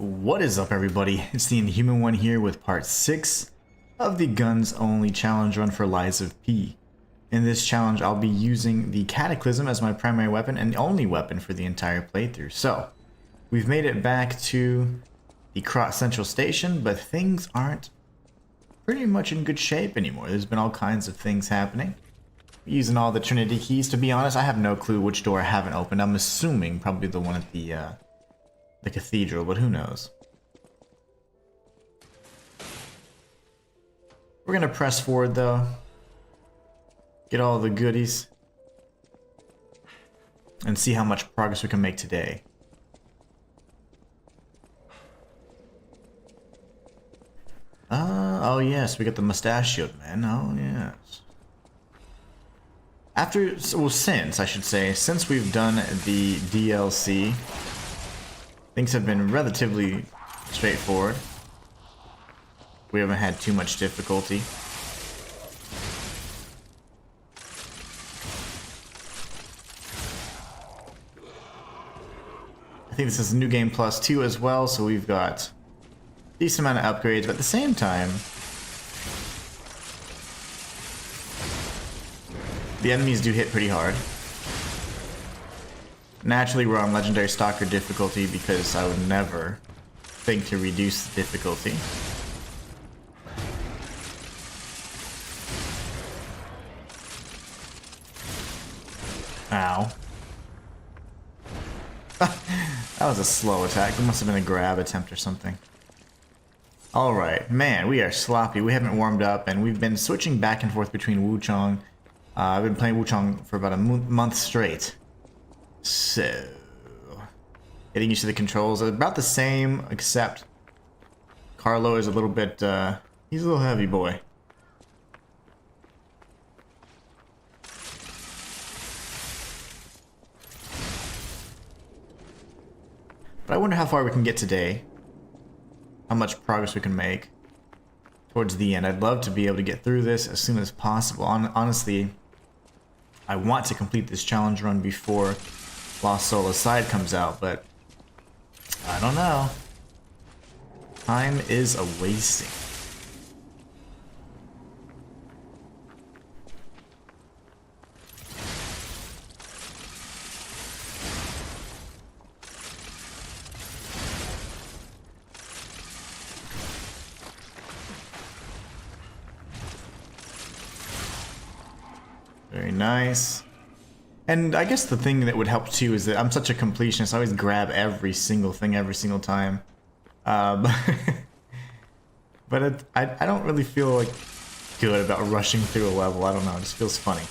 What is up, everybody? It's the Inhuman one here with part 6 of the Guns Only Challenge Run for Lies of P. In this challenge, I'll be using the Cataclysm as my primary weapon and the only weapon for the entire playthrough. So, we've made it back to the Krat Central Station, but things aren't pretty much in good shape anymore. There's been all kinds of things happening. Using all the Trinity keys, to be honest, I have no clue which door I haven't opened. I'm assuming probably the one at the cathedral, but who knows? We're gonna press forward though. Get all the goodies. And see how much progress we can make today. Oh yes, we got the mustachioed man. Oh yes. Since, I should say, since we've done the DLC, things have been relatively straightforward. We haven't had too much difficulty. I think this is New Game Plus 2 as well, so we've got a decent amount of upgrades, but at the same time, the enemies do hit pretty hard. Naturally, we're on Legendary Stalker difficulty because I would never think to reduce the difficulty. Ow. That was a slow attack. It must have been a grab attempt or something. Alright, man, we are sloppy. We haven't warmed up, and we've been switching back and forth between Wukong. I've been playing Wukong for about a month straight. So, getting used to the controls, about the same, except Carlo is a little bit, he's a little heavy boy. But I wonder how far we can get today, how much progress we can make towards the end. I'd love to be able to get through this as soon as possible. Honestly, I want to complete this challenge run before Lost Soul Aside comes out, but I don't know. Time is a wasting. Very nice. And I guess the thing that would help too is that I'm such a completionist. I always grab every single thing every single time. But I don't really feel like good about rushing through a level. I don't know. It just feels funny.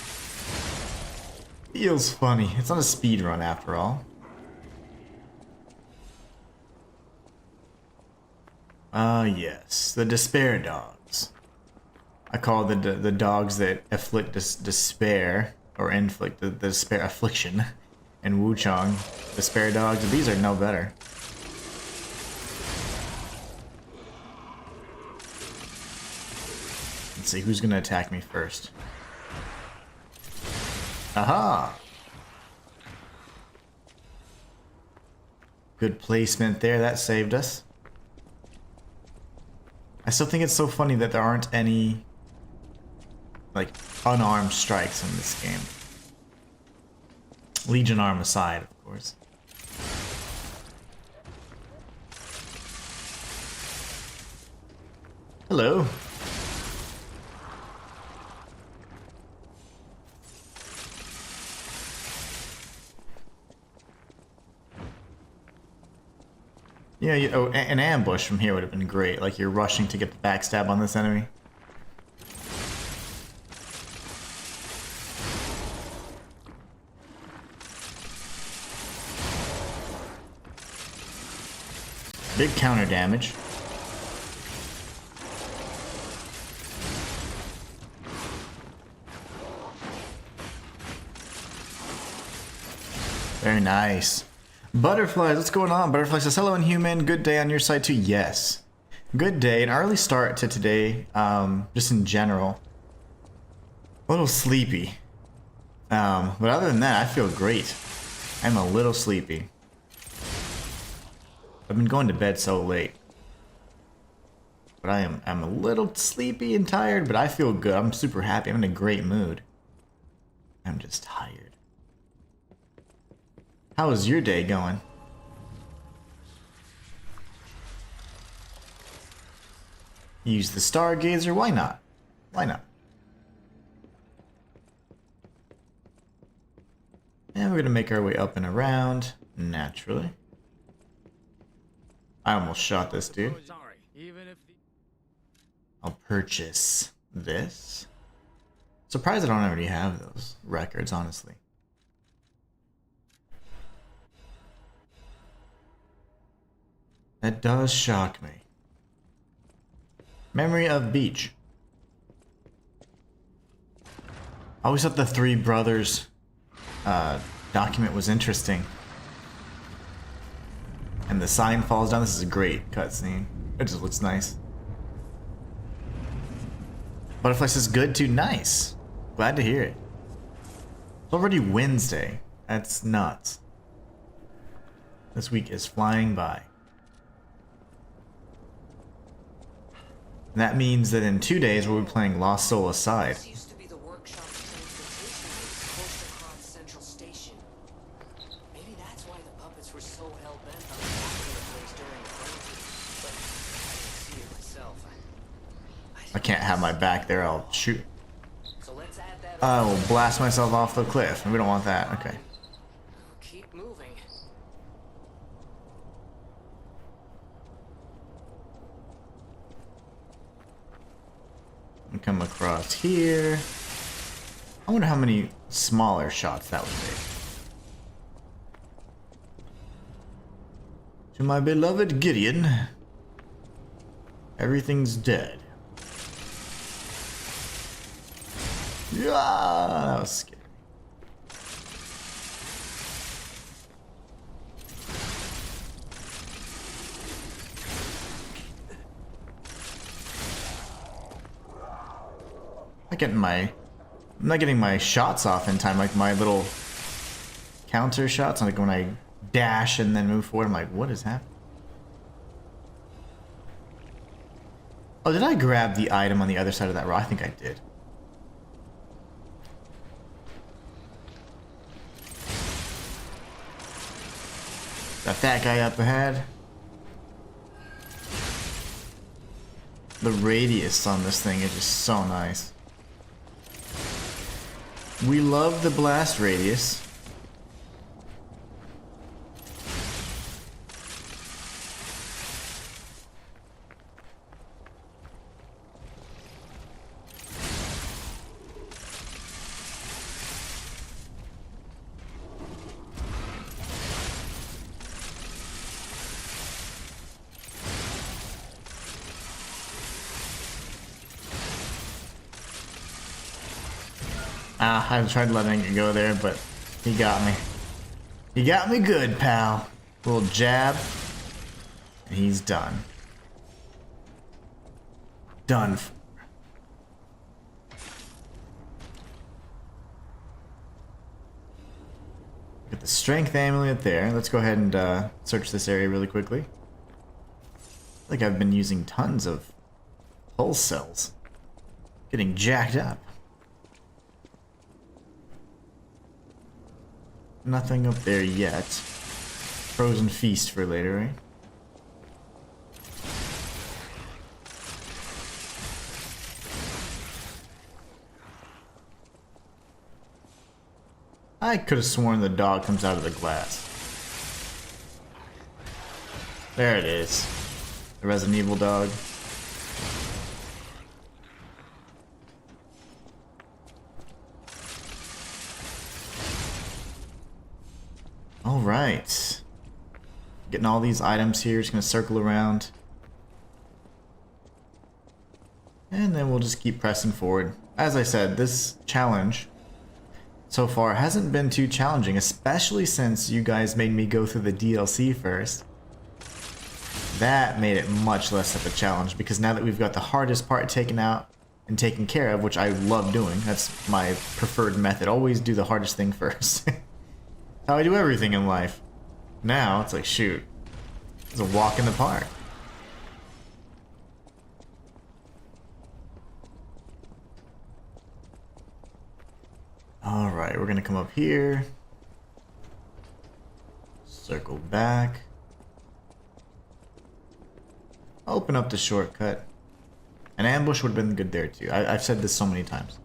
Feels funny. It's not a speed run after all. Yes. The despair dogs. I call the dogs that afflict despair. Or inflict the despair affliction, and Wukong, despair dogs. These are no better. Let's see who's gonna attack me first. Aha! Good placement there. That saved us. I still think it's so funny that there aren't any like unarmed strikes in this game. Legion arm aside, of course. Hello. Yeah, an ambush from here would have been great. Like you're rushing to get the backstab on this enemy. Big counter damage. Very nice. Butterflies, what's going on? Butterfly says, hello Inhuman, good day on your side too. Yes. Good day, an early start to today, just in general. A little sleepy. But other than that, I feel great. I'm a little sleepy. I've been going to bed so late. But I'm a little sleepy and tired, but I feel good. I'm super happy. I'm in a great mood. I'm just tired. How is your day going? Use the stargazer, why not? Why not? And we're gonna make our way up and around, naturally. I almost shot this dude. I'll purchase this. Surprised I don't already have those records, honestly. That does shock me. Memory of Beach. I always thought the Three Brothers document was interesting. And the sign falls down. This is a great cutscene. It just looks nice. Butterfly says good too. Nice. Glad to hear it. It's already Wednesday. That's nuts. This week is flying by. And that means that in 2 days we'll be playing Lost Soul Aside. This used to be the workshop close to Krat Central Station. Maybe that's why the puppets were so hell-bent on attacking the place during the frenzy. But I didn't see it myself. I can't have my back there. I'll shoot. So let's add that I will blast myself off the cliff. We don't want that. Okay. Keep moving. And come across here. I wonder how many smaller shots that would take. To my beloved Gideon, everything's dead. Yeah, that was scary. I'm not getting my shots off in time, like my little counter shots, like when I dash and then move forward, I'm like, what is happening? Oh, did I grab the item on the other side of that rock? I think I did. Got that guy up ahead. The radius on this thing is just so nice. We love the blast radius. I tried letting it go there, but he got me. He got me good, pal. Little jab, and he's done. Done for. Get the strength amulet there. Let's go ahead and search this area really quickly. I feel like I've been using tons of pulse cells. Getting jacked up. Nothing up there yet. Frozen feast for later, right? I could have sworn the dog comes out of the glass. There it is. The Resident Evil dog. Alright. Getting all these items here, just gonna circle around. And then we'll just keep pressing forward. As I said, this challenge so far hasn't been too challenging, especially since you guys made me go through the DLC first. That made it much less of a challenge, because now that we've got the hardest part taken out and taken care of, which I love doing, that's my preferred method. Always do the hardest thing first. How I do everything in life. Now it's like, shoot, It's a walk in the park. Alright, we're gonna come up here. Circle back. Open up the shortcut. An ambush would have been good there too. I've said this so many times.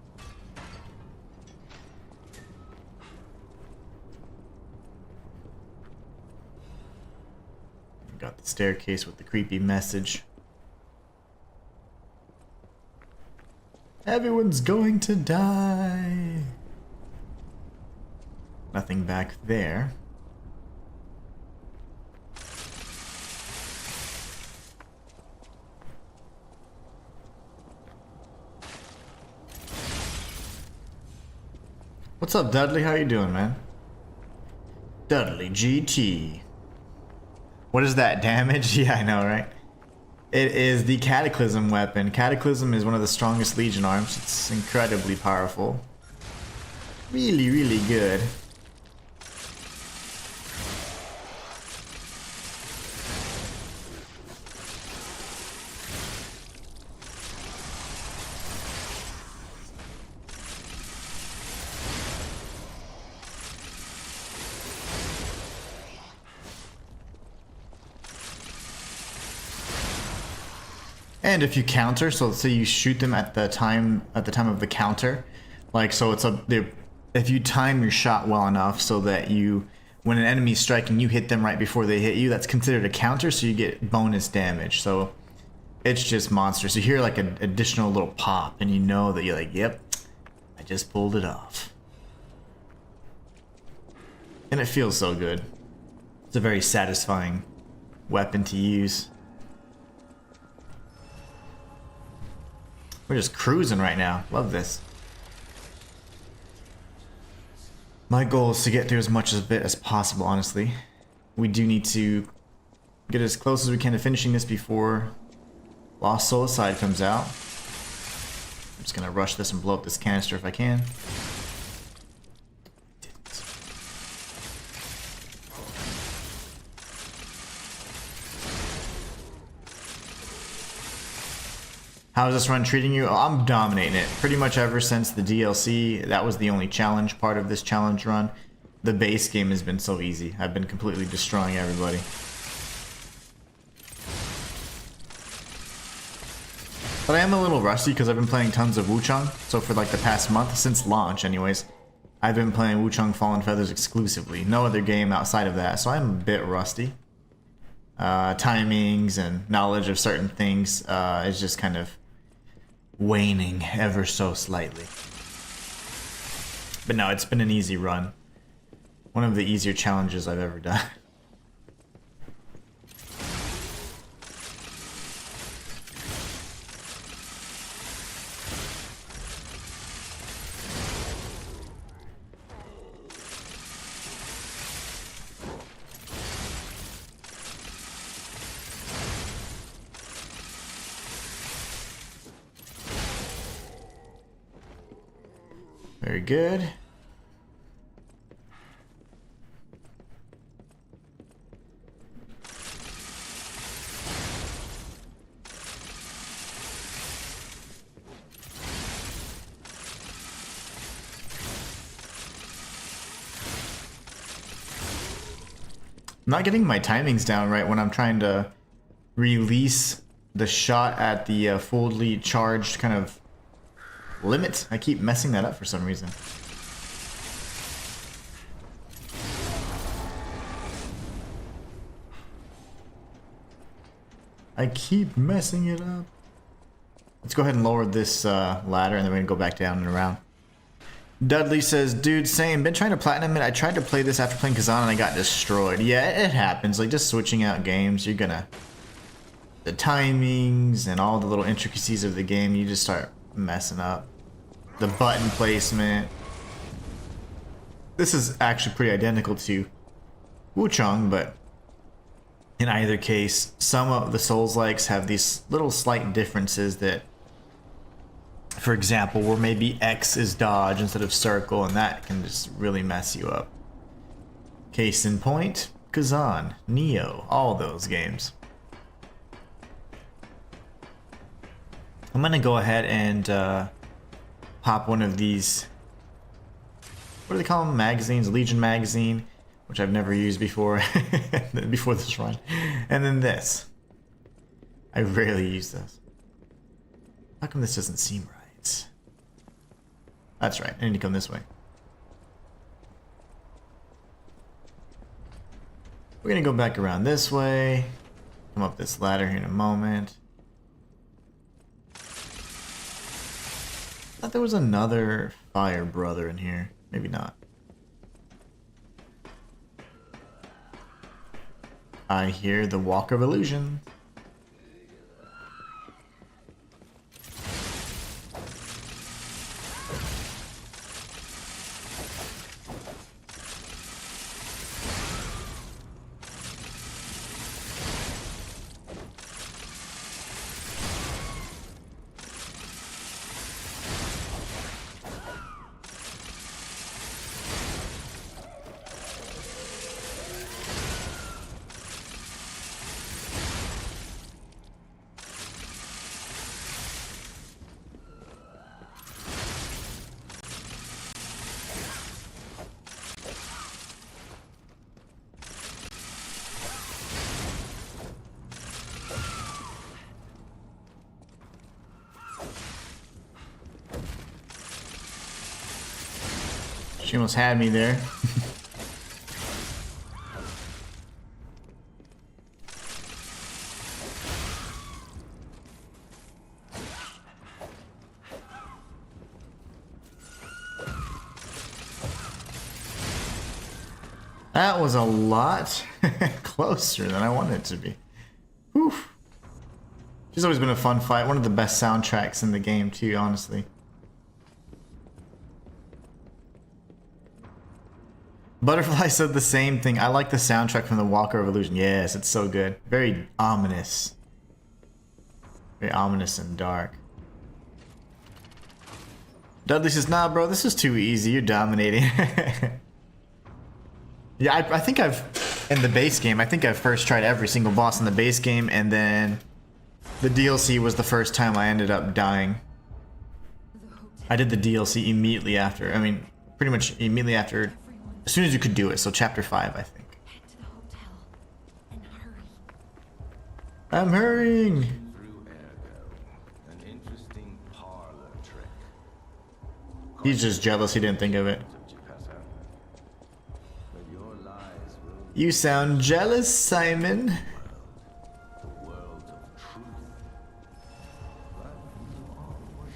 Got the staircase with the creepy message. Everyone's going to die. Nothing back there. What's up, Dudley? How you doing, man? Dudley GT. What is that, damage? Yeah, I know, right? It is the Cataclysm weapon. Cataclysm is one of the strongest Legion arms. It's incredibly powerful. Really, really good. And if you counter, so let's say you shoot them at the time of the counter, like so it's if you time your shot well enough so that when an enemy's striking, you hit them right before they hit you, that's considered a counter, so you get bonus damage. So it's just monstrous. You hear like an additional little pop, and you know that you're like, yep, I just pulled it off. And it feels so good. It's a very satisfying weapon to use. We're just cruising right now. Love this. My goal is to get through as much of it as possible, honestly. We do need to get as close as we can to finishing this before Lost Soul Aside comes out. I'm just gonna rush this and blow up this canister if I can. How is this run treating you? Oh, I'm dominating it. Pretty much ever since the DLC, that was the only challenge part of this challenge run. The base game has been so easy. I've been completely destroying everybody. But I am a little rusty because I've been playing tons of Wukong. So for like the past month, since launch anyways, I've been playing Wukong Fallen Feathers exclusively. No other game outside of that, so I'm a bit rusty. Timings and knowledge of certain things is just kind of waning ever so slightly. But no, it's been an easy run. One of the easier challenges I've ever done. Very good. I'm not getting my timings down right when I'm trying to release the shot at the fully charged kind of limit. I keep messing that up for some reason. I keep messing it up. Let's go ahead and lower this ladder and then we're gonna go back down and around. Dudley says, dude, same. Been trying to platinum it. I tried to play this after playing Kazan and I got destroyed. Yeah, it happens. Like just switching out games, you're gonna... The timings and all the little intricacies of the game, you just start messing up. The button placement. This is actually pretty identical to Wukong, but in either case, some of the Souls-likes have these little slight differences that, for example, where maybe X is dodge instead of circle, and that can just really mess you up. Case in point, Kazan, Neo, all those games. I'm gonna go ahead and pop one of these, what do they call them? Magazines, Legion magazine, which I've never used before, before this run. And then this. I rarely use this. How come this doesn't seem right? That's right, I need to come this way. We're gonna go back around this way, come up this ladder here in a moment. I thought there was another fire brother in here. Maybe not. I hear the Walk of Illusion. She almost had me there. That was a lot closer than I wanted it to be. Whew. She's always been a fun fight. One of the best soundtracks in the game too, honestly. Butterfly said the same thing. I like the soundtrack from the Walker of Illusion. Yes, it's so good. Very ominous. Very ominous and dark. Dudley says, nah, bro, this is too easy. You're dominating. Yeah, I think I've, in the base game, I think I've first tried every single boss in the base game, and then the DLC was the first time I ended up dying. I did the DLC immediately after. I mean, pretty much immediately after. As soon as you could do it, so chapter 5, I think. Head to the hotel and hurry. I'm hurrying. An interesting parlor trick. He's just jealous he didn't think of it. But your lies will You sound jealous, Simon. the world of truth. But you always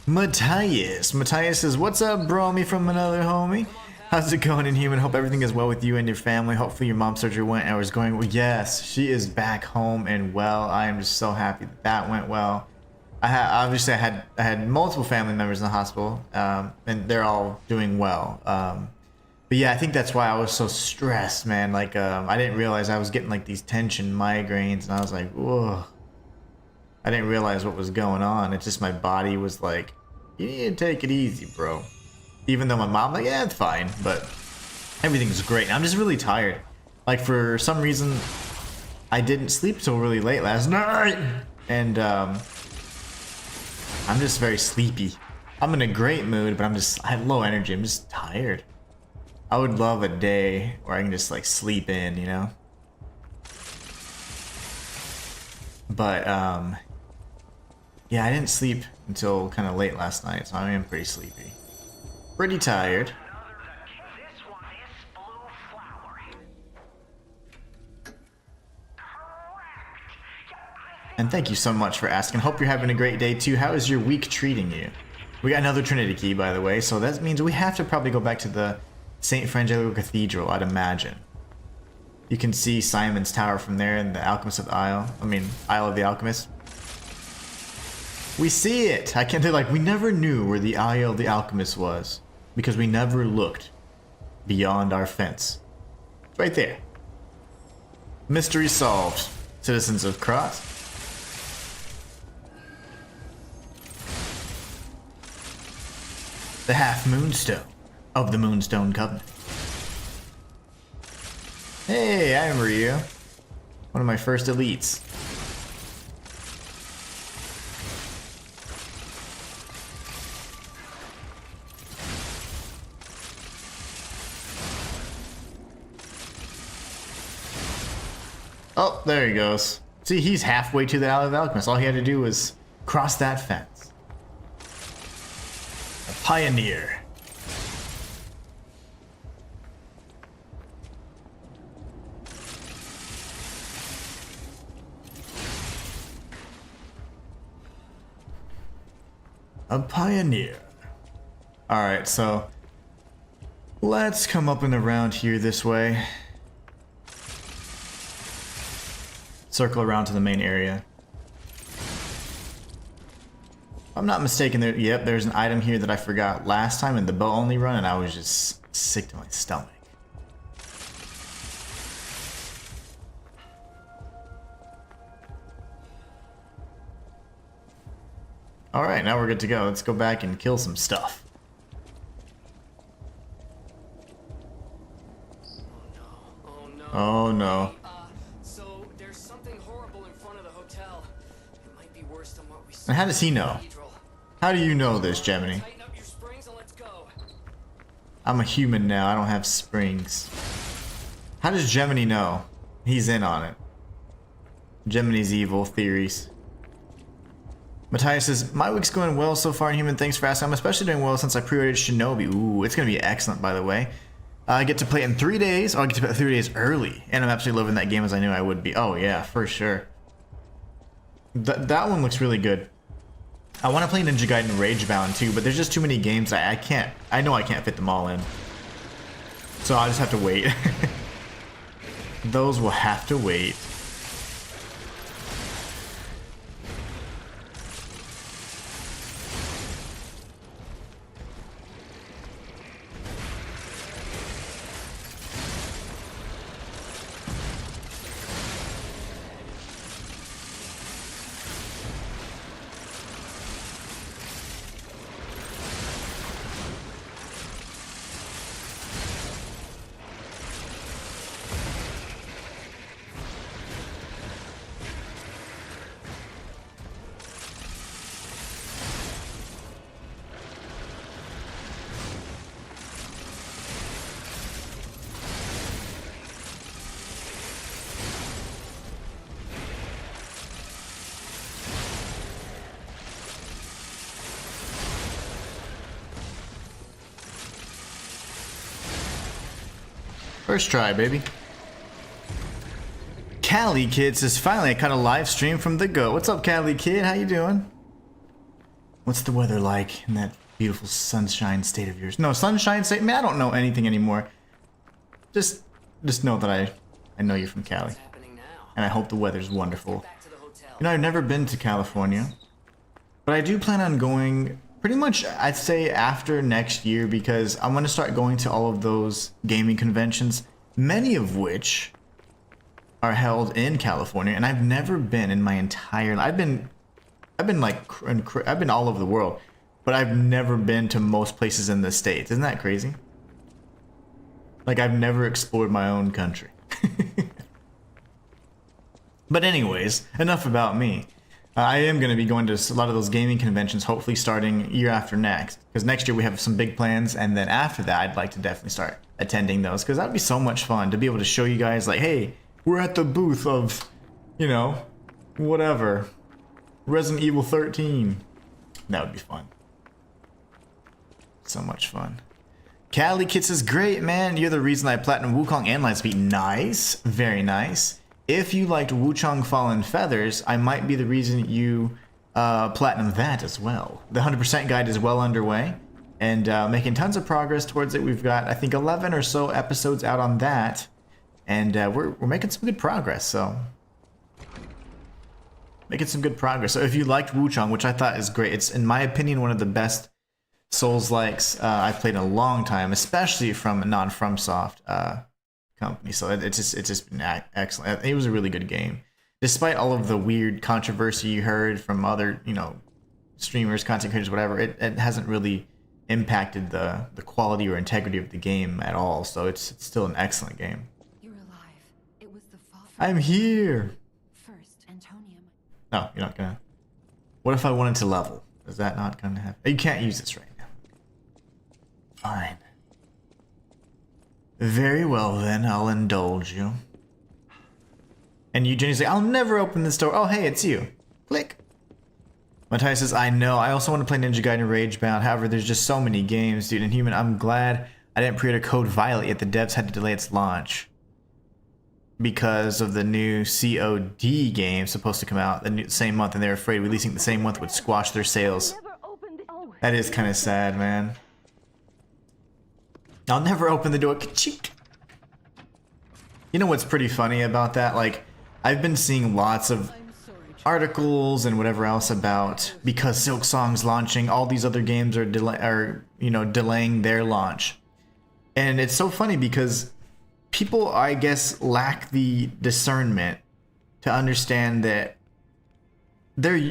Matthias. Matthias says, what's up, bromy from another homie? How's it going, Inhuman? Hope everything is well with you and your family. Hopefully your mom's surgery went and was going well. Yes, she is back home and well. I am just so happy that that went well. I had multiple family members in the hospital, and they're all doing well. But yeah, I think that's why I was so stressed, man. Like, I didn't realize I was getting like these tension migraines, and I was like, whoa. I didn't realize what was going on. It's just my body was like, you need to take it easy, bro. Even though my mom like, yeah, it's fine, but everything's great. I'm just really tired. Like, for some reason, I didn't sleep till really late last night, and I'm just very sleepy. I'm in a great mood, but I have low energy. I'm just tired. I would love a day where I can just like sleep in, you know? But yeah, I didn't sleep until kind of late last night, so I am pretty sleepy. Pretty tired. And thank you so much for asking. Hope you're having a great day too. How is your week treating you? We got another Trinity key, by the way, so that means we have to probably go back to the St. Frangelico Cathedral, I'd imagine. You can see Simon's Tower from there and the Alchemist of the Isle. I mean, Isle of the Alchemist. We see it! I can't, like, we never knew where the Isle of the Alchemist was because we never looked beyond our fence. It's right there. Mystery solved, citizens of Krat. The Half Moonstone of the Moonstone Covenant. Hey, I'm Ryu. One of my first elites. Oh, there he goes. See, he's halfway to the Alley of Alchemists. All he had to do was cross that fence. A pioneer. A pioneer. Alright, so let's come up and around here this way. Circle around to the main area. If I'm not mistaken, there's an item here that I forgot last time in the bow only run, and I was just sick to my stomach. Alright, now we're good to go. Let's go back and kill some stuff. Oh no. Oh no. So there's something horrible in front of the hotel. It might be worse than what we saw. And how does he know? How do you know this, Gemini? Tighten up your springs and let's go. I'm a human now. I don't have springs. How does Gemini know? He's in on it. Gemini's evil theories. Matthias says, my week's going well so far, Inhuman. Thanks for asking. I'm especially doing well since I pre-ordered Shinobi. Ooh, it's going to be excellent, by the way. I get to play it in 3 days. Oh, I get to play it 3 days early. And I'm absolutely loving that game as I knew I would be. Oh, yeah, for sure. That one looks really good. I want to play Ninja Gaiden Ragebound too, but there's just too many games. I can't. I know I can't fit them all in. So I'll just have to wait. Those will have to wait. First try, baby. Cali Kid says, finally I caught a live stream from the go. What's up, Cali Kid? How you doing? What's the weather like in that beautiful sunshine state of yours? No, sunshine state? Man, I don't know anything anymore. Just know that I know you're from Cali. What's happening now? And I hope the weather's wonderful. Back to the hotel. You know, I've never been to California, but I do plan on going pretty much, I'd say, after next year, because I'm going to start going to all of those gaming conventions, many of which are held in California, and I've never been in my entire life. I've been all over the world, but I've never been to most places in the States. Isn't that crazy? Like, I've never explored my own country. But anyways, enough about me. I am going to be going to a lot of those gaming conventions, hopefully starting year after next. Because next year we have some big plans, and then after that I'd like to definitely start attending those. Because that would be so much fun to be able to show you guys, like, hey, we're at the booth of, you know, whatever. Resident Evil 13. That would be fun. So much fun. Cali Kid says, great, man. You're the reason I platinum Wukong and Lightspeed. Nice. Very nice. If you liked Wuchang Fallen Feathers, I might be the reason you platinum that as well. The 100% guide is well underway and making tons of progress towards it. We've got, I think, 11 or so episodes out on that, and we're making some good progress. So making some good progress. So if you liked Wuchang, which I thought is great, it's in my opinion one of the best Souls-likes I've played in a long time, especially from a non-FromSoft company. So it's just been excellent. It was a really good game, despite all of the weird controversy you heard from other, you know, streamers, content creators, whatever. It hasn't really impacted the quality or integrity of the game at all. So it's still an excellent game. You're alive. I'm here. First, Antonia. No, you're not gonna. What if I wanted to level? Is that not gonna happen? You can't use this right now. Fine. Very well then, I'll indulge you. And Eugenie's like, I'll never open this door. Oh, hey, it's you. Click. Matthias says, I know. I also want to play Ninja Gaiden Ragebound. However, there's just so many games, dude. Inhuman, I'm glad I didn't pre-order Code Violet yet. The devs had to delay its launch because of the new COD game supposed to come out the same month, and they're afraid releasing the same month would squash their sales. That is kind of sad, man. I'll never open the door. Ka-chink. You know what's pretty funny about that? Like, I've been seeing lots of articles and whatever else about because Silksong's launching, all these other games are delaying their launch. And it's so funny because people, I guess, lack the discernment to understand that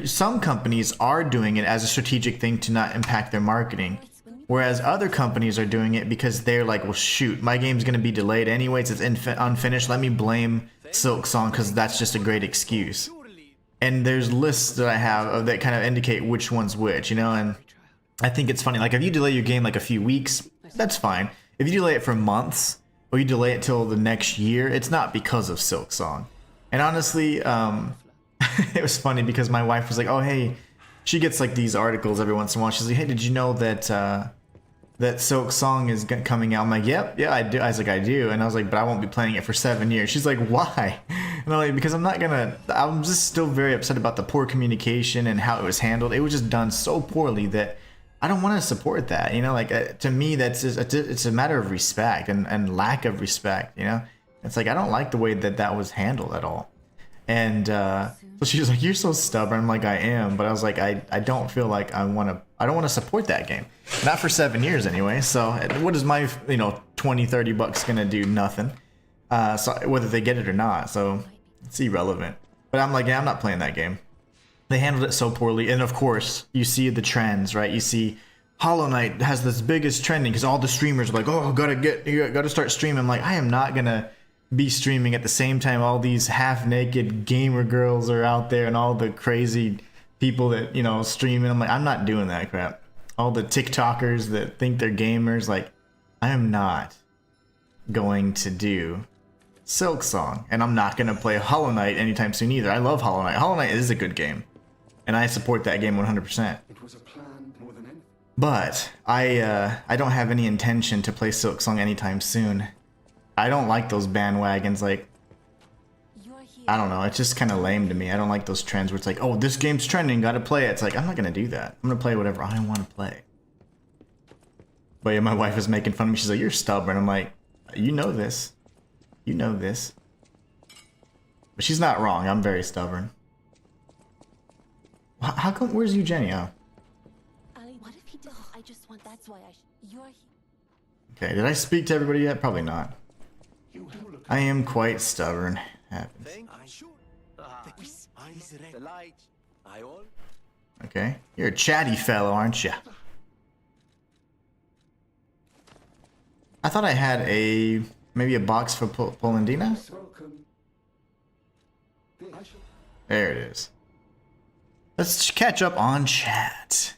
some companies are doing it as a strategic thing to not impact their marketing, whereas other companies are doing it because they're like, well, shoot, my game's going to be delayed anyways, it's unfinished, let me blame Silksong because that's just a great excuse. And there's lists that I have that kind of indicate which one's which, you know, and I think it's funny. Like, if you delay your game like a few weeks, that's fine. If you delay it for months, or you delay it till the next year, it's not because of Silksong. And honestly, it was funny because my wife was like, oh, hey, she gets like these articles every once in a while. She's like, hey, did you know that that Silksong is coming out? I'm like, yep, yeah, I do. I was like, I do. And I was like, but I won't be playing it for 7 years. She's like, why? And I'm like, because I'm just still very upset about the poor communication and how it was handled. It was just done so poorly that I don't want to support that. You know, like, to me, that's just, it's a matter of respect and lack of respect, you know? It's like, I don't like the way that was handled at all. And so she was like, you're so stubborn. I'm like, I am. But I was like, I don't feel like I don't want to support that game. Not for 7 years anyway. So what is my, $20-30 gonna do? Nothing. So whether they get it or not. So it's irrelevant. But I'm like, yeah, I'm not playing that game. They handled it so poorly. And of course, you see the trends, right? You see Hollow Knight has this biggest trending because all the streamers are like, oh, you gotta start streaming. I'm like, I am not gonna be streaming at the same time all these half-naked gamer girls are out there and all the crazy people that, streaming. I'm like, I'm not doing that crap. All the TikTokers that think they're gamers, like, I am not going to do Silksong, and I'm not gonna play Hollow Knight anytime soon either. I love Hollow Knight. Hollow Knight is a good game, and I support that game 100%. It was a plan more than anything. But I don't have any intention to play Silksong anytime soon. I don't like those bandwagons. Like, I don't know. It's just kind of lame to me. I don't like those trends where it's like, oh, this game's trending, gotta play it. It's like, I'm not gonna do that. I'm gonna play whatever I want to play. But yeah, my wife is making fun of me. She's like, you're stubborn. I'm like, you know this. You know this. But she's not wrong. I'm very stubborn. How come? Where's Eugenie? Oh. What if he does? I just want. That's why you're here. Okay. Did I speak to everybody yet? Probably not. I am quite stubborn. Happens. Okay. You're a chatty fellow, aren't you? I thought I had maybe a box for Polandina? Welcome. There it is. Let's catch up on chat.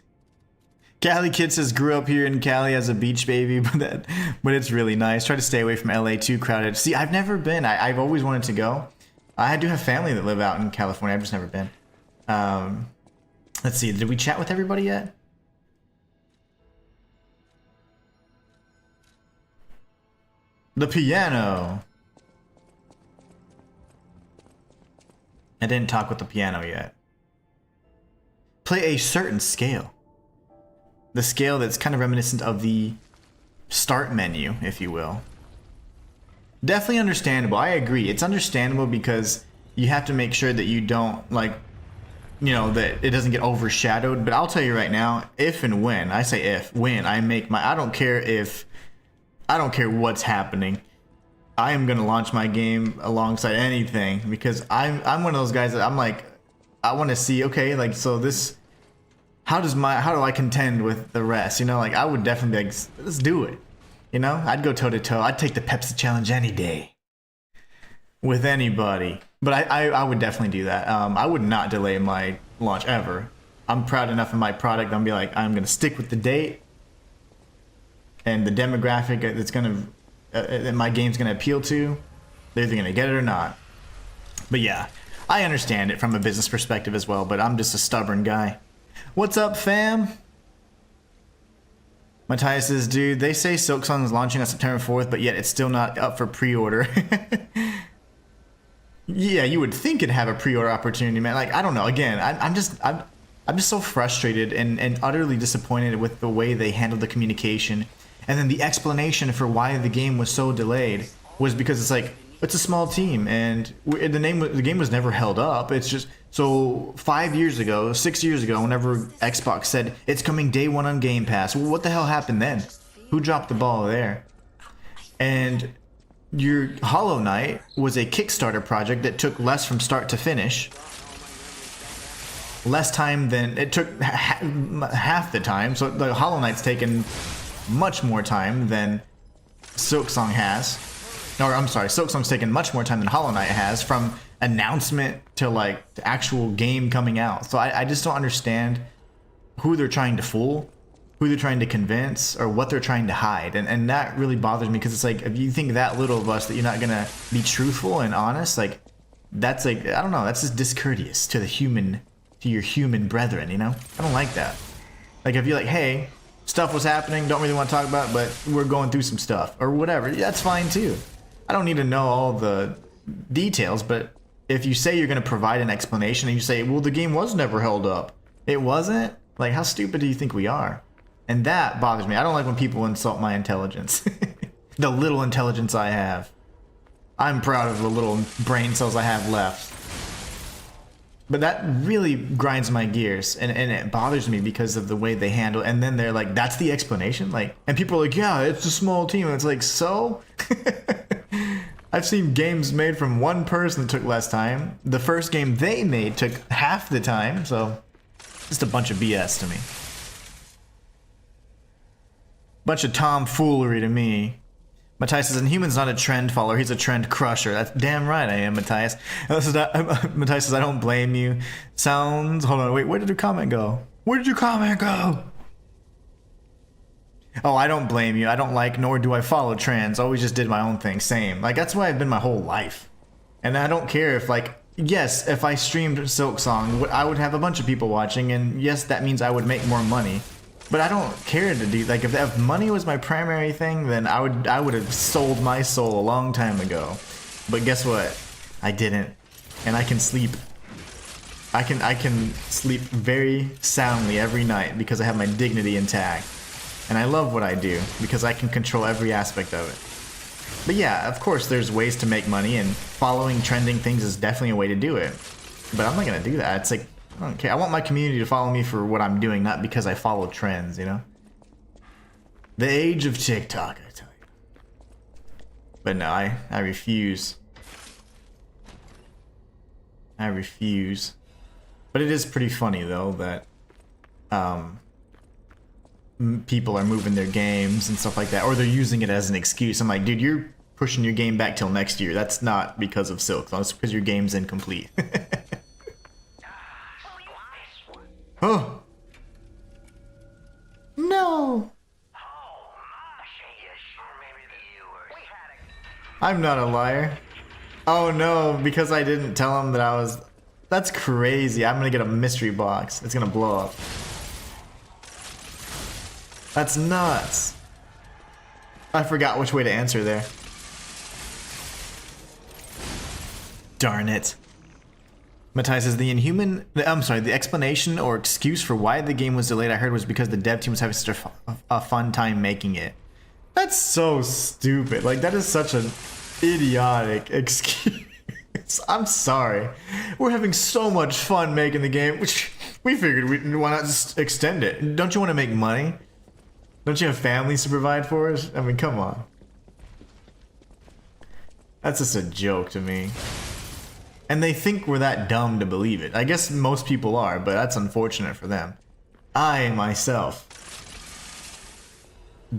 Cali Kid says, grew up here in Cali as a beach baby, but it's really nice. Try to stay away from LA, too crowded. See, I've never been. I've always wanted to go. I do have family that live out in California. I've just never been. Let's see. Did we chat with everybody yet? The piano. I didn't talk with the piano yet. Play a certain scale. The scale that's kind of reminiscent of the start menu, if you will. Definitely understandable. I agree. It's understandable because you have to make sure that you don't, like, that it doesn't get overshadowed. But I'll tell you right now, if and when, I say if, when I make my, I don't care what's happening. I am going to launch my game alongside anything because I'm one of those guys that I'm like, I want to see, okay, like, so this, how do I contend with the rest? Like, I would definitely be like, let's do it. I'd go toe to toe. I'd take the Pepsi challenge any day. with anybody. But I would definitely do that. I would not delay my launch ever. I'm proud enough of my product. I'm be like, I'm gonna stick with the date and the demographic that's gonna that my game's gonna appeal to. They're either gonna get it or not. But yeah, I understand it from a business perspective as well. But I'm just a stubborn guy. What's up, fam? Matthias says, dude, they say Silksong is launching on September 4th, but yet it's still not up for pre-order. Yeah, you would think it'd have a pre-order opportunity, man. Like, I don't know. Again, I'm just so frustrated and utterly disappointed with the way they handled the communication. And then the explanation for why the game was so delayed was because it's like, it's a small team and the game was never held up. It's just, so 5 years ago, 6 years ago, whenever Xbox said it's coming day one on Game Pass, well, what the hell happened then? Who dropped the ball there? And your Hollow Knight was a Kickstarter project that took less from start to finish. Less time than, it took half the time. So the Hollow Knight's taken much more time than Silksong has. Or I'm sorry, Silksong's taken much more time than Hollow Knight has, from announcement to like the actual game coming out. So I just don't understand who they're trying to fool, who they're trying to convince, or what they're trying to hide. And that really bothers me, because it's like, if you think that little of us that you're not gonna be truthful and honest, like that's like, I don't know, that's just discourteous to your human brethren, you know? I don't like that. Like if you're like, hey, stuff was happening, don't really want to talk about it, but we're going through some stuff or whatever, that's fine too. I don't need to know all the details, but if you say you're going to provide an explanation and you say, well, the game was never held up, it wasn't, like, how stupid do you think we are? And that bothers me. I don't like when people insult my intelligence. The little intelligence I have. I'm proud of the little brain cells I have left. But that really grinds my gears, and it bothers me because of the way they handle it. And then they're like, that's the explanation? Like, and people are like, yeah, it's a small team. And it's like, so? I've seen games made from one person that took less time. The first game they made took half the time, so just a bunch of BS to me. Bunch of tomfoolery to me. Matthias says, Inhuman's not a trend follower, he's a trend crusher. That's damn right I am, Matthias. Matthias says, I don't blame you. Sounds, hold on, wait, where did your comment go? Where did your comment go? Oh, I don't blame you. I don't like, nor do I follow trends. Always just did my own thing. Same. Like, that's why I've been my whole life. And I don't care if, like, yes, if I streamed Silksong, I would have a bunch of people watching, and yes, that means I would make more money. But I don't care to do, like, if money was my primary thing, then I would have sold my soul a long time ago. But guess what? I didn't. And I can sleep. I can sleep very soundly every night because I have my dignity intact. And I love what I do because I can control every aspect of it. But yeah, of course there's ways to make money, and following trending things is definitely a way to do it. But I'm not gonna do that. It's like, I don't care. I want my community to follow me for what I'm doing, not because I follow trends, you know? The age of TikTok, I tell you. But no, I refuse. I refuse. But it is pretty funny though that people are moving their games and stuff like that, or they're using it as an excuse. I'm like, dude, you're pushing your game back till next year. That's not because of Silksong. It's because your game's incomplete. Oh. No. I'm not a liar. Oh no, because I didn't tell him that I was... That's crazy. I'm gonna get a mystery box. It's gonna blow up. That's nuts. I forgot which way to answer there. Darn it. Matthias says, the explanation or excuse for why the game was delayed I heard was because the dev team was having such a fun time making it. That's so stupid. Like, that is such an idiotic excuse. I'm sorry. We're having so much fun making the game, which we figured, why not just extend it? Don't you want to make money? Don't you have families to provide for us? I mean, come on. That's just a joke to me. And they think we're that dumb to believe it. I guess most people are, but that's unfortunate for them. I, myself,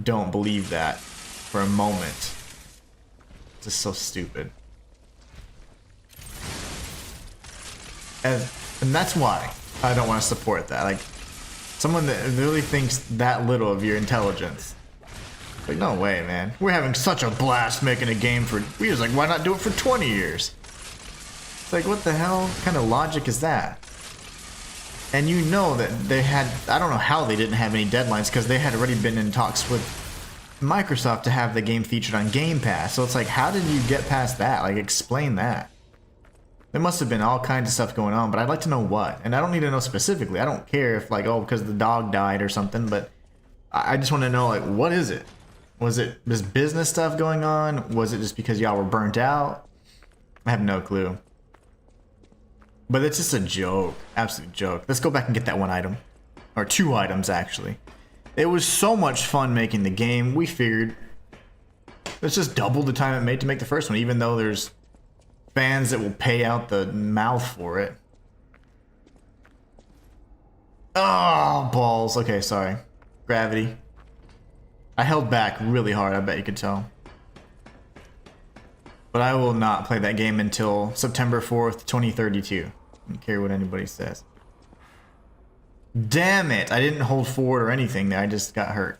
don't believe that for a moment. It's just so stupid. And that's why I don't want to support that. Like, someone that really thinks that little of your intelligence. Like, no way, man. We're having such a blast making a game for... We was like, why not do it for 20 years? It's like, what the hell kind of logic is that? And you know that they had... I don't know how they didn't have any deadlines, because they had already been in talks with Microsoft to have the game featured on Game Pass. So it's like, how did you get past that? Like, explain that. There must have been all kinds of stuff going on, but I'd like to know what. And I don't need to know specifically. I don't care if, like, oh, because the dog died or something, but I just want to know, like, what is it? Was it this business stuff going on? Was it just because y'all were burnt out? I have no clue. But it's just a joke. Absolute joke. Let's go back and get that one item. Or 2 items, actually. It was so much fun making the game. We figured let's just double the time it made to make the first one, even though there's fans that will pay out the mouth for it. Oh, balls. Okay, sorry. Gravity. I held back really hard, I bet you could tell. But I will not play that game until September 4th, 2032. I don't care what anybody says. Damn it! I didn't hold forward or anything there, I just got hurt.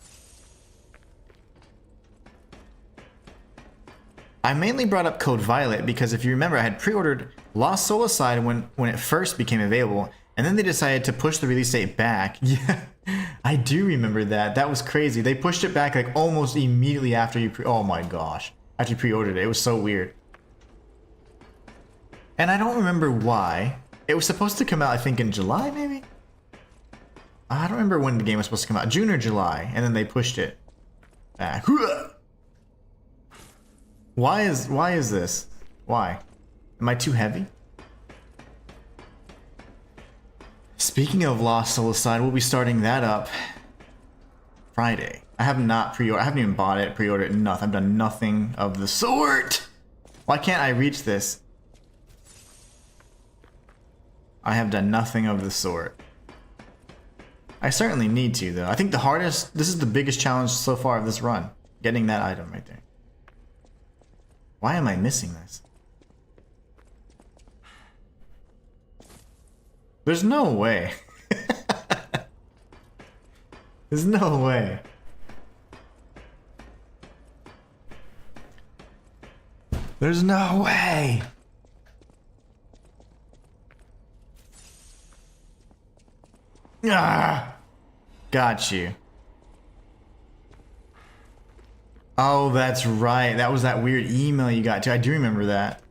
I mainly brought up Code Violet because if you remember, I had pre-ordered Lost Soul Aside when it first became available, and then they decided to push the release date back. Yeah, I do remember that. That was crazy. They pushed it back like almost immediately after you oh my gosh. After you pre-ordered it. It was so weird. And I don't remember why. It was supposed to come out, I think, in July, maybe? I don't remember when the game was supposed to come out. June or July. And then they pushed it back. Why is this? Why? Am I too heavy? Speaking of Lost Soul Aside, we'll be starting that up Friday. I have not pre-ordered. I haven't even bought it, pre-ordered it, nothing. I've done nothing of the sort. Why can't I reach this? I have done nothing of the sort. I certainly need to, though. I think the hardest, this is the biggest challenge so far of this run. Getting that item right there. Why am I missing this? There's no way. There's no way. There's no way. Ah, got you. Oh, that's right. That was that weird email you got too. I do remember that.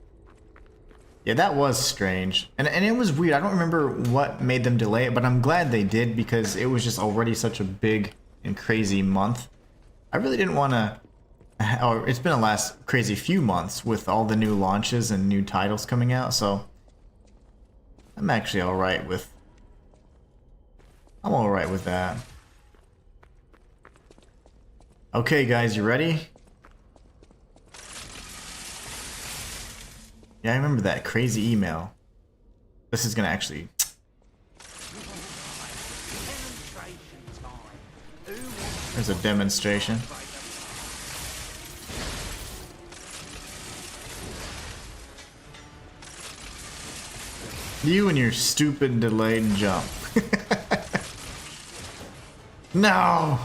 Yeah, that was strange. And it was weird. I don't remember what made them delay it, but I'm glad they did because it was just already such a big and crazy month. I really didn't want to... Or it's been a last crazy few months with all the new launches and new titles coming out, so... I'm actually alright with... I'm alright with that. Okay, guys, you ready? Yeah, I remember that crazy email. This is gonna actually... There's a demonstration. You and your stupid delayed jump. No!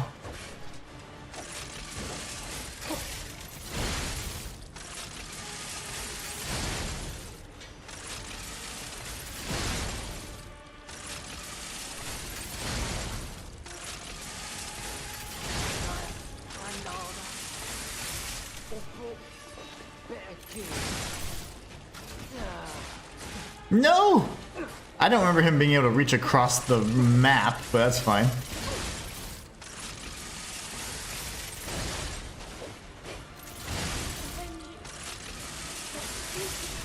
No! I don't remember him being able to reach across the map, but that's fine.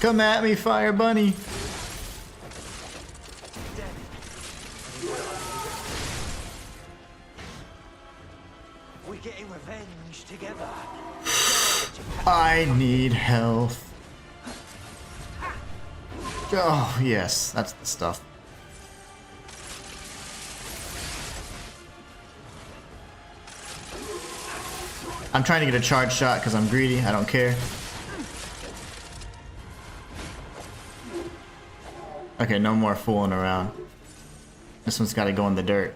Come at me, Fire Bunny! We're getting revenge together. I need health. Oh, yes, that's the stuff. I'm trying to get a charge shot because I'm greedy. I don't care. Okay, no more fooling around. This one's got to go in the dirt.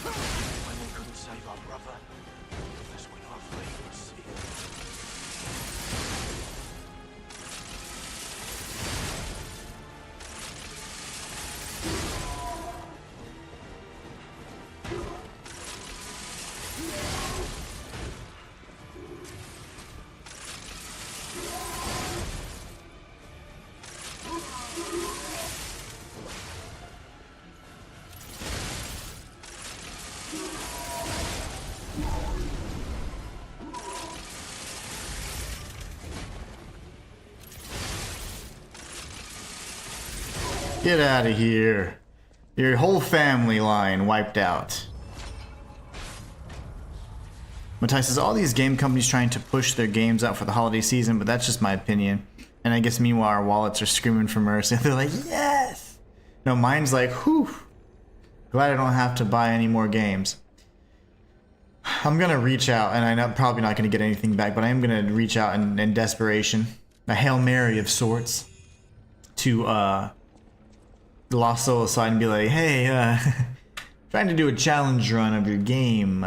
When we couldn't save our brother, that's when our fate was sealed. Get out of here. Your whole family line wiped out. Matai says, all these game companies trying to push their games out for the holiday season, but that's just my opinion. And I guess meanwhile our wallets are screaming for mercy. They're like, yes! No, mine's like, whew. Glad I don't have to buy any more games. I'm gonna reach out, and I'm probably not gonna get anything back, but I am gonna reach out in desperation. A Hail Mary of sorts. To, the Lost Soul side and be like, hey, trying to do a challenge run of your game.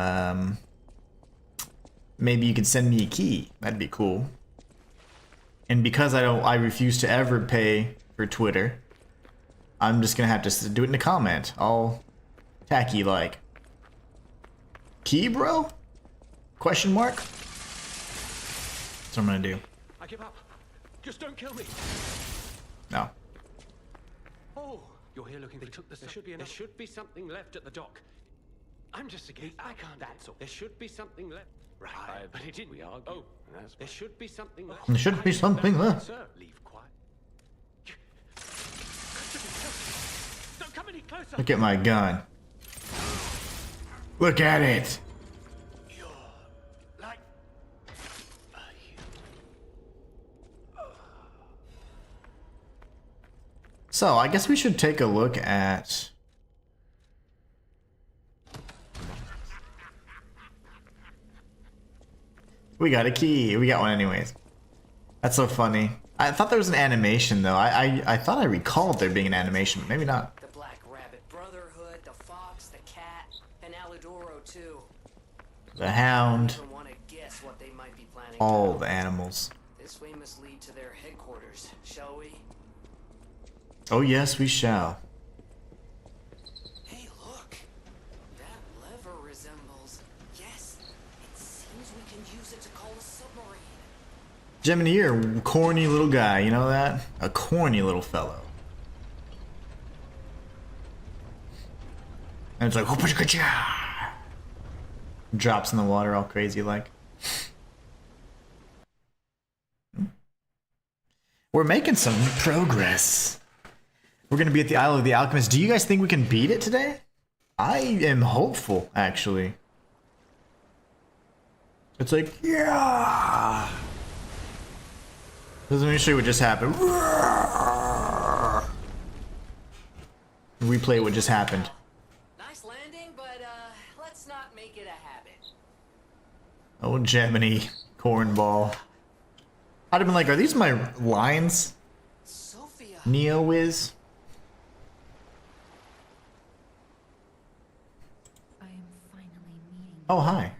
Maybe you could send me a key. That'd be cool. And because I refuse to ever pay for Twitter, I'm just gonna have to do it in a comment, all tacky like. Key, bro? Question mark? That's what I'm gonna do. I give up. Just don't kill me. No. Oh, you're here looking for there should be something left at the dock. I'm just a geek. I can't. That's all. There should be something left. Right, but it didn't. We argue. Oh, there should be something left. There should be something left. Sir, leave quiet. Don't come any closer. Look at my gun. Look at it. You're like a human. So, I guess we should take a look at... We got a key. We got one anyways. That's so funny. I thought there was an animation though. I thought I recalled there being an animation, but maybe not. The Black Rabbit Brotherhood, the Fox, the Cat, and Alidoro too. The Hound. I don't want to guess what they might be planning. All now. the animals. This way must lead to their headquarters, shall we? Oh yes, we shall. Hey, look! That lever resembles... Yes, it seems we can use it to call a submarine. Gemini, you're a corny little guy, you know that? A corny little fellow. And it's like, "Hoopashkacha!" Drops in the water all crazy like. We're making some progress. We're gonna be at the Isle of the Alchemist. Do you guys think we can beat it today? I am hopeful, actually. It's like, yeah. Let me show you what just happened. Replay what just happened. Nice landing, but let's not make it a habit. Oh, Gemini, cornball. I'd have been like, are these my lines? Sophia. Neo Wiz? I am finally meeting. Oh, hi.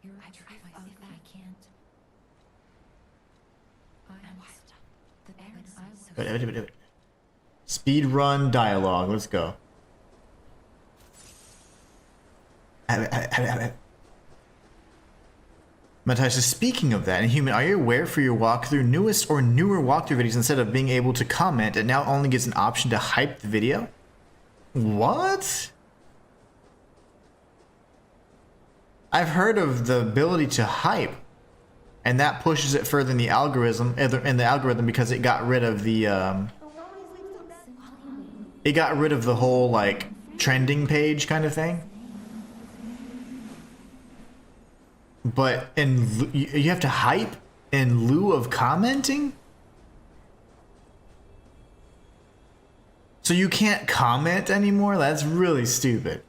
You're I try if I can't. I am stuck. The parents I was Speed run dialogue. Let's go. Matthias, speaking of that, Inhuman, are you aware for your walkthrough, newest or newer walkthrough videos, instead of being able to comment, it now only gives an option to hype the video? What? I've heard of the ability to hype, and that pushes it further in the algorithm, because it got rid of the whole like trending page kind of thing. But you have to hype in lieu of commenting? So you can't comment anymore? That's really stupid.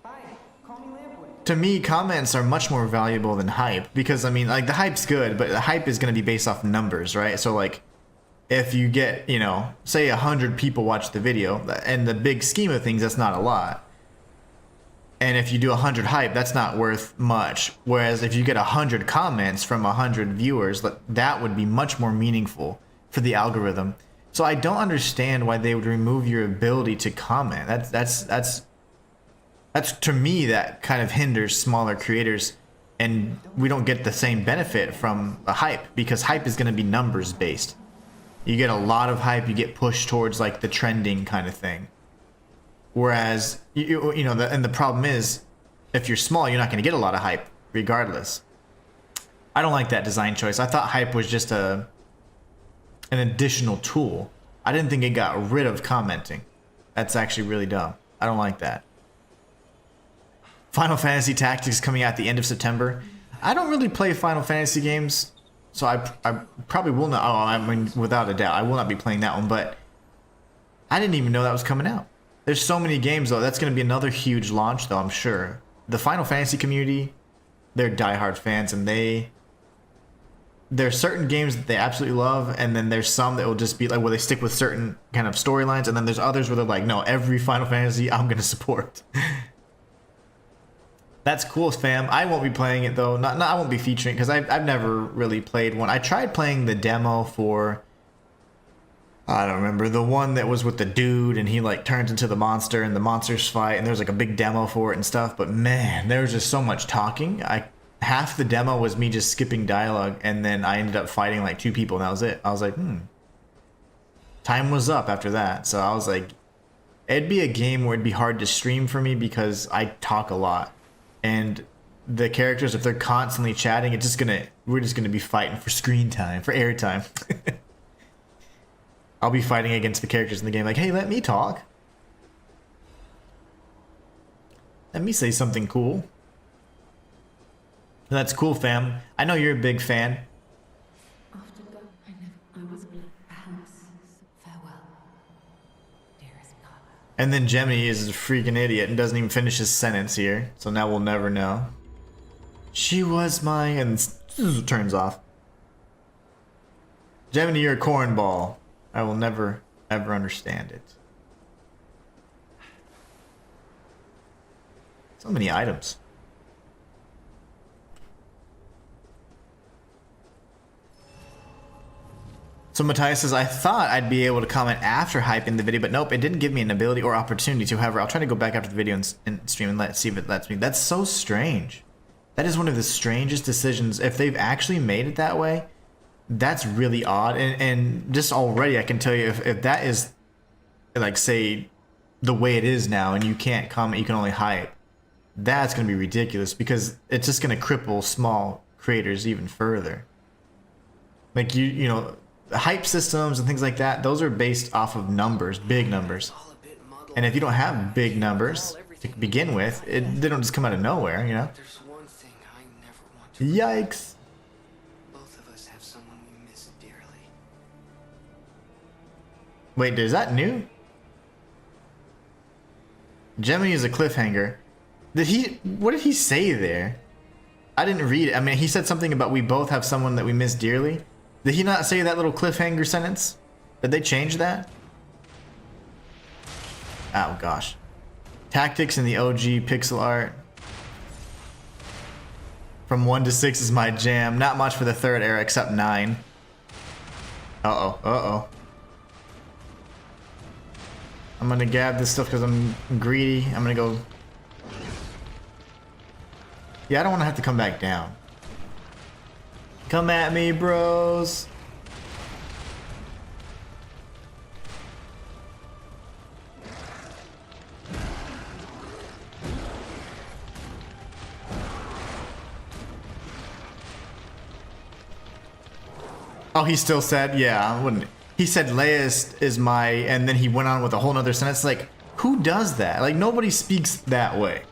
Hi, call me Lamplight. to me, comments are much more valuable than hype because I mean, like the hype's good, but the hype is going to be based off numbers, right? So like, if you get, you know, say 100 people watch the video, in the big scheme of things, that's not a lot. And if you do 100 hype, that's not worth much. Whereas if you get 100 comments from 100 viewers, that would be much more meaningful for the algorithm. So I don't understand why they would remove your ability to comment. That's to me, that kind of hinders smaller creators, and we don't get the same benefit from a hype because hype is going to be numbers based. You get a lot of hype, you get pushed towards like the trending kind of thing. Whereas, you know, and the problem is, if you're small, you're not going to get a lot of hype, regardless. I don't like that design choice. I thought hype was just an additional tool. I didn't think it got rid of commenting. That's actually really dumb. I don't like that. Final Fantasy Tactics coming out at the end of September. I don't really play Final Fantasy games, so I probably will not. Oh, I mean, without a doubt, I will not be playing that one, but I didn't even know that was coming out. There's so many games, though. That's going to be another huge launch, though, I'm sure. The Final Fantasy community, they're diehard fans, and there's certain games that they absolutely love, and then there's some that will just be like, where they stick with certain kind of storylines, and then there's others where they're like, no, every Final Fantasy I'm going to support. That's cool, fam. I won't be playing it, though. I won't be featuring it, because I've never really played one. I tried playing the demo for... I don't remember, the one that was with the dude and he like turns into the monster and the monsters fight, and there's like a big demo for it and stuff, but man, there was just so much talking. Half the demo was me just skipping dialogue, and then I ended up fighting like 2 people and that was it. I was like, time was up after that. So I was like, it'd be a game where it'd be hard to stream for me because I talk a lot, and the characters, if they're constantly chatting, we're just gonna be fighting for screen time, for airtime. I'll be fighting against the characters in the game like, hey, let me talk. Let me say something cool. That's cool, fam. I know you're a big fan. After go, I was perhaps farewell, dearest God. And then Gemini is a freaking idiot and doesn't even finish his sentence here. So now we'll never know. She was my... and turns off. Gemini, you're a cornball. I will never, ever understand it. So many items. So Matthias says, I thought I'd be able to comment after hype in the video, but nope, it didn't give me an ability or opportunity to. However, I'll try to go back after the video and stream and see if it lets me. That's so strange. That is one of the strangest decisions. If they've actually made it that way, that's really odd. And just already I can tell you, if that is, like, say, the way it is now, and you can't comment, you can only hype, that's going to be ridiculous, because it's just going to cripple small creators even further. Like, you know, hype systems and things like that, those are based off of numbers, big numbers. And if you don't have big numbers to begin with, they don't just come out of nowhere, you know? There's one thing I never want to. Yikes. Both of us have someone we miss dearly. Wait, is that new? Gemini is a cliffhanger. What did he say there? I didn't read it. I mean, he said something about we both have someone that we miss dearly. Did he not say that little cliffhanger sentence? Did they change that? Oh gosh. Tactics in the OG pixel art. From 1 to 6 is my jam. Not much for the 3rd era except 9. Uh-oh, uh-oh. I'm gonna grab this stuff because I'm greedy. I'm gonna go... Yeah, I don't want to have to come back down. Come at me, bros. Oh, he still said, yeah, I wouldn't. He said Leia is my, and then he went on with a whole nother sentence. Like, who does that? Like, nobody speaks that way.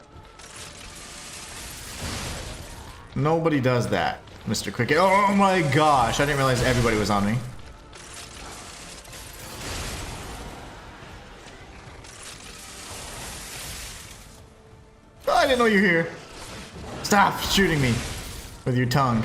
Nobody does that, Mr. Cricket. Oh my gosh, I didn't realize everybody was on me. Oh, I didn't know you were here. Stop shooting me with your tongue.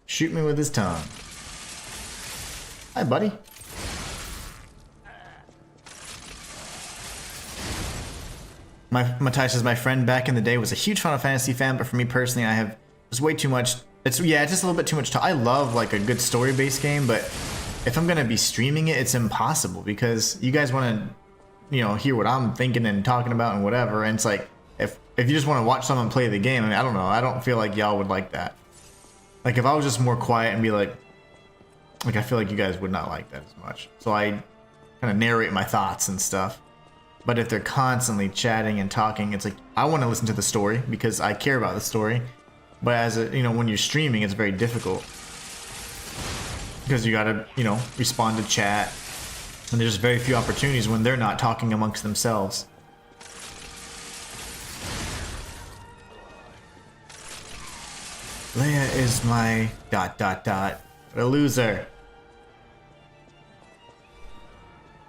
Shoot me with his tongue. Hi, buddy. Matthias says, my friend back in the day was a huge Final Fantasy fan, but for me personally, it's way too much. It's just a little bit too much. I love like a good story-based game, but if I'm gonna be streaming it, it's impossible because you guys want to, hear what I'm thinking and talking about and whatever. And it's like if you just want to watch someone play the game, I mean, I don't know. I don't feel like y'all would like that. Like if I was just more quiet and be like I feel like you guys would not like that as much. So I kind of narrate my thoughts and stuff. But if they're constantly chatting and talking, it's like I want to listen to the story because I care about the story. But as when you're streaming, it's very difficult because you gotta respond to chat, and there's very few opportunities when they're not talking amongst themselves. Leia is my ... a loser.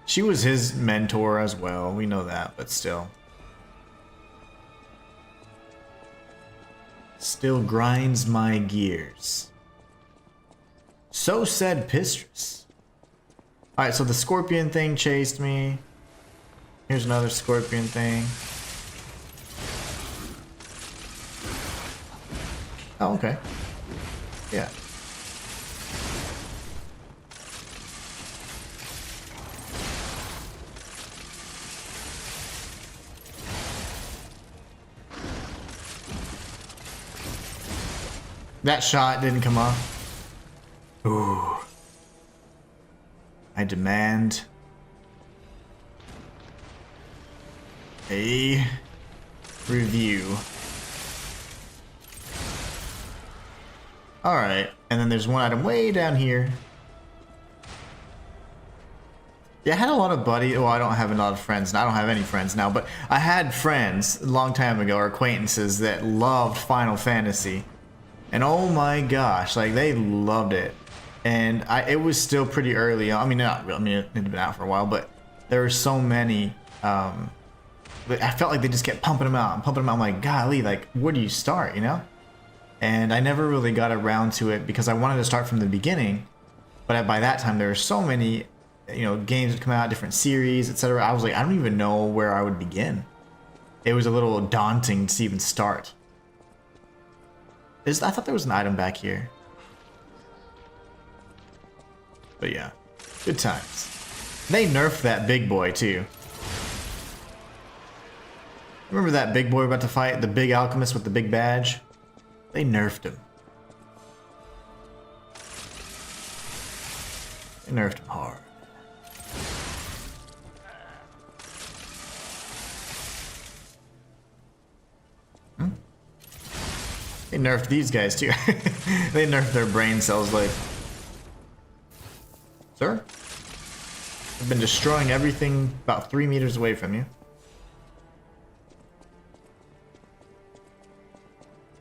She was his mentor as well, we know that, but still. Still grinds my gears. So said Pistrus. Alright, so the scorpion thing chased me. Here's another scorpion thing. Oh, okay. Yeah. That shot didn't come off. Ooh. I demand a review. Alright, and then there's one item way down here. Yeah, I had a lot of buddies. Well, I don't have a lot of friends, and I don't have any friends now, but I had friends a long time ago, or acquaintances, that loved Final Fantasy. And oh my gosh, like they loved it. And it was still pretty early. I mean, not really, it had been out for a while, but there were so many. I felt like they just kept pumping them out and pumping them out. I'm like, golly, like, where do you start, And I never really got around to it because I wanted to start from the beginning. But by that time, there were so many, games that come out, different series, etc. I was like, I don't even know where I would begin. It was a little daunting to even start. I thought there was an item back here. But yeah, good times. They nerfed that big boy too. Remember that big boy we're about to fight? The big alchemist with the big badge? They nerfed him. They nerfed him hard. They nerfed these guys too. They nerfed their brain cells like... Sir? I've been destroying everything about 3 meters away from you.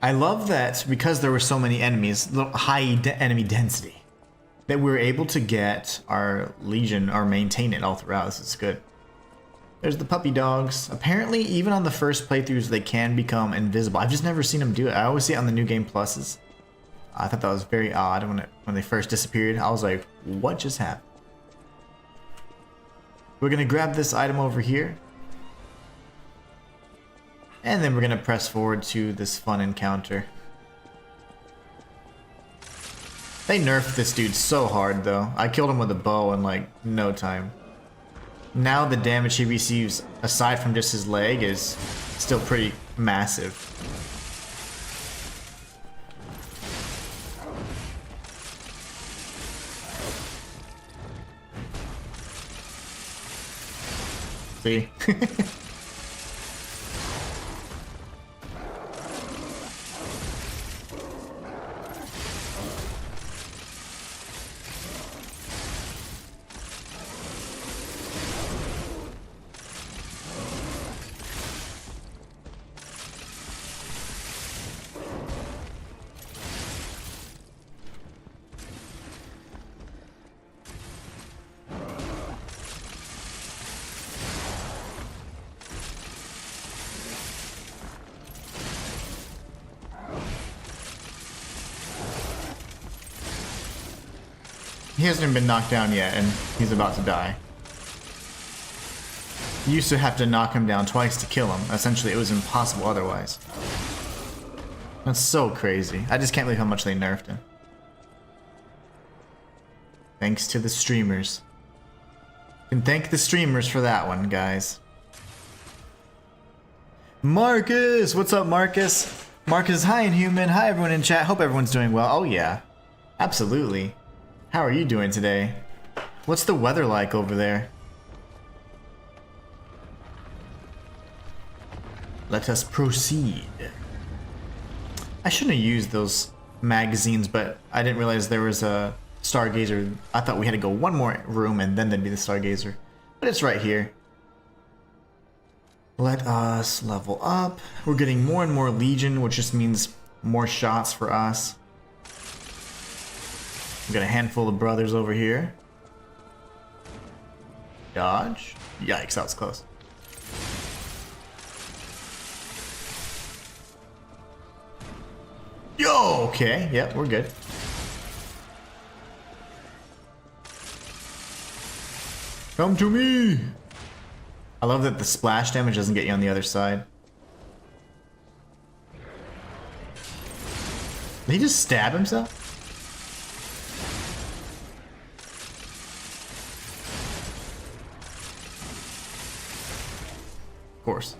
I love that because there were so many enemies, high enemy density, that we were able to get our Legion or maintain it all throughout. This is good. There's the puppy dogs. Apparently, even on the first playthroughs, they can become invisible. I've just never seen them do it. I always see it on the new game pluses. I thought that was very odd when they first disappeared. I was like, what just happened? We're gonna grab this item over here. And then we're gonna press forward to this fun encounter. They nerfed this dude so hard though. I killed him with a bow in like no time. Now the damage he receives aside from just his leg is still pretty massive. See? He hasn't even been knocked down yet, and he's about to die. You used to have to knock him down twice to kill him. Essentially, it was impossible otherwise. That's so crazy. I just can't believe how much they nerfed him. Thanks to the streamers. You can thank the streamers for that one, guys. Marcus! What's up, Marcus? Marcus, hi, Inhuman. Hi, everyone in chat. Hope everyone's doing well. Oh, yeah. Absolutely. How are you doing today? What's the weather like over there? Let us proceed. I shouldn't have used those magazines, but I didn't realize there was a Stargazer. I thought we had to go one more room and then there'd be the Stargazer. But it's right here. Let us level up. We're getting more and more Legion, which just means more shots for us. We've got a handful of brothers over here. Dodge. Yikes, that was close. Yo, okay, yep, we're good. Come to me! I love that the splash damage doesn't get you on the other side. Did he just stab himself? Of course.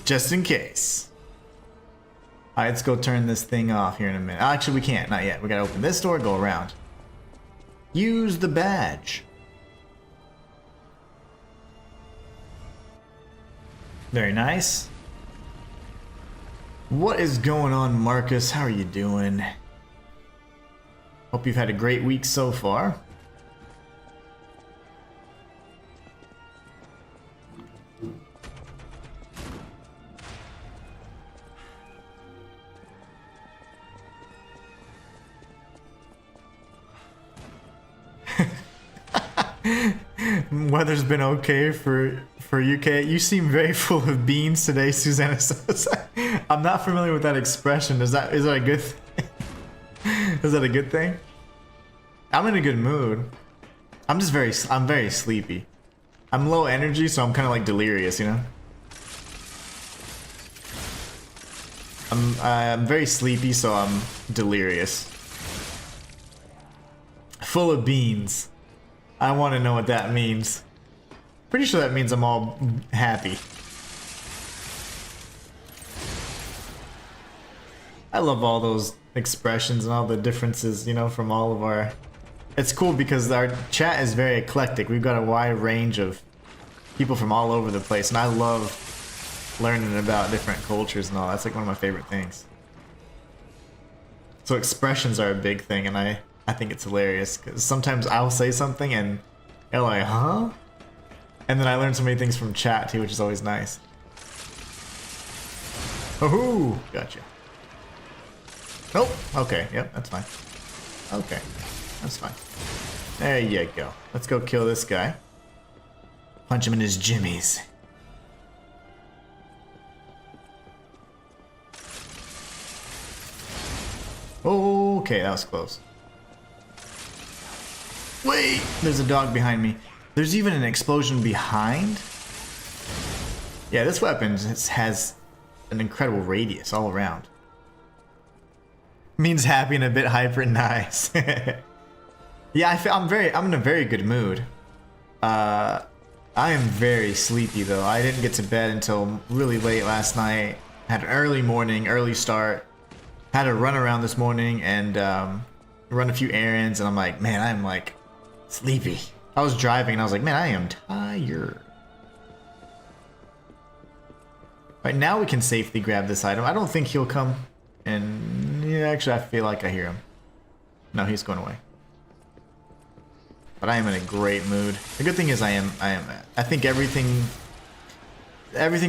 Just in case. Alright, let's go turn this thing off here in a minute. Actually, we can't. Not yet. We gotta open this door, go around. Use the badge. Very nice. What is going on, Marcus? How are you doing? Hope you've had a great week so far. Weather's been okay for UK. You seem very full of beans today, Susanna says. I'm not familiar with that expression. Is that a good thing? Is that a good thing? I'm in a good mood. I'm very sleepy. I'm low energy, so I'm kind of like delirious, you know? I'm very sleepy, so I'm delirious. Full of beans. I want to know what that means. Pretty sure that means I'm all happy. I love all those expressions and all the differences, you know, from all of our... It's cool because our chat is very eclectic. We've got a wide range of people from all over the place, and I love learning about different cultures and all. That's like one of my favorite things. So expressions are a big thing, and I think it's hilarious because sometimes I'll say something and they're like, huh? And then I learn so many things from chat too, which is always nice. Oh, gotcha. Nope. Okay. Yep. That's fine. Okay. That's fine. There you go. Let's go kill this guy. Punch him in his jimmies. Okay, that was close. Wait! There's a dog behind me. There's even an explosion behind? Yeah, this weapon has an incredible radius all around. Means happy and a bit hyper. Nice. Yeah, I'm in a very good mood. I am very sleepy though. I didn't get to bed until really late last night. Had an early morning, early start. Had a run around this morning and run a few errands, and I'm like, man, I'm like sleepy. I was driving and I was like, man, I am tired. Right now we can safely grab this item. I don't think he'll come. And yeah, actually, I feel like I hear him. No, he's going away. But I am in a great mood. The good thing is I think everything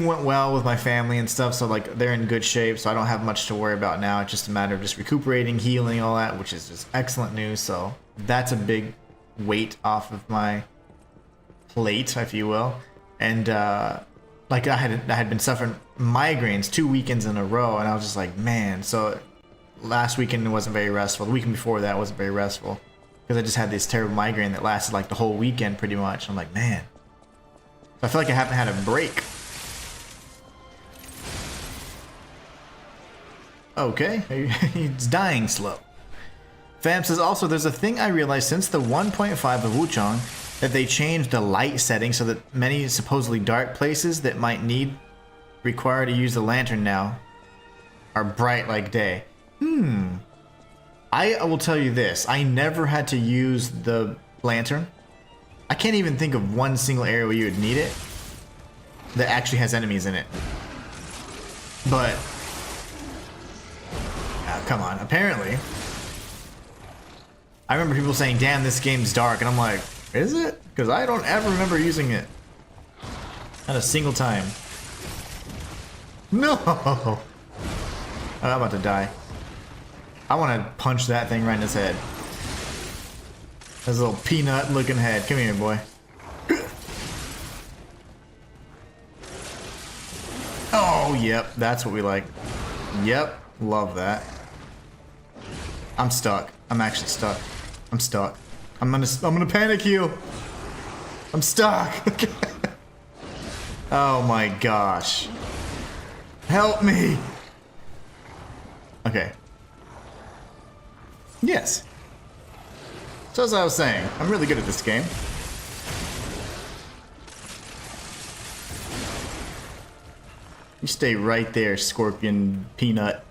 went well with my family and stuff, so like they're in good shape, so I don't have much to worry about now. It's just a matter of just recuperating, healing, all that, which is just excellent news. So that's a big weight off of my plate, if you will. And like I had been suffering migraines 2 weekends in a row, and I was just like, man. So last weekend wasn't very restful. The weekend before that wasn't very restful because I just had this terrible migraine that lasted like the whole weekend pretty much. I'm like, man. I feel like I haven't had a break. Okay, he's dying slow. Fam says also there's a thing I realized since the 1.5 of Wukong that they changed the light setting so that many supposedly dark places that might require to use the lantern now are bright like day. I will tell you this, I never had to use the lantern. I can't even think of one single area where you would need it that actually has enemies in it. But come on, apparently. I remember people saying, damn, this game's dark, and I'm like, is it? Because I don't ever remember using it. Not a single time. No! Oh, I'm about to die. I want to punch that thing right in his head. His little peanut looking head. Come here, boy. Oh, yep, that's what we like. Yep, love that. I'm stuck. I'm actually stuck. I'm stuck. I'm gonna panic you. I'm stuck. Oh my gosh. Help me. Okay. Yes. So as I was saying, I'm really good at this game. You stay right there, Scorpion Peanut.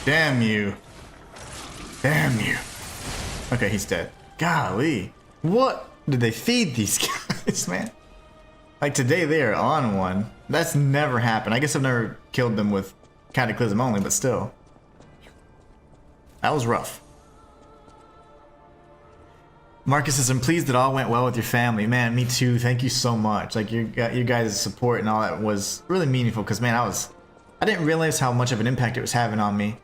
Damn you. Damn you. Okay, he's dead. Golly. What did they feed these guys, man? Like today they are on one. That's never happened. I guess I've never killed them with Cataclysm only, but still. That was rough. Marcus says, I'm pleased it all went well with your family. Man, me too. Thank you so much. Like your guys' support and all that was really meaningful because, man, I didn't realize how much of an impact it was having on me.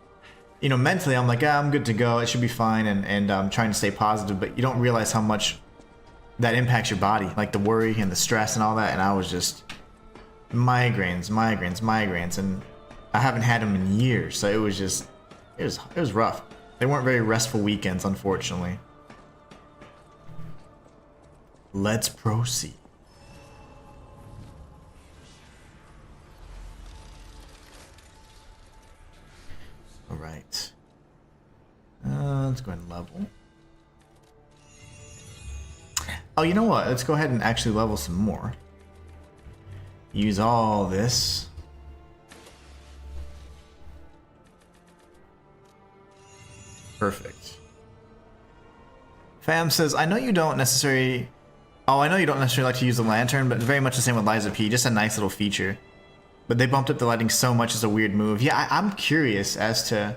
You know, mentally, I'm like, I'm good to go. It should be fine, and I'm trying to stay positive. But you don't realize how much that impacts your body, like the worry and the stress and all that. And I was just migraines, and I haven't had them in years. So it was just, it was rough. They weren't very restful weekends, unfortunately. Let's proceed. All right. Let's go ahead and level. Oh, you know what? Let's go ahead and actually level some more. Use all this. Perfect. Fam says, I know you don't necessarily like to use the lantern, but it's very much the same with Liza P. Just a nice little feature. But they bumped up the lighting so much, it's a weird move. Yeah, I'm curious as to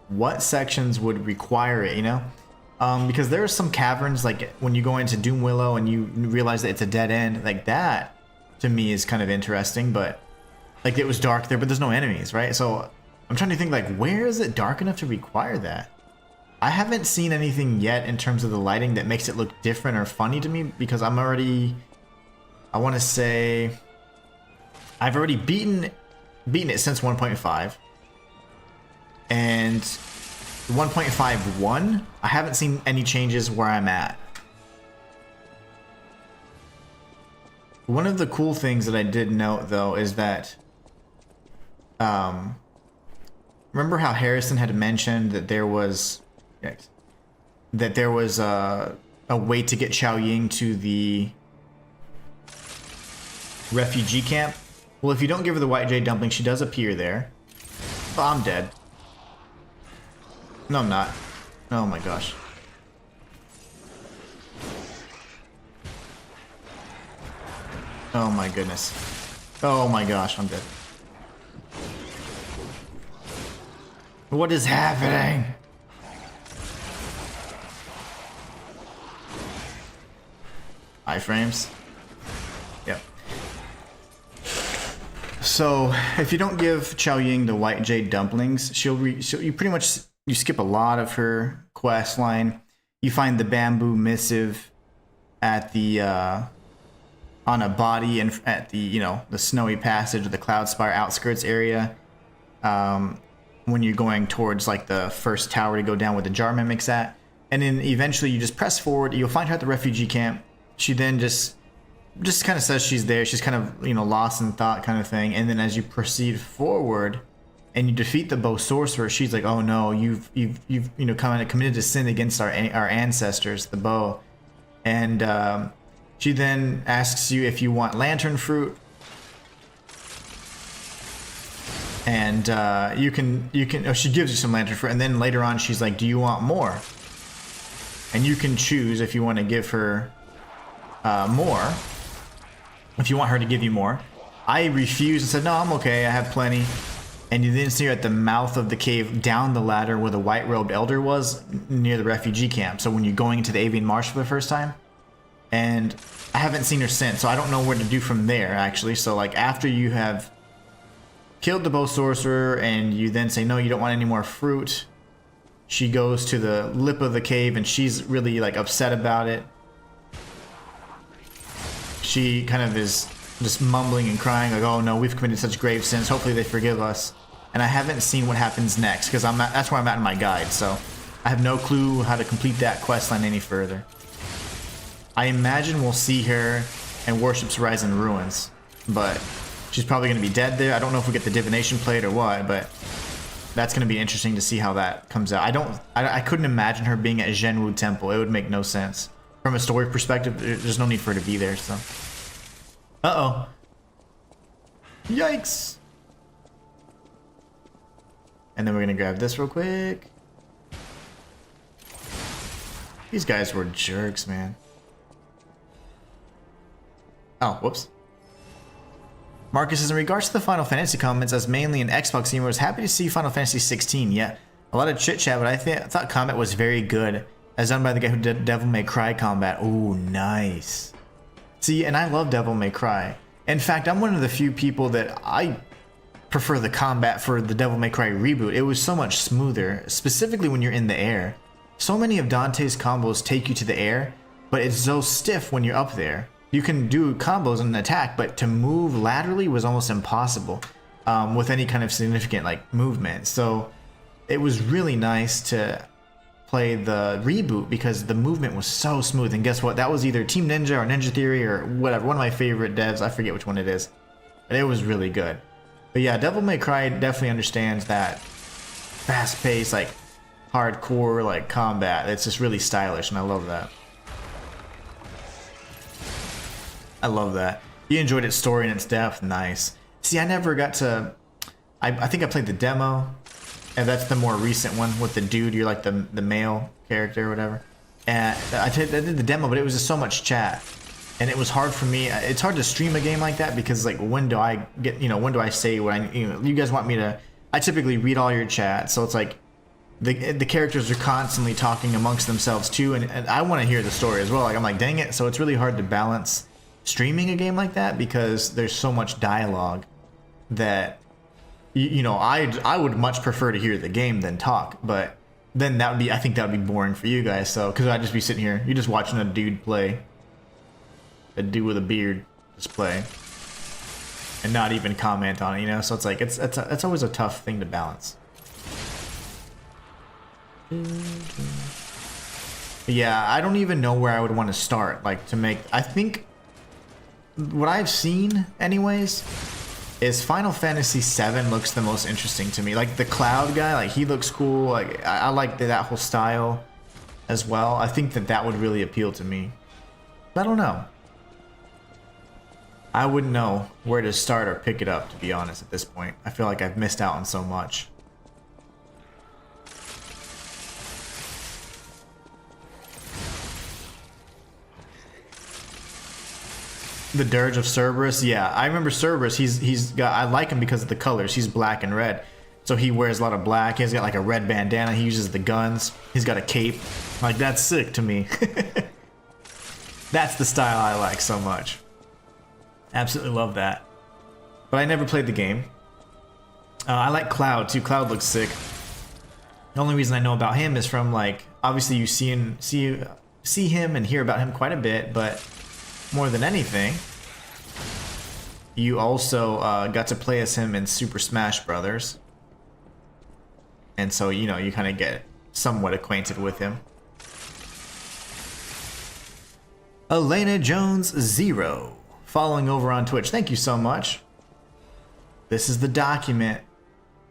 what sections would require it, you know? Because there are some caverns, like when you go into Doom Willow and you realize that it's a dead end, like that, to me, is kind of interesting, but like it was dark there, but there's no enemies, right? So I'm trying to think, like, where is it dark enough to require that? I haven't seen anything yet in terms of the lighting that makes it look different or funny to me, because I'm already, I want to say, I've already beaten it since 1.5, and 1.51, I haven't seen any changes where I'm at. One of the cool things that I did note, though, is that, remember how Harrison had mentioned that there was a way to get Xiao Ying to the refugee camp? Well, if you don't give her the white jade dumpling, she does appear there. Oh, I'm dead. No, I'm not. Oh my gosh. Oh my goodness. Oh my gosh, I'm dead. What is happening? Iframes? Yep. So, if you don't give Xiao Ying the white jade dumplings, you pretty much, you skip a lot of her quest line. You find the bamboo missive, at the on a body and at the, you know, the snowy passage or the Cloudspire outskirts area, when you're going towards like the first tower to go down where the jar mimic's at. And then eventually you just press forward, you'll find her at the refugee camp. She then just kind of says she's there. She's kind of, you know, lost in thought kind of thing. And then as you proceed forward and you defeat the bow sorcerer, she's like, oh no, you've you know, kind of committed a sin against our ancestors, the bow. And she then asks you if you want lantern fruit. And you can oh, she gives you some lantern fruit, and then later on she's like, do you want more? And you can choose if you want to give her more, if you want her to give you more. I refused and said, no, I'm okay, I have plenty. And you then see her at the mouth of the cave down the ladder where the white-robed elder was, near the refugee camp. So when you're going into the Avian Marsh for the first time. And I haven't seen her since, so I don't know where to do from there, actually. So like after you have killed the bow sorcerer and you then say, no, you don't want any more fruit, she goes to the lip of the cave and she's really like upset about it. She kind of is just mumbling and crying like, oh no, we've committed such grave sins, hopefully they forgive us. And I haven't seen what happens next because that's where I'm at in my guide, so I have no clue how to complete that quest line any further. I imagine we'll see her and Worship's Horizon Ruins, but she's probably going to be dead there. I don't know if we get the divination plate or what, but that's going to be interesting to see how that comes out. I couldn't imagine her being at Zhenwu Temple. It would make no sense. From a story perspective, there's no need for her to be there, so. Uh-oh. Yikes. And then we're going to grab this real quick. These guys were jerks, man. Oh, whoops. Marcus says, in regards to the Final Fantasy comments, as mainly an Xbox gamer, was happy to see Final Fantasy 16. Yeah, a lot of chit chat, but I thought combat was very good, as done by the guy who did Devil May Cry combat. Ooh, nice. See, and I love Devil May Cry. In fact, I'm one of the few people that I prefer the combat for the Devil May Cry reboot. It was so much smoother, specifically when you're in the air. So many of Dante's combos take you to the air, but it's so stiff when you're up there. You can do combos and attack, but to move laterally was almost impossible with any kind of significant like movement. So it was really nice to play the reboot because the movement was so smooth. And guess what? That was either Team Ninja or Ninja Theory or whatever. One of my favorite devs. I forget which one it is. But it was really good. But yeah, Devil May Cry definitely understands that fast-paced, like hardcore like combat. It's just really stylish, and I love that. I love that. You enjoyed its story and its depth. Nice. See, I never got to... I think I played the demo, and that's the more recent one with the dude. You're like the male character or whatever. And I did the demo, but it was just so much chat. And it was hard for me. It's hard to stream a game like that because, like, when do I get... You know, when do I say what I... You know, you guys want me to... I typically read all your chat, so it's like... The characters are constantly talking amongst themselves, too, and I want to hear the story as well. Like, I'm like, dang it. So it's really hard to balance streaming a game like that because there's so much dialogue that you know I would much prefer to hear the game than talk, but then that would be, I think that would be boring for you guys. So because I'd just be sitting here, you're just watching a dude play, a dude with a beard just play and not even comment on it, you know. So it's like it's always a tough thing to balance. Yeah, I don't even know where I would want to start, like to make... I think what I've seen anyways is Final Fantasy VII looks the most interesting to me. Like the Cloud guy, like he looks cool. Like I like that whole style as well. I think that would really appeal to me. But I don't know. I wouldn't know where to start or pick it up, to be honest, at this point. I feel like I've missed out on so much. The Dirge of Cerberus, yeah, I remember Cerberus. He's got, I like him because of the colors. He's black and red, so he wears a lot of black. He's got like a red bandana. He uses the guns. He's got a cape. Like, that's sick to me. That's the style I like so much. Absolutely love that. But I never played the game. I like Cloud too. Cloud looks sick. The only reason I know about him is from, like, obviously you see see him and hear about him quite a bit, but more than anything, you also got to play as him in Super Smash Brothers. And so, you know, you kind of get somewhat acquainted with him. Elena Jones 0, following over on Twitch. Thank you so much. This is the document.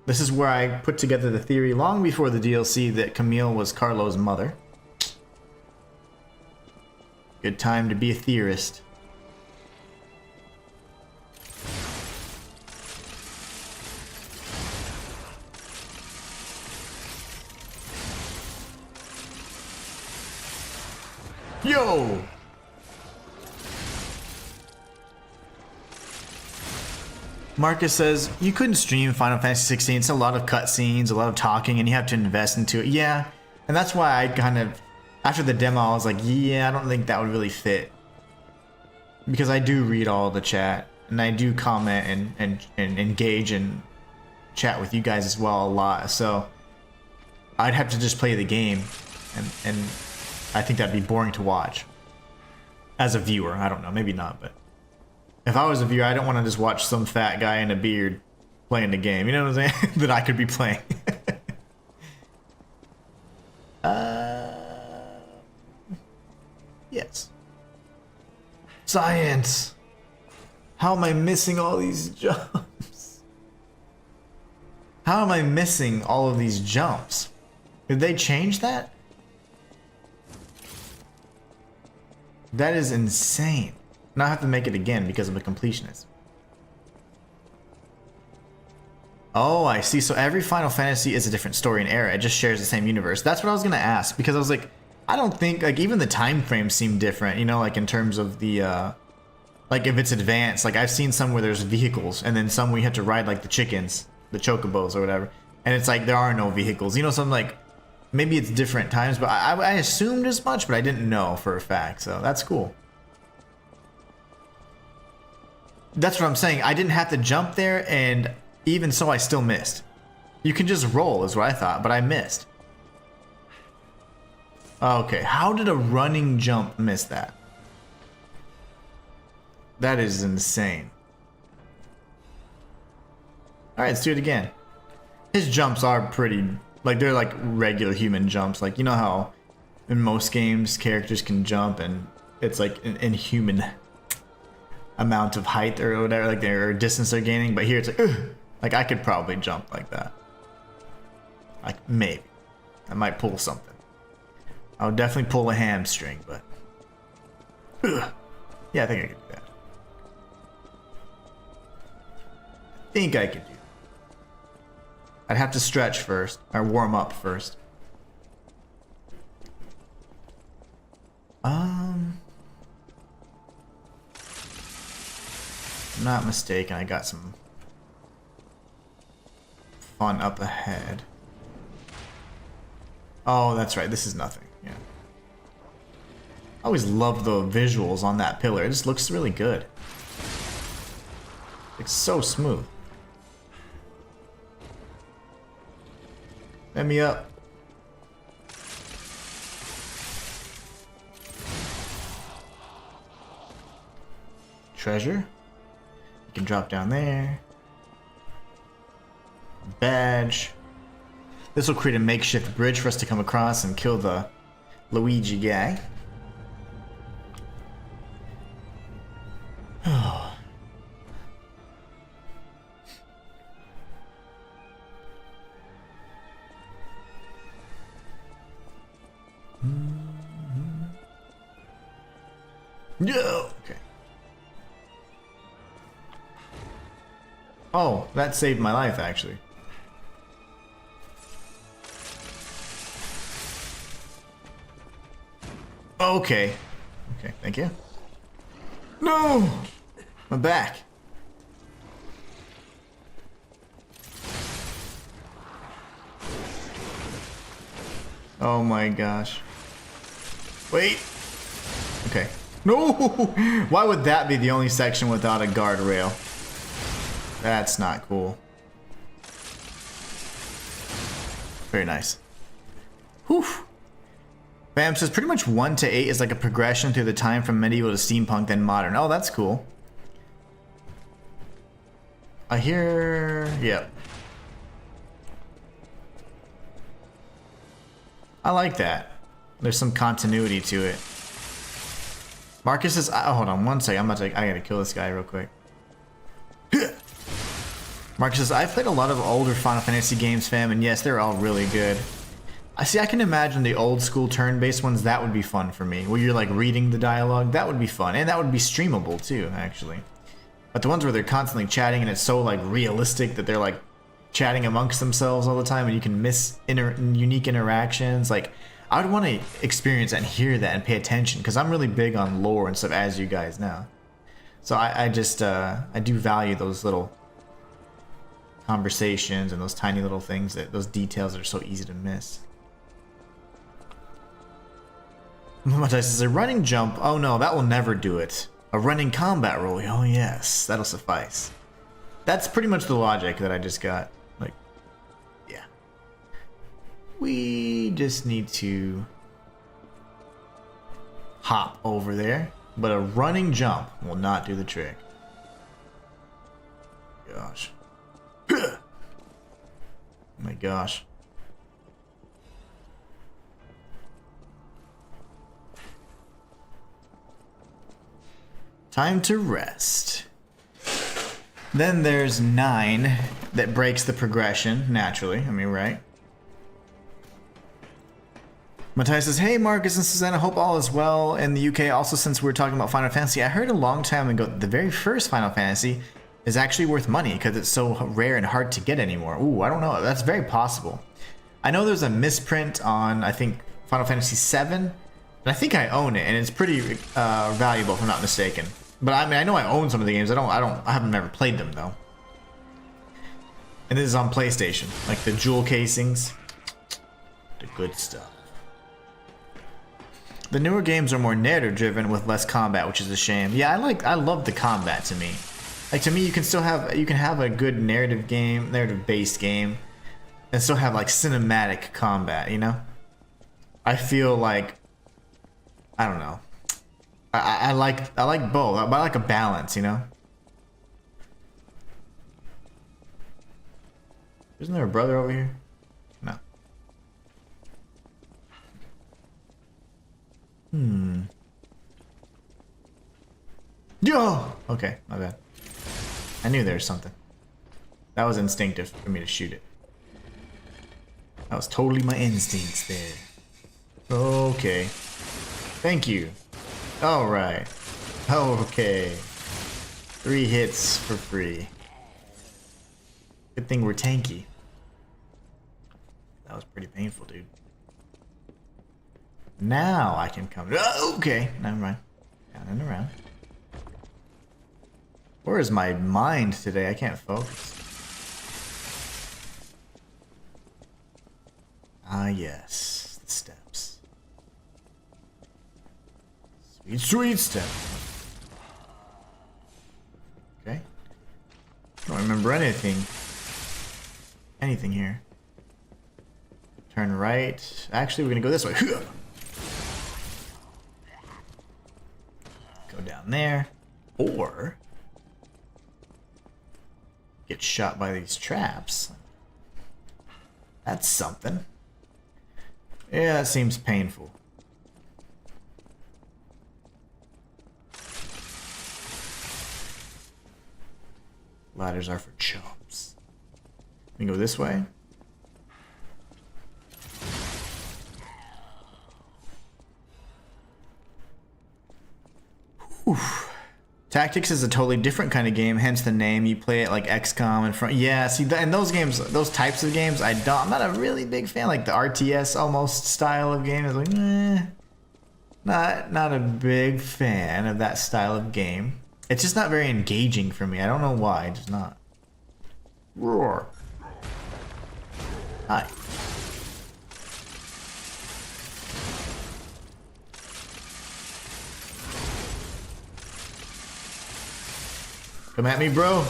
This is where I put together the theory long before the DLC that Camille was Carlo's mother. Good time to be a theorist. Yo! Marcus says, you couldn't stream Final Fantasy 16. It's a lot of cutscenes, a lot of talking, and you have to invest into it. Yeah, and that's why I kind of, after the demo, I was like, yeah, I don't think that would really fit. Because I do read all the chat, and I do comment and engage and chat with you guys as well a lot. So I'd have to just play the game, and I think that'd be boring to watch. As a viewer, I don't know, maybe not, but if I was a viewer, I don't want to just watch some fat guy in a beard playing the game. You know what I'm saying? That I could be playing. Yes. Science. How am I missing all these jumps? How am I missing all of these jumps? Did they change that? That is insane. Now I have to make it again because I'm a completionist. Oh, I see. So every Final Fantasy is a different story and era. It just shares the same universe. That's what I was going to ask, because I was like, I don't think, like, even the time frames seem different, you know, like in terms of the, like if it's advanced. Like I've seen some where there's vehicles, and then some where you have to ride like the chickens, the chocobos or whatever. And it's like there are no vehicles. You know, so I'm like, maybe it's different times, but I assumed as much, but I didn't know for a fact. So that's cool. That's what I'm saying. I didn't have to jump there, and even so, I still missed. You can just roll, is what I thought, but I missed. Okay, how did a running jump miss that? That is insane. Alright, let's do it again. His jumps are pretty, like, they're like regular human jumps. Like, you know how in most games characters can jump and it's like an inhuman amount of height or whatever, like their distance they're gaining, but here it's like, ugh, like I could probably jump like that. Like maybe. I might pull something. I would definitely pull a hamstring, but ugh. Yeah, I think I could do that. I think I could do that. I'd have to stretch first, or warm up first. If I'm not mistaken, I got some fun up ahead. Oh, that's right. This is nothing. Yeah. I always love the visuals on that pillar. It just looks really good. It's so smooth. Let me up. Treasure. You can drop down there. Badge. This will create a makeshift bridge for us to come across and kill the Luigi guy. No. Okay. Oh, that saved my life, actually. Okay. Okay, thank you. No! My back. Oh my gosh. Wait. Okay. No! Why would that be the only section without a guardrail? That's not cool. Very nice. Whew. Bam says pretty much 1 to 8 is like a progression through the time from medieval to steampunk, then modern. Oh, that's cool. I hear... Yep. I like that. There's some continuity to it. Marcus says... Oh, hold on one second. I gotta kill this guy real quick. Marcus says, I've played a lot of older Final Fantasy games, fam, and yes, they're all really good. I can imagine the old school turn-based ones. That would be fun for me, where you're like reading the dialogue. That would be fun, and that would be streamable too, actually. But the ones where they're constantly chatting and it's so like realistic that they're like chatting amongst themselves all the time, and you can miss unique interactions. Like, I would want to experience and hear that and pay attention, because I'm really big on lore and stuff, as you guys know. So I do value those little conversations and those tiny little things, those details that are so easy to miss. Matthias says a running jump. Oh no, that will never do it. A running combat roll. Oh yes, that'll suffice. That's pretty much the logic that I just got. Like, yeah. We just need to hop over there, but a running jump will not do the trick. Gosh. Oh my gosh. Time to rest. Then there's 9 that breaks the progression, naturally. I mean, right? Matthias says, hey Marcus and Susanna, hope all is well in the UK. Also, since we're talking about Final Fantasy, I heard a long time ago that the very first Final Fantasy is actually worth money because it's so rare and hard to get anymore. Ooh, I don't know. That's very possible. I know there's a misprint on, I think, Final Fantasy VII, and I think I own it, and it's pretty valuable if I'm not mistaken. But I mean, I know I own some of the games. I haven't never played them though. And this is on PlayStation, like the jewel casings, the good stuff. The newer games are more narrative driven with less combat, which is a shame. Yeah, I love the combat. To me, you can still have a good narrative based game, and still have like cinematic combat. You know, I feel like, I don't know. I like both. I like a balance, you know. Isn't there a brother over here? No. Yo. Okay, my bad. I knew there was something. That was instinctive for me to shoot it. That was totally my instincts there. Okay. Thank you. Alright. Okay. 3 hits for free. Good thing we're tanky. That was pretty painful, dude. Now I can come. Oh, okay. Never mind. Down and around. Where is my mind today? I can't focus. Ah, yes. The steps. Sweet step. Okay. I don't remember anything. Anything here. Turn right. Actually, we're gonna go this way. Go down there. Or get shot by these traps. That's something. Yeah, that seems painful. Ladders are for chumps. We can go this way. Oof. Tactics is a totally different kind of game, hence the name. You play it like XCOM and front. Yeah, see, and those games, those types of games, I'm not a really big fan. Like the RTS almost style of game is like, not a big fan of that style of game. It's just not very engaging for me. I don't know why. It's just not. Roar. Hi. Come at me, bro.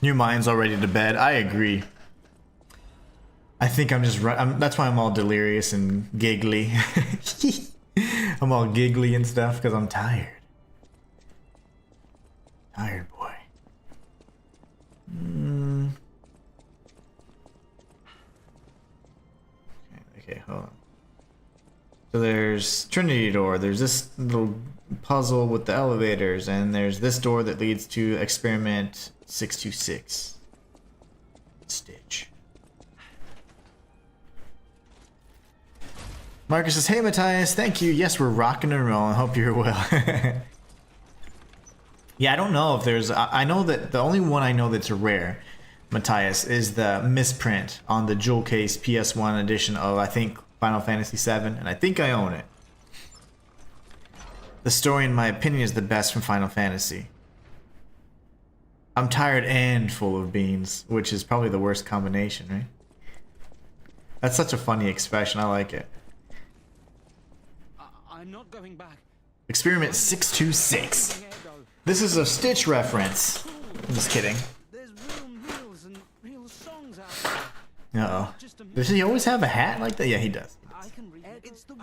Your mind's already to bed. I agree. I think I'm just that's why I'm all delirious and giggly. I'm all giggly and stuff because I'm tired. Tired boy. Okay, hold on. So there's Trinity Door, there's this little puzzle with the elevators, and there's this door that leads to experiment 626. Stitch. Marcus says, hey Matthias, thank you. Yes, we're rocking and rolling. Hope you're well. Yeah, I don't know if there's... I know that the only one I know that's rare, Matthias, is the misprint on the jewel case PS1 edition of, I think, Final Fantasy VII, and I think I own it. The story, in my opinion, is the best from Final Fantasy. I'm tired and full of beans, which is probably the worst combination, right? That's such a funny expression. I like it. I'm not going back. Experiment 626. This is a Stitch reference. I'm just kidding. There's real meals and real songs out there. Uh-oh. Does he always have a hat like that? Yeah, he does. I can read it. It's the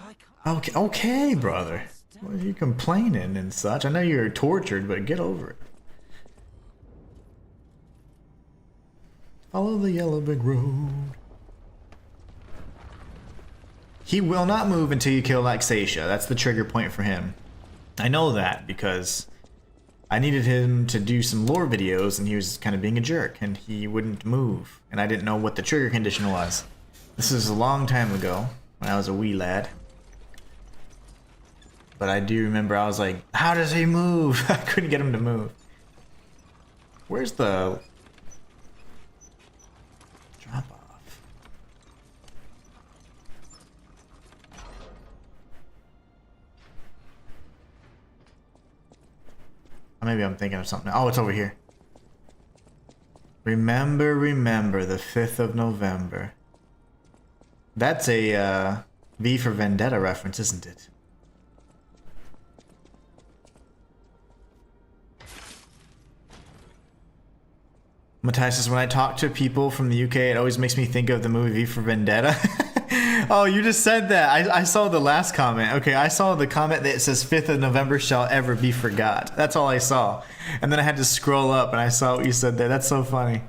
Okay, okay, brother. What are you complaining and such? I know you're tortured, but get over it. Follow the yellow brick road. He will not move until you kill Laxatia. That's the trigger point for him. I know that because I needed him to do some lore videos and he was kind of being a jerk and he wouldn't move. And I didn't know what the trigger condition was. This is a long time ago when I was a wee lad. But I do remember I was like, how does he move? I couldn't get him to move. Where's the drop off? Or maybe I'm thinking of something. Oh, it's over here. Remember, remember the 5th of November. That's a V for Vendetta reference, isn't it? Matthias says, when I talk to people from the UK, it always makes me think of the movie V for Vendetta. Oh, you just said that. I saw the last comment. Okay, I saw the comment that says 5th of November shall ever be forgot. That's all I saw. And then I had to scroll up and I saw what you said there. That's so funny.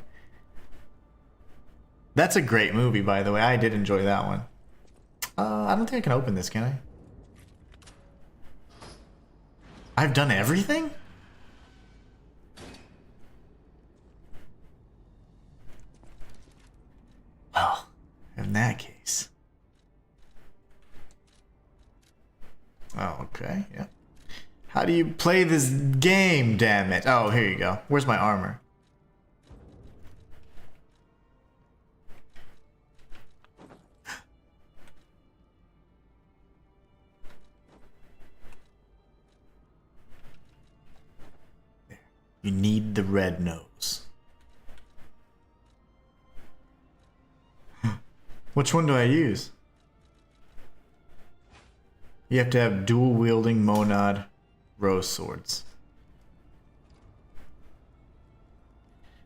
That's a great movie, by the way. I did enjoy that one. I don't think I can open this, can I? I've done everything? Well, in that case. Oh, okay, yeah. How do you play this game, damn it? Oh, here you go. Where's my armor? There. You need the red nose. Which one do I use? You have to have dual wielding monad rose swords.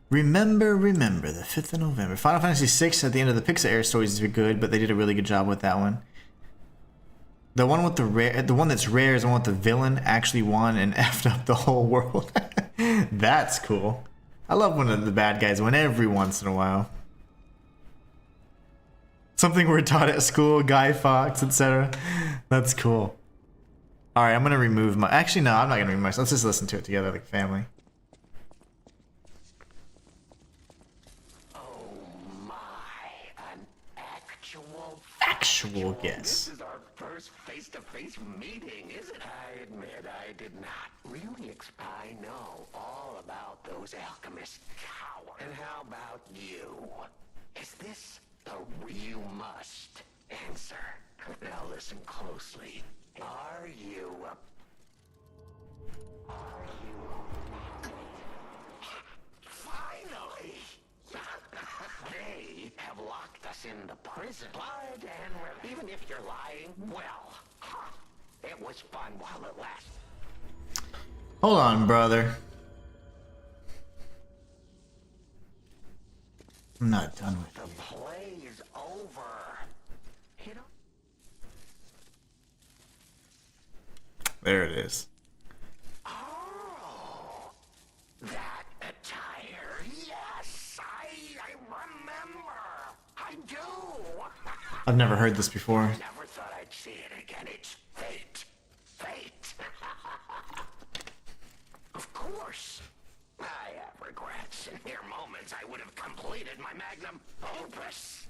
Remember, remember the 5th of November. Final Fantasy VI at the end of the Pixar era stories is good, but they did a really good job with that one. The one with the rare, the one that's rare is the one with the villain actually won and effed up the whole world. That's cool. I love when the bad guys win every once in a while. Something we're taught at school, Guy Fawkes, etc. That's cool. Alright, I'm gonna remove my... Actually, no, I'm not gonna remove myself. Let's just listen to it together like family. Oh my, an Actual guess. This is our first face-to-face meeting, isn't it? I admit I did not really I know all about those alchemist cowards. And how about you? Is this a real must answer? Now listen closely. Are you finally? They have locked us in the prison. Blood and even if you're lying, well, it was fun while it lasted. Hold on, brother. I'm not done with The you. play is over. You know? There it is. Oh, that attire. Yes, I remember. I do. I've never heard this before. Never thought I'd see it again. It's fate. Fate. Of course. I have regrets. In mere moments, I would have completed my magnum opus.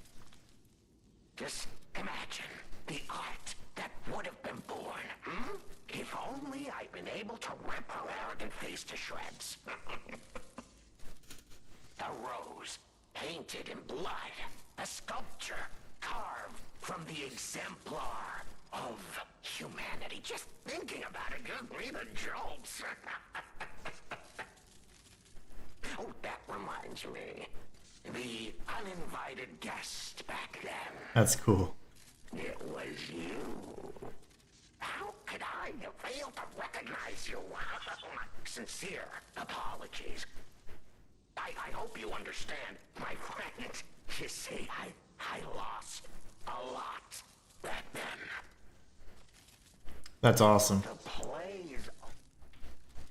Just imagine the art that would have been born. Hmm? If only I'd been able to rip her arrogant face to shreds. A rose painted in blood. A sculpture carved from the exemplar of humanity. Just thinking about it gives me the jolts. Oh, that reminds me. The uninvited guest back then. That's cool. It was you. How could I have failed to recognize you? Sincere apologies. I hope you understand, my friend. You see, I lost a lot back then. That's awesome. The plays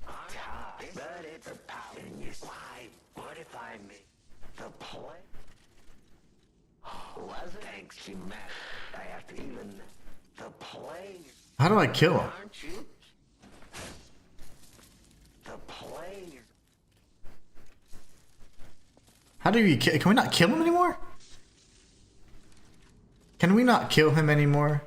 tough, but it's a power. Why? What if I made the play? Was it? Thanks, she met. I have to even the play. How do I kill him? Aren't you? The plays. How do you can we not kill him anymore? Can we not kill him anymore?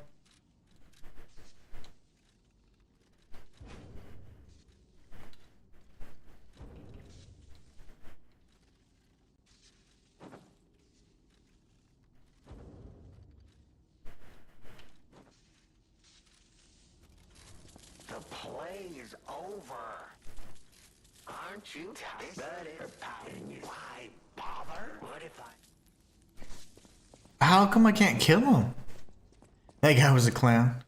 The play is over. Aren't you? But it's why bother? What if I? How come I can't kill him? That guy was a clown.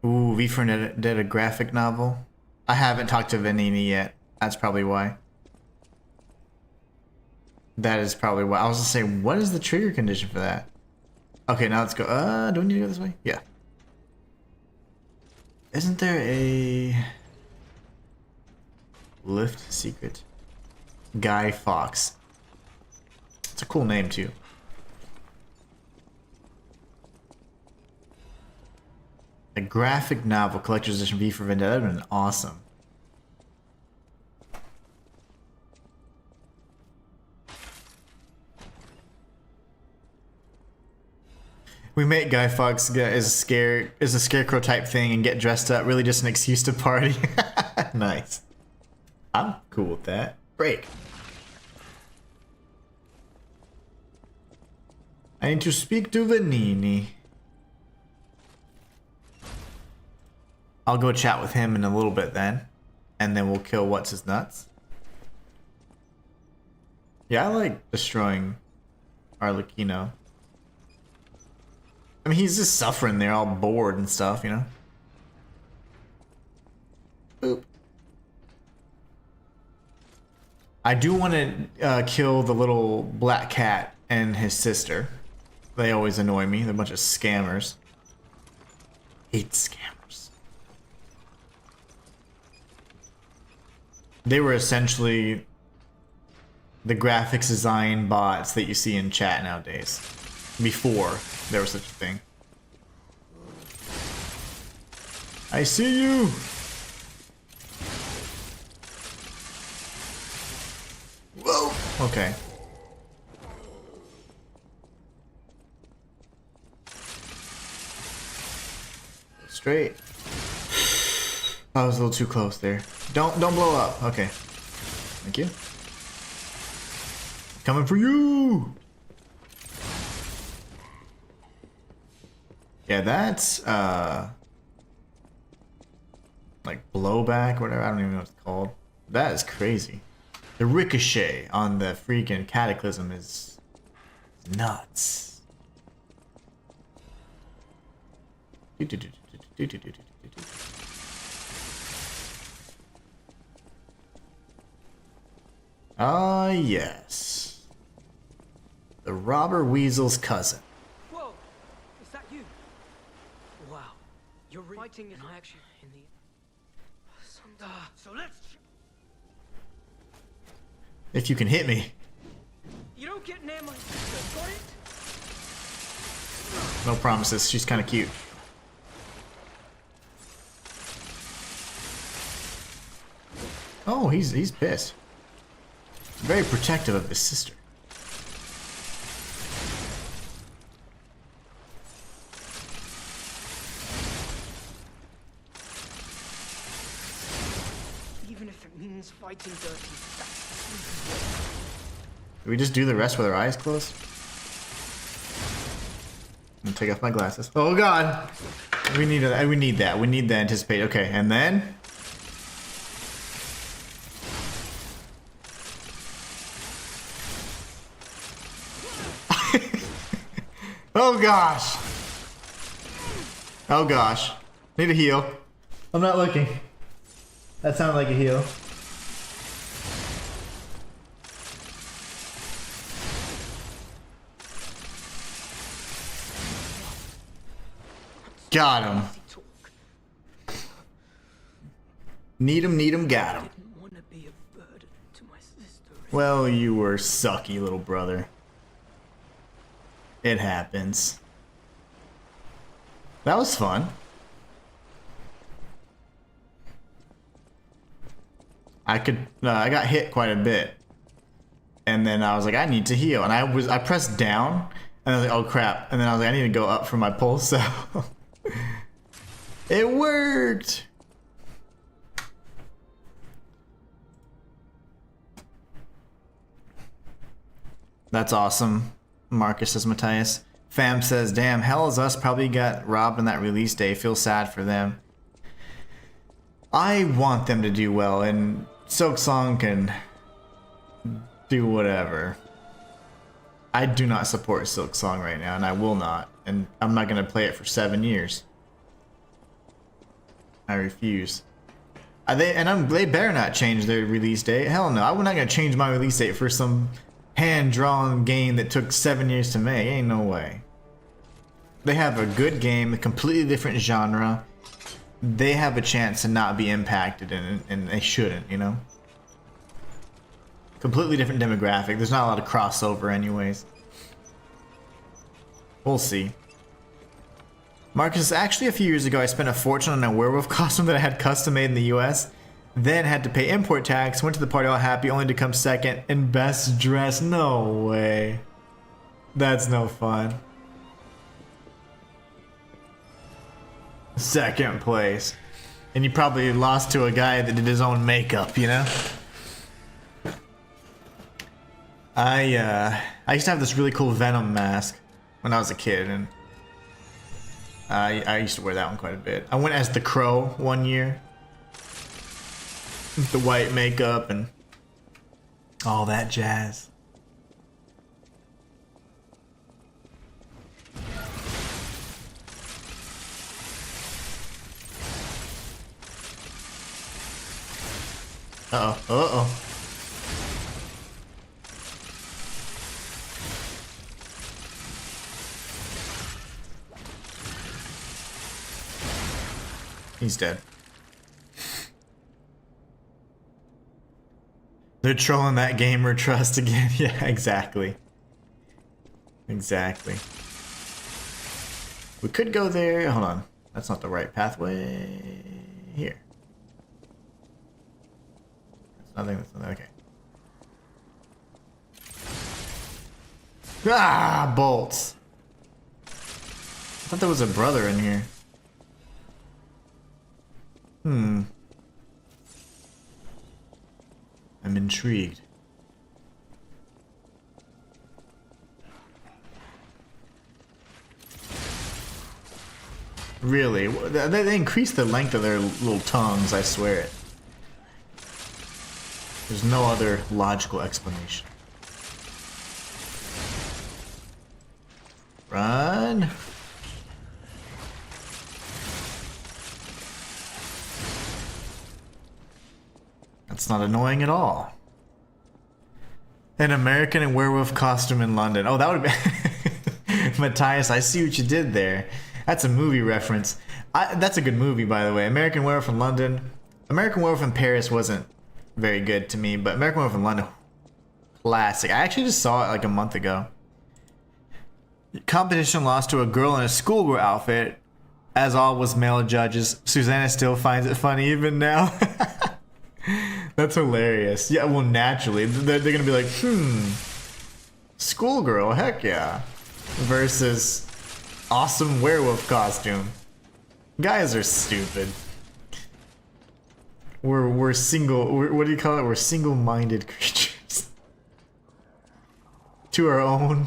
Ooh, V for Vendetta graphic novel. I haven't talked to Vanini yet. That's probably why. That is probably why. I was gonna say, what is the trigger condition for that? Okay, now let's go. Do we need to go this way? Yeah. Isn't there a lift secret? Guy Fawkes. It's a cool name too. A graphic novel collector's edition V for Vendetta would have been awesome. We make Guy Fawkes as a scarecrow type thing and get dressed up. Really, just an excuse to party. Nice. I'm cool with that. Break. I need to speak to Vanini. I'll go chat with him in a little bit then, and then we'll kill what's his nuts. Yeah, I like destroying Arlecchino. I mean, he's just suffering there, all bored and stuff, you know? Boop. I do want to kill the little black cat and his sister. They always annoy me. They're a bunch of scammers. Hate scammers. They were essentially the graphics design bots that you see in chat nowadays. Before there was such a thing. I see you! Whoa! Okay. Straight. I was a little too close there. Don't blow up. Okay. Thank you. Coming for you! Yeah, that's like blowback, whatever. I don't even know what it's called. That is crazy. The ricochet on the freaking Cataclysm is nuts. Ah, yes. The robber weasel's cousin. Whoa! Is that you? Wow. You're fighting in action in the... So let's... If you can hit me. You don't get near my sister, got it? No promises. She's kind of cute. Oh, he's pissed. Very protective of his sister. Even if it means fighting dirty. Do we just do the rest with our eyes closed? I'm gonna take off my glasses. Oh god! We need that. We need that. We need to anticipate. Okay, and then. Oh gosh! Oh gosh! Need a heal. I'm not looking. That sounded like a heal. Got him. Need him, got him. Didn't want to be a burden to my sister. Well, you were sucky, little brother. It happens. That was fun. I got hit quite a bit. And then I was like, I need to heal. And I pressed down, and I was like, oh crap. And then I was like, I need to go up for my pulse cell. It worked! That's awesome. Marcus says Matthias. Fam says, damn, Hell is Us probably got robbed on that release day. Feel sad for them. I want them to do well, and Silksong can do whatever. I do not support Silksong right now, and I will not. And I'm not going to play it for 7 years. I refuse. They better not change their release date. Hell no, I'm not going to change my release date for some hand-drawn game that took 7 years to make. Ain't no way. They have a good game, a completely different genre. They have a chance to not be impacted, and they shouldn't, you know? Completely different demographic. There's not a lot of crossover anyways. We'll see. Marcus, actually a few years ago I spent a fortune on a werewolf costume that I had custom made in the US. Then had to pay import tax, went to the party all happy, only to come second in best dress. No way. That's no fun. Second place. And you probably lost to a guy that did his own makeup, you know? I used to have this really cool Venom mask when I was a kid, and I used to wear that one quite a bit. I went as the Crow one year. With the white makeup and all that jazz. Uh-oh, uh-oh. He's dead. They're trolling that gamer trust again. Yeah, exactly. Exactly. We could go there. Hold on. That's not the right pathway. Here. That's nothing. Okay. Ah, bolts. I thought there was a brother in here. I'm intrigued. Really? They increase the length of their little tongues, I swear it. There's no other logical explanation. Run! That's not annoying at all. An American werewolf costume in London. Oh, that would be... Matthias, I see what you did there. That's a movie reference. That's a good movie, by the way. American Werewolf in London. American Werewolf in Paris wasn't very good to me, but American Werewolf in London, classic. I actually just saw it like a month ago. Competition lost to a girl in a schoolgirl outfit. As all was male judges. Susanna still finds it funny even now. That's hilarious. Yeah, well, naturally. They're going to be like, schoolgirl, heck yeah. Versus awesome werewolf costume. Guys are stupid. We're single. What do you call it? We're single-minded creatures. To our own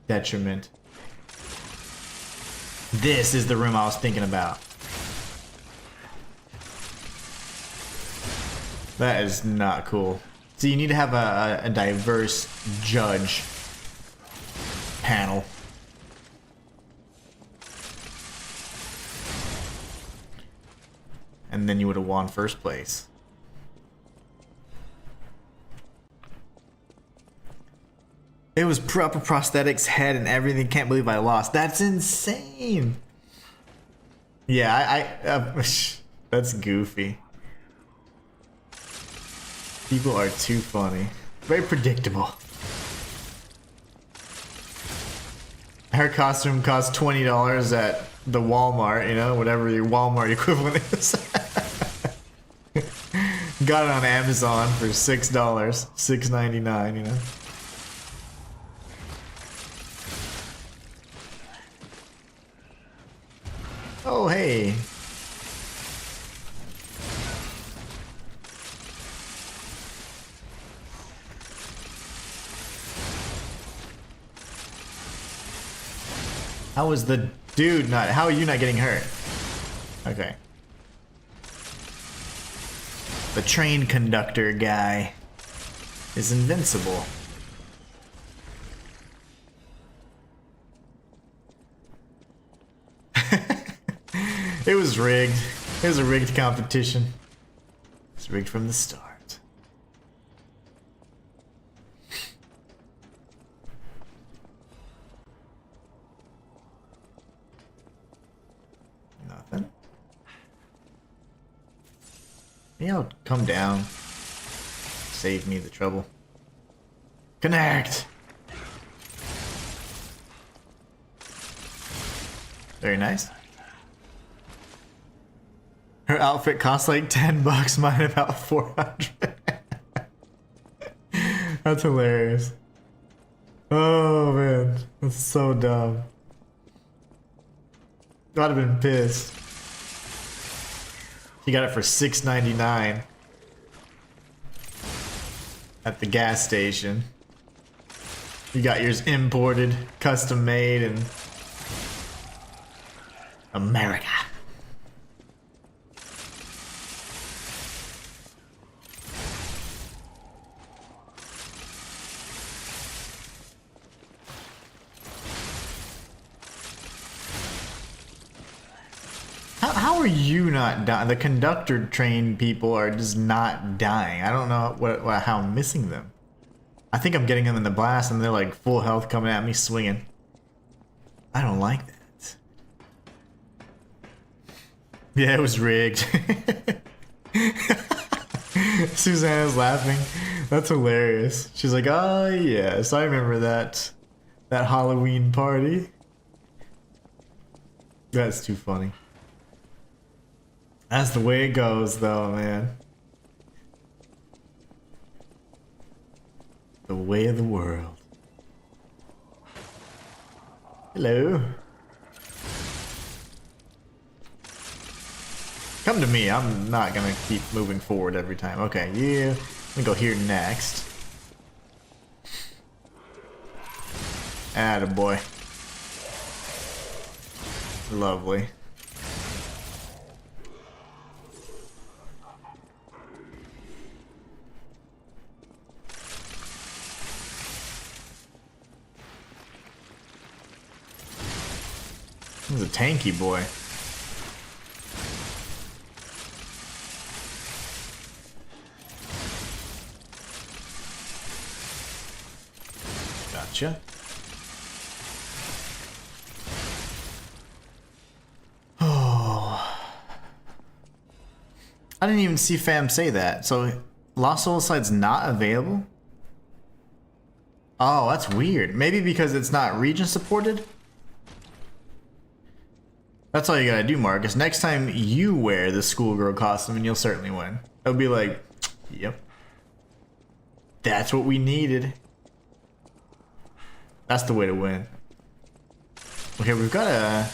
detriment. This is the room I was thinking about. That is not cool. So you need to have a diverse judge panel. And then you would have won first place. It was proper prosthetics, head, and everything. Can't believe I lost. That's insane. Yeah, that's goofy. People are too funny. Very predictable. Her costume cost $20 at the Walmart, you know, whatever your Walmart equivalent is. Got it on Amazon for $6, $6.99, you know. Oh, hey. How was the dude not? How are you not getting hurt? Okay. The train conductor guy is invincible. It was rigged. It was a rigged competition. It's rigged from the start. Nothing. Yeah, I'll come down. Save me the trouble. Connect! Very nice. Her outfit costs like $10, mine about 400. That's hilarious. Oh man, that's so dumb. I'd have been pissed. You got it for $6.99 at the gas station. You got yours imported, custom made in America. How are you not dying? The conductor train people are just not dying. I don't know how I'm missing them. I think I'm getting them in the blast and they're like full health coming at me swinging. I don't like that. Yeah, it was rigged. Susanna's laughing. That's hilarious. She's like, oh yes, I remember that Halloween party. That's too funny. That's the way it goes, though, man. The way of the world. Hello. Come to me. I'm not gonna keep moving forward every time. Okay, yeah. Let me go here next. Attaboy. Lovely. This is a tanky boy. Gotcha. Oh. I didn't even see fam say that. So Lost Soul Side's not available? Oh, that's weird. Maybe because it's not region supported? That's all you gotta do, Marcus. Next time you wear the schoolgirl costume and you'll certainly win. It'll be like, yep. That's what we needed. That's the way to win. Okay, we've got a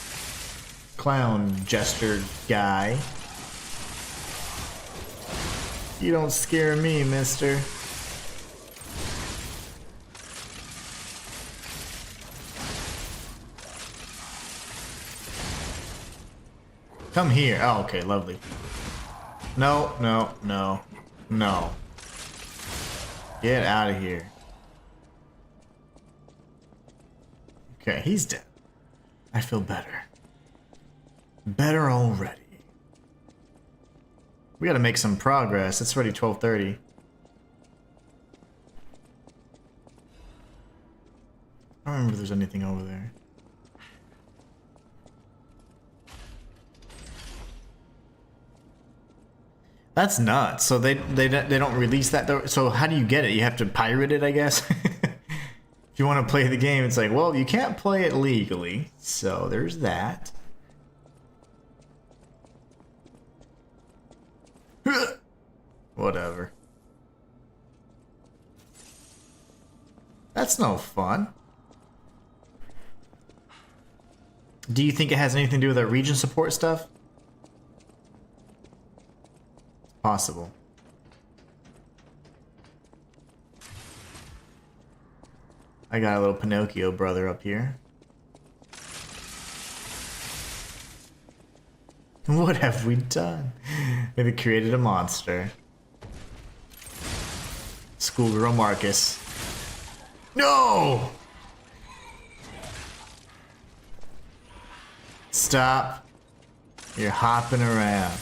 clown jester guy. You don't scare me, mister. Come here. Oh, okay, lovely. No, no, no, no. Get out of here. Okay, he's dead. I feel better. Better already. We gotta make some progress. It's already 12:30. I don't remember if there's anything over there. That's nuts. So they don't release that though. So how do you get it? You have to pirate it, I guess. If you want to play the game, it's like, well, you can't play it legally. So there's that. Whatever. That's no fun. Do you think it has anything to do with our region support stuff? Possible. I got a little Pinocchio brother up here. What have we done? Maybe created a monster. Schoolgirl Marcus. No! Stop. You're hopping around.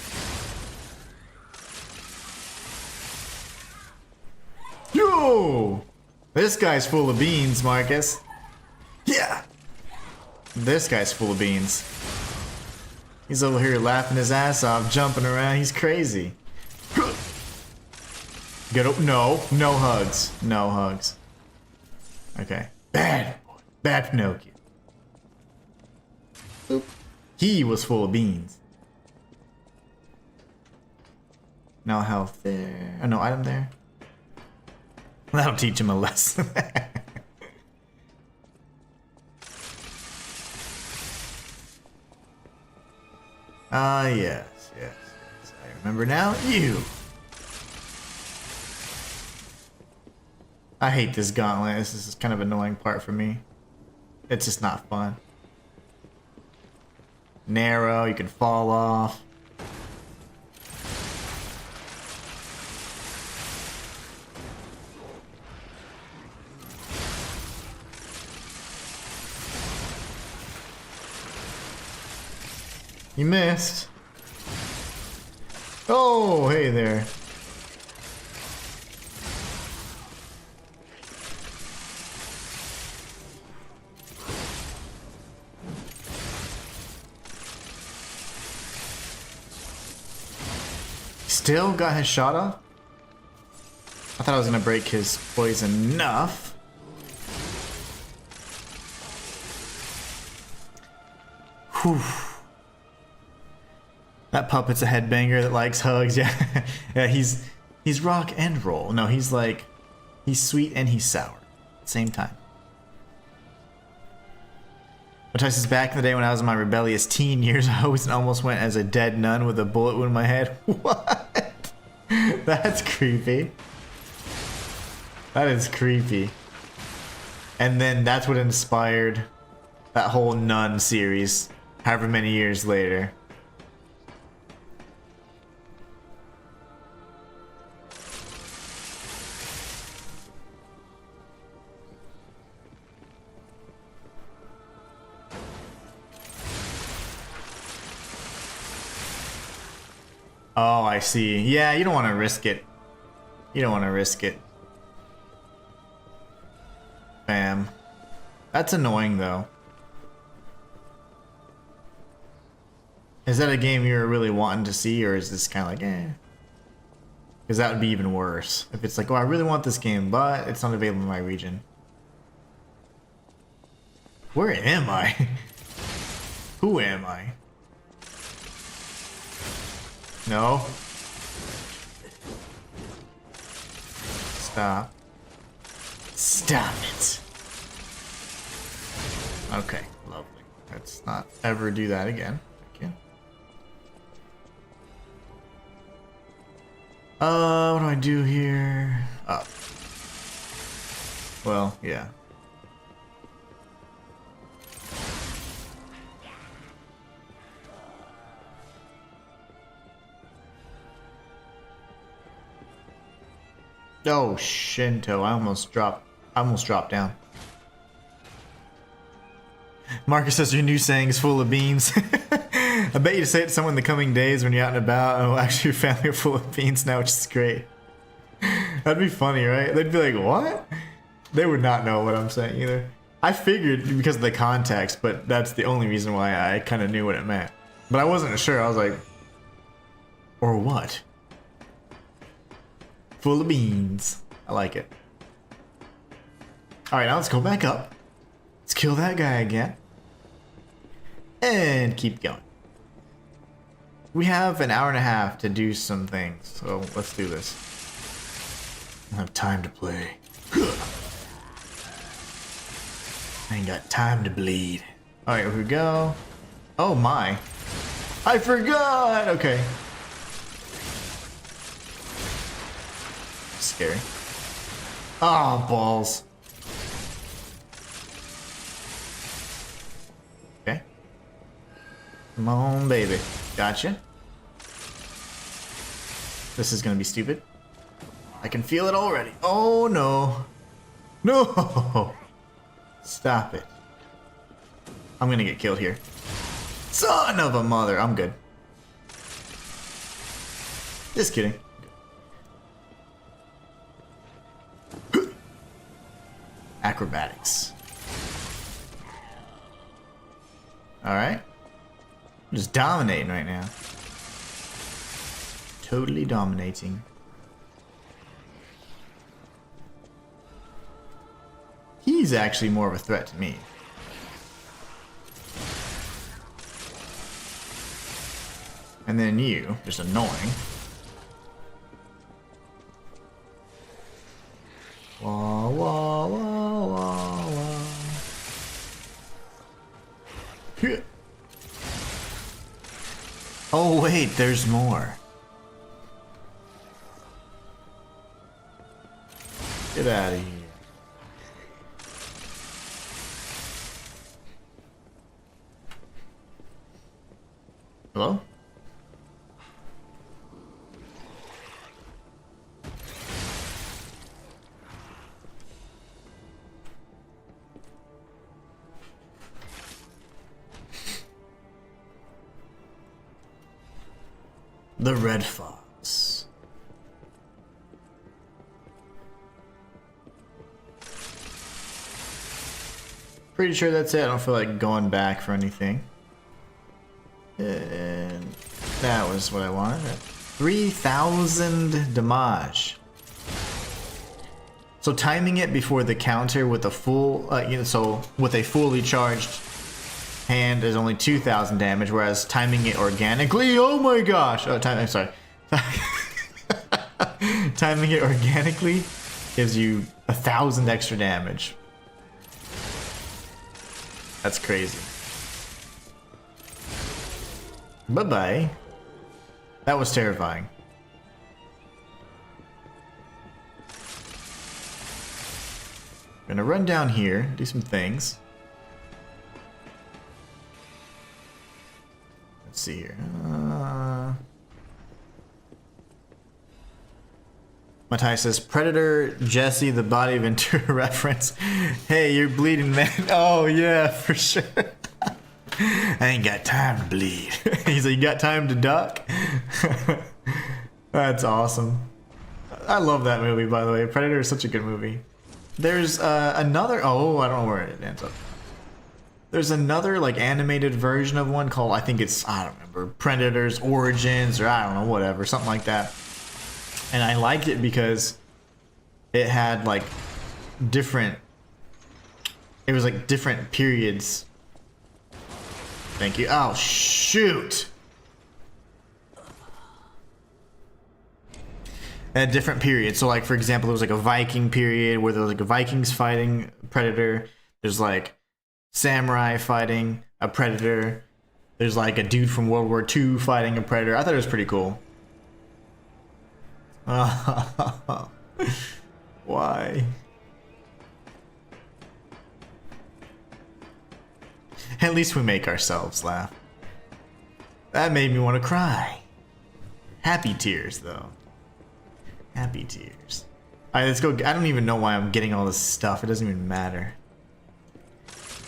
Yo! This guy's full of beans, Marcus. Yeah! This guy's full of beans. He's over here laughing his ass off, jumping around. He's crazy. Get up. No. No hugs. No hugs. Okay. Bad boy. Bad Pinocchio. Oop. He was full of beans. No health there. Oh, no item there. That'll teach him a lesson. Ah, yes, yes, yes. I remember now. You. I hate this gauntlet. This is kind of an annoying part for me. It's just not fun. Narrow, you can fall off. You missed. Oh, hey there. Still got his shot off? I thought I was gonna break his poison enough. Whew. That puppet's a headbanger that likes hugs. Yeah, yeah. He's rock and roll. No, he's like, he's sweet and he's sour at the same time. But this is back in the day when I was in my rebellious teen years. I always almost went as a dead nun with a bullet wound in my head. What? That's creepy. That is creepy. And then that's what inspired that whole nun series, however many years later. Oh, I see. Yeah, you don't want to risk it. You don't want to risk it. Bam. That's annoying though. Is that a game you're really wanting to see, or is this kind of like, eh? Because that would be even worse. If it's like, oh, I really want this game, but it's not available in my region. Where am I? Who am I? No. Stop. Stop it. Okay, lovely. Let's not ever do that again. Thank you. What do I do here? Up. Well, yeah. Oh, Shinto, I almost dropped down. Marcus says your new saying is full of beans. I bet you to say it to someone in the coming days when you're out and about. Oh, actually your family are full of beans now, which is great. That'd be funny, right? They'd be like, what? They would not know what I'm saying either. I figured because of the context, but that's the only reason why I kind of knew what it meant. But I wasn't sure. I was like, or what? Full of beans. I like it. Alright, now let's go back up. Let's kill that guy again. And keep going. We have an hour and a half to do some things, so let's do this. I have time to play. I ain't got time to bleed. Alright, here we go. Oh my. I forgot! Okay. Scary. Oh, balls. Okay. Come on, baby. Gotcha. This is gonna be stupid. I can feel it already. Oh, no. No! Stop it. I'm gonna get killed here. Son of a mother. I'm good. Just kidding. Acrobatics. Alright. Just dominating right now. Totally dominating. He's actually more of a threat to me. And then you, just annoying. Wah, wah, wah, wah, wah. Here. Oh wait, there's more. Get out of here. Hello? The Red Fox. Pretty sure that's it. I don't feel like going back for anything. And that was what I wanted. 3,000 damage. So timing it before the counter with a full, so with a fully charged hand is only 2,000 damage, whereas timing it organically, oh my gosh! Oh, I'm sorry. Timing it organically gives you 1,000 extra damage. That's crazy. Bye-bye. That was terrifying. I'm gonna run down here, do some things. Let's see here. Matai says, Predator, Jesse, the Body Ventura reference. Hey, you're bleeding, man. Oh, yeah, for sure. I ain't got time to bleed. He's like, you got time to duck? That's awesome. I love that movie, by the way. Predator is such a good movie. There's another. Oh, I don't know where it ends up. There's another like animated version of one called, I think it's, I don't remember, Predator's Origins, or I don't know, whatever, something like that. And I liked it because it had like different. It was like different periods. Thank you. Oh shoot. At different periods. So like for example, there was like a Viking period where there was like a Vikings fighting Predator. There's like samurai fighting a Predator. There's like a dude from World War II fighting a Predator. I thought it was pretty cool. Why? At least we make ourselves laugh. That made me want to cry. Happy tears though. Happy tears. Alright, let's go. I don't even know why I'm getting all this stuff. It doesn't even matter.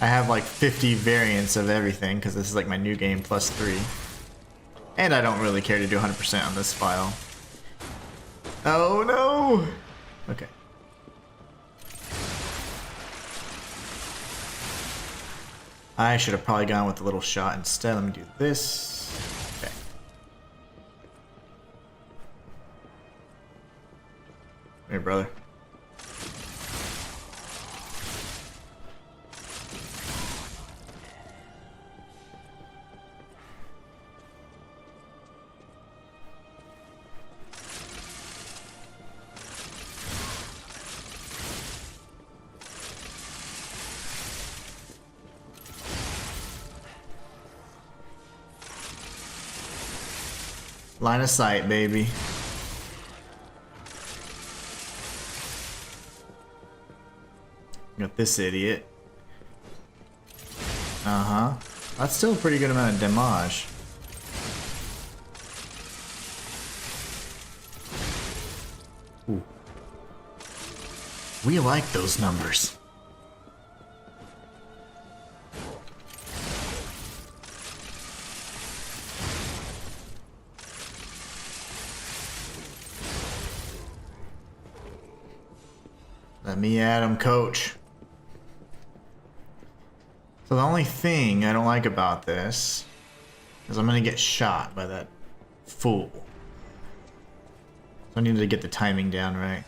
I have like 50 variants of everything because this is like my new game plus 3. And I don't really care to do 100% on this file. Oh no! Okay. I should have probably gone with the little shot instead. Let me do this. Okay. Here, brother. Line of sight, baby. Got this idiot. Uh-huh. That's still a pretty good amount of damage. Ooh. We like those numbers. Let me at him, coach. So the only thing I don't like about this is I'm gonna get shot by that fool. So I need to get the timing down right.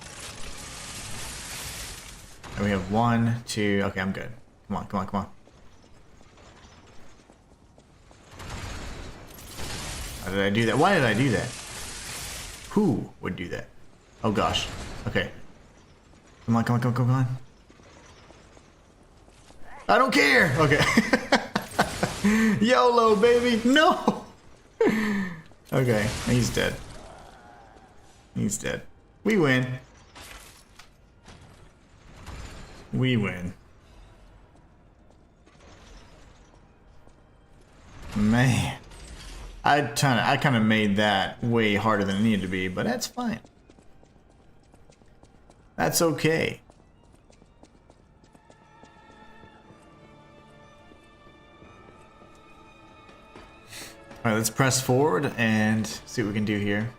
And we have 1, 2. Okay, I'm good. Come on, come on, come on. How did I do that? Why did I do that? Who would do that? Oh gosh. Okay. Come on, come on, come on, come on. I don't care! Okay. YOLO, baby! No! Okay, he's dead. He's dead. We win. We win. Man. I kind of made that way harder than it needed to be, but that's fine. That's okay. Alright, let's press forward and see what we can do here.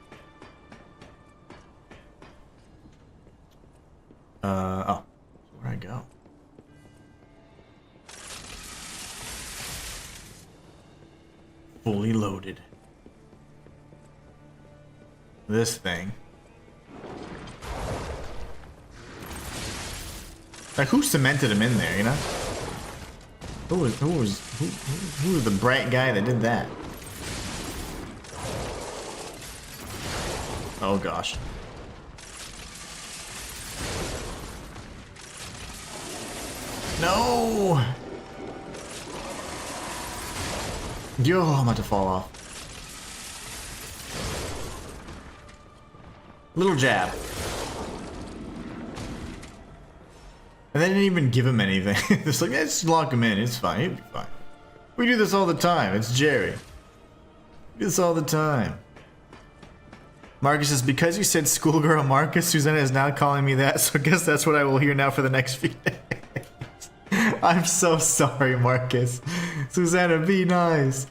Oh. Where'd I go? Fully loaded. This thing. Like, who cemented him in there, you know? Who was the bright guy that did that? Oh gosh. No! Yo, I'm about to fall off. Little jab. And they didn't even give him anything. It's like, let's lock him in. It's fine. He'll be fine. We do this all the time. It's Jerry. We do this all the time. Marcus says, because you said schoolgirl Marcus, Susanna is now calling me that, so I guess that's what I will hear now for the next few days. I'm so sorry, Marcus. Susanna, be nice.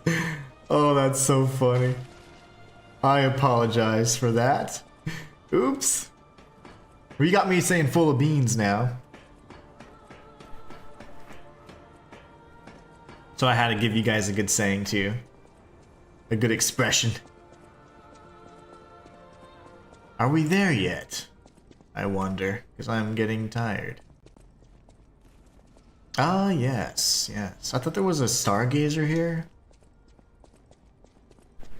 Oh, that's so funny. I apologize for that. Oops. You got me saying full of beans now. So I had to give you guys a good saying too. A good expression. Are we there yet? I wonder, because I'm getting tired. Ah, yes, yes. I thought there was a stargazer here.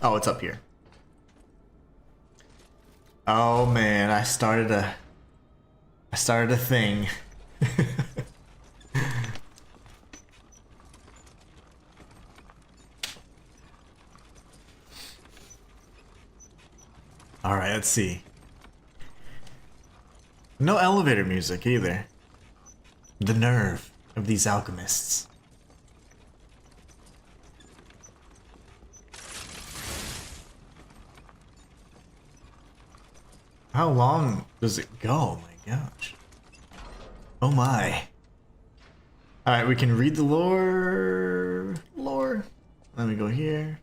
Oh, it's up here. Oh man, I started a thing. All right, let's see. No elevator music either. The nerve of these alchemists. How long does it go? Oh my gosh. Oh my. Alright, we can read the lore. Let me go here.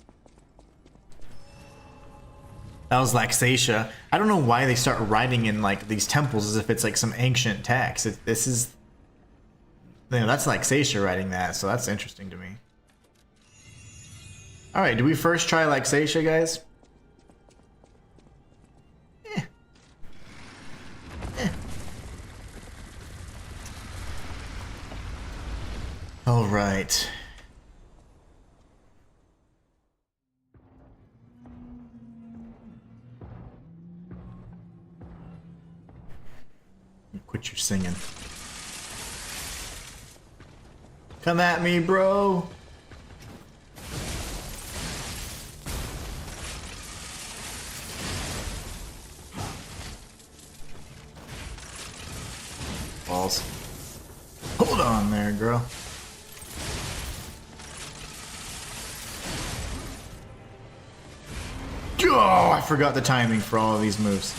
That was Laxatia. I don't know why they start writing in like these temples as if it's like some ancient text. This is, you know, that's Laxatia writing that, so that's interesting to me. All right, do we first try Laxatia, guys? All right. Quit your singing. Come at me, bro. Balls. Hold on there, girl. Oh, I forgot the timing for all of these moves.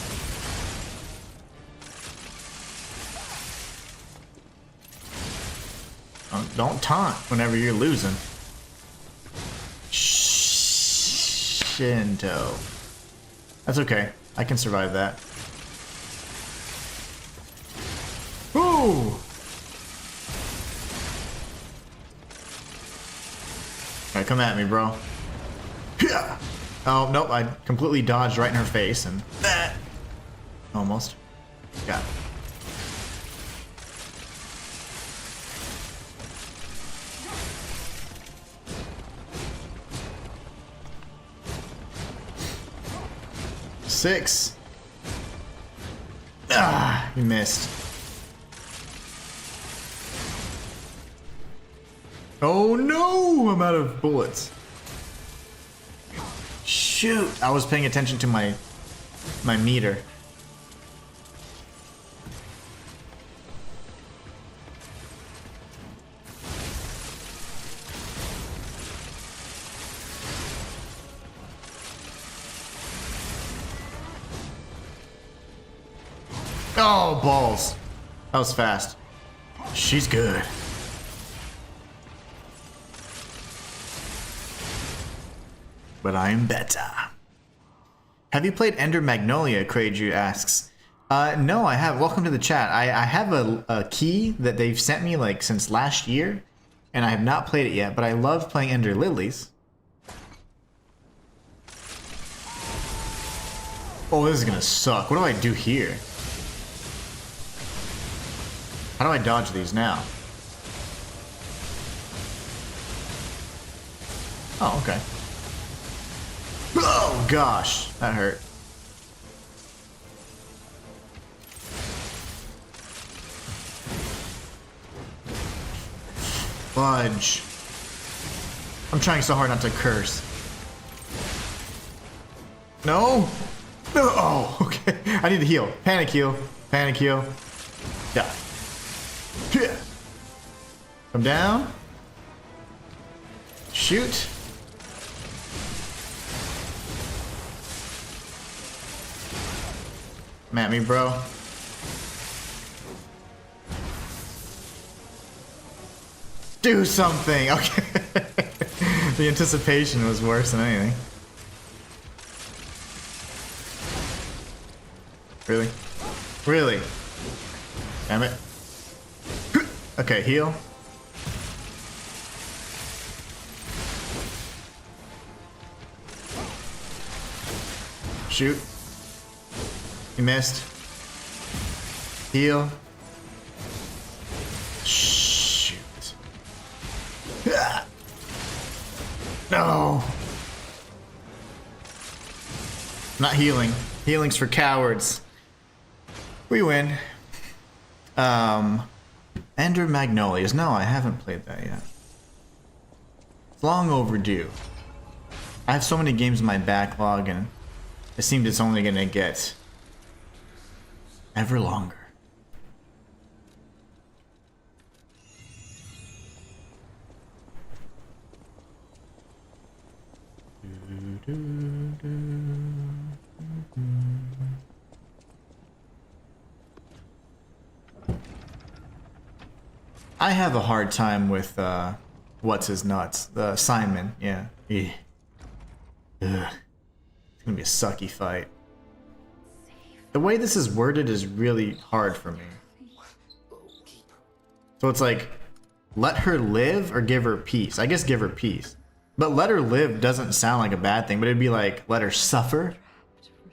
Don't taunt whenever you're losing. Shinto. That's okay. I can survive that. Ooh! Alright, come at me, bro. Yeah. Oh, nope, I completely dodged right in her face and... Almost. Got it. Six. Ah, you missed. Oh no, I'm out of bullets. Shoot, I was paying attention to my meter. Oh, balls. That was fast. She's good. But I'm better. Have you played Ender Magnolia? Kraiju asks. No, I have. Welcome to the chat. I have a key that they've sent me like since last year, and I have not played it yet, but I love playing Ender Lilies. Oh, this is gonna suck. What do I do here? How do I dodge these now? Oh, okay. Oh gosh, that hurt. Fudge. I'm trying so hard not to curse. No? No. Oh, okay. I need to heal. Panic heal. Panic heal. Yeah. Come down. Shoot. Come at me, bro. Do something. Okay. The anticipation was worse than anything. Really? Really? Damn it. Okay, heal. Shoot. You missed. Heal. Shoot. Ah. No. Not healing. Healing's for cowards. We win. Ender Magnolias. No, I haven't played that yet. It's long overdue. I have so many games in my backlog, and it seems it's only gonna get ever longer. I have a hard time with what's his nuts, the Simon. Yeah. Ugh. It's gonna be a sucky fight. The way this is worded is really hard for me. So it's like, let her live or give her peace. I guess give her peace. But let her live doesn't sound like a bad thing, but it'd be like, let her suffer.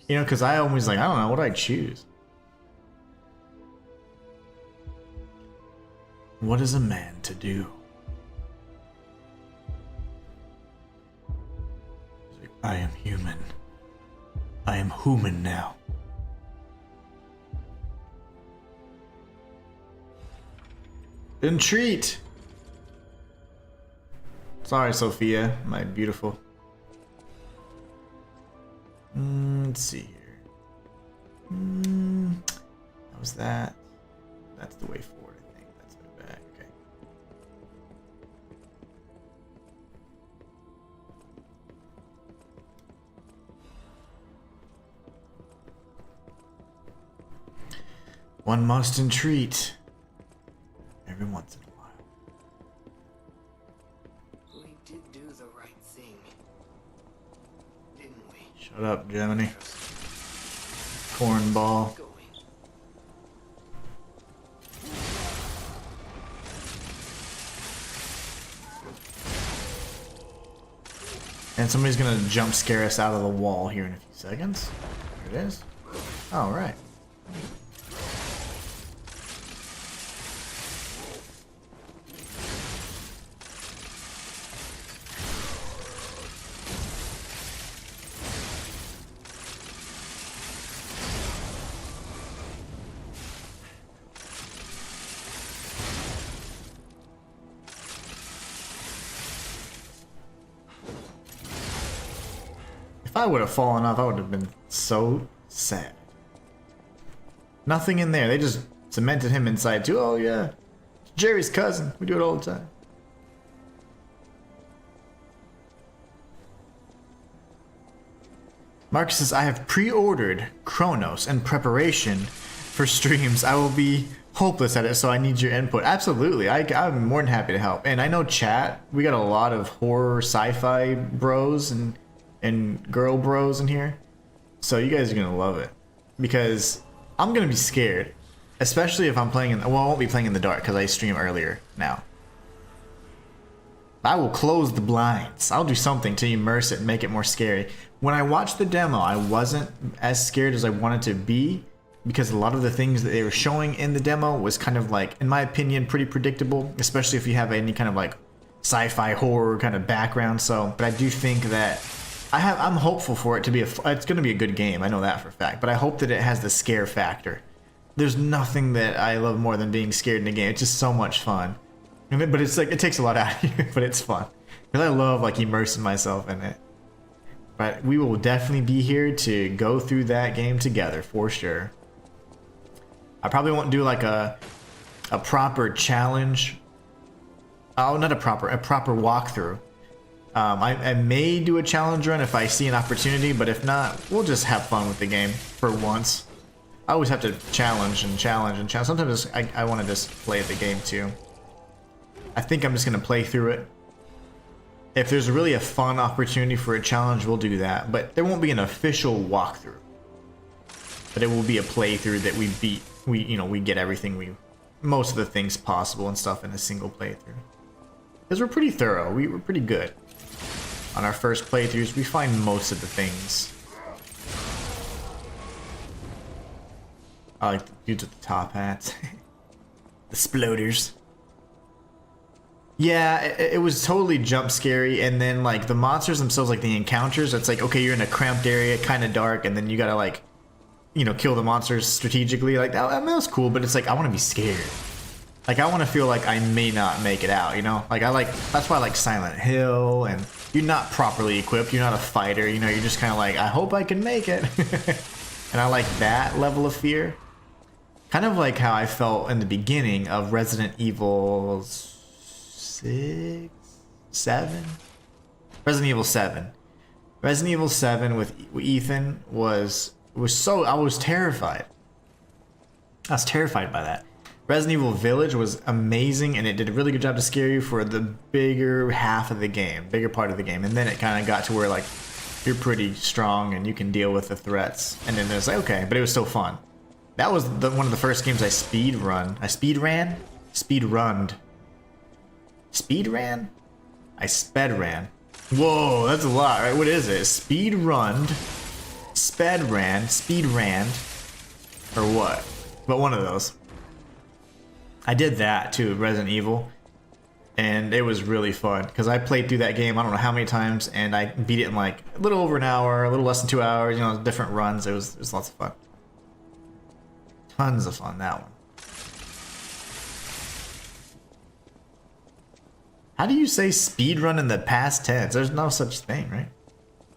You know, because I always like, I don't know, what do I choose? What is a man to do? I am human. I am human now. Entreat! Sorry, Sophia, my beautiful. Let's see here. How was that? That's the way forward, I think. That's the way back. Okay. One must entreat every once in a while. We did do the right thing, didn't we? Shut up, Gemini. Cornball. Going. And somebody's gonna jump scare us out of the wall here in a few seconds. There it is. All right. If I would have fallen off, I would have been so sad. Nothing in there. They just cemented him inside too. Oh yeah, Jerry's cousin. We do it all the time. Marcus says, I have pre-ordered Chronos in preparation for streams. I will be hopeless at it, so I need your input. Absolutely. I'm more than happy to help. And I know chat, we got a lot of horror sci-fi bros and girl bros in here. So you guys are going to love it. Because I'm going to be scared. Especially if I'm playing in... Well, I won't be playing in the dark because I stream earlier now. I will close the blinds. I'll do something to immerse it and make it more scary. When I watched the demo, I wasn't as scared as I wanted to be, because a lot of the things that they were showing in the demo was kind of like, in my opinion, pretty predictable, especially if you have any kind of like sci-fi horror kind of background. So, but I do think that I'm hopeful for it to be it's going to be a good game. I know that for a fact, but I hope that it has the scare factor. There's nothing that I love more than being scared in a game. It's just so much fun. But it's like, it takes a lot out of you, but it's fun. Because I love like immersing myself in it. But we will definitely be here to go through that game together for sure. I probably won't do like a proper challenge. Oh, not a proper walkthrough. I may do a challenge run if I see an opportunity, but if not, we'll just have fun with the game for once. I always have to challenge and challenge and challenge. Sometimes I want to just play the game too. I think I'm just going to play through it. If there's really a fun opportunity for a challenge, we'll do that. But there won't be an official walkthrough. But it will be a playthrough that we beat. We get everything most of the things possible and stuff in a single playthrough. Because we're pretty thorough. We were pretty good. On our first playthroughs, we find most of the things. I like the dudes with the top hats. The sploders. Yeah, it was totally jump scary, and then like the monsters themselves, like the encounters, it's like, okay, you're in a cramped area, kind of dark, and then you gotta like, you know, kill the monsters strategically. Like that, I mean, that was cool, but it's like I want to be scared. Like I want to feel like I may not make it out, you know? Like that's why I like Silent Hill, and you're not properly equipped, you're not a fighter, you know, you're just kind of like, I hope I can make it. And I like that level of fear. Kind of like how I felt in the beginning of Resident Evil 6, 7? Resident Evil 7. Resident Evil 7 with Ethan was so, I was terrified. I was terrified by that. Resident Evil Village was amazing, and it did a really good job to scare you for the bigger half of the game, bigger part of the game. And then it kind of got to where like you're pretty strong and you can deal with the threats. And then it was like, okay, but it was still fun. That was one of the first games I speed runned. I sped ran. Whoa, that's a lot, right? What is it? Speed runned, sped ran, or what? But one of those. I did that too, Resident Evil, and it was really fun because I played through that game I don't know how many times, and I beat it in like a little over an hour, a little less than 2 hours. You know, different runs. It was lots of fun. Tons of fun, that one. How do you say speedrun in the past tense? There's no such thing, right?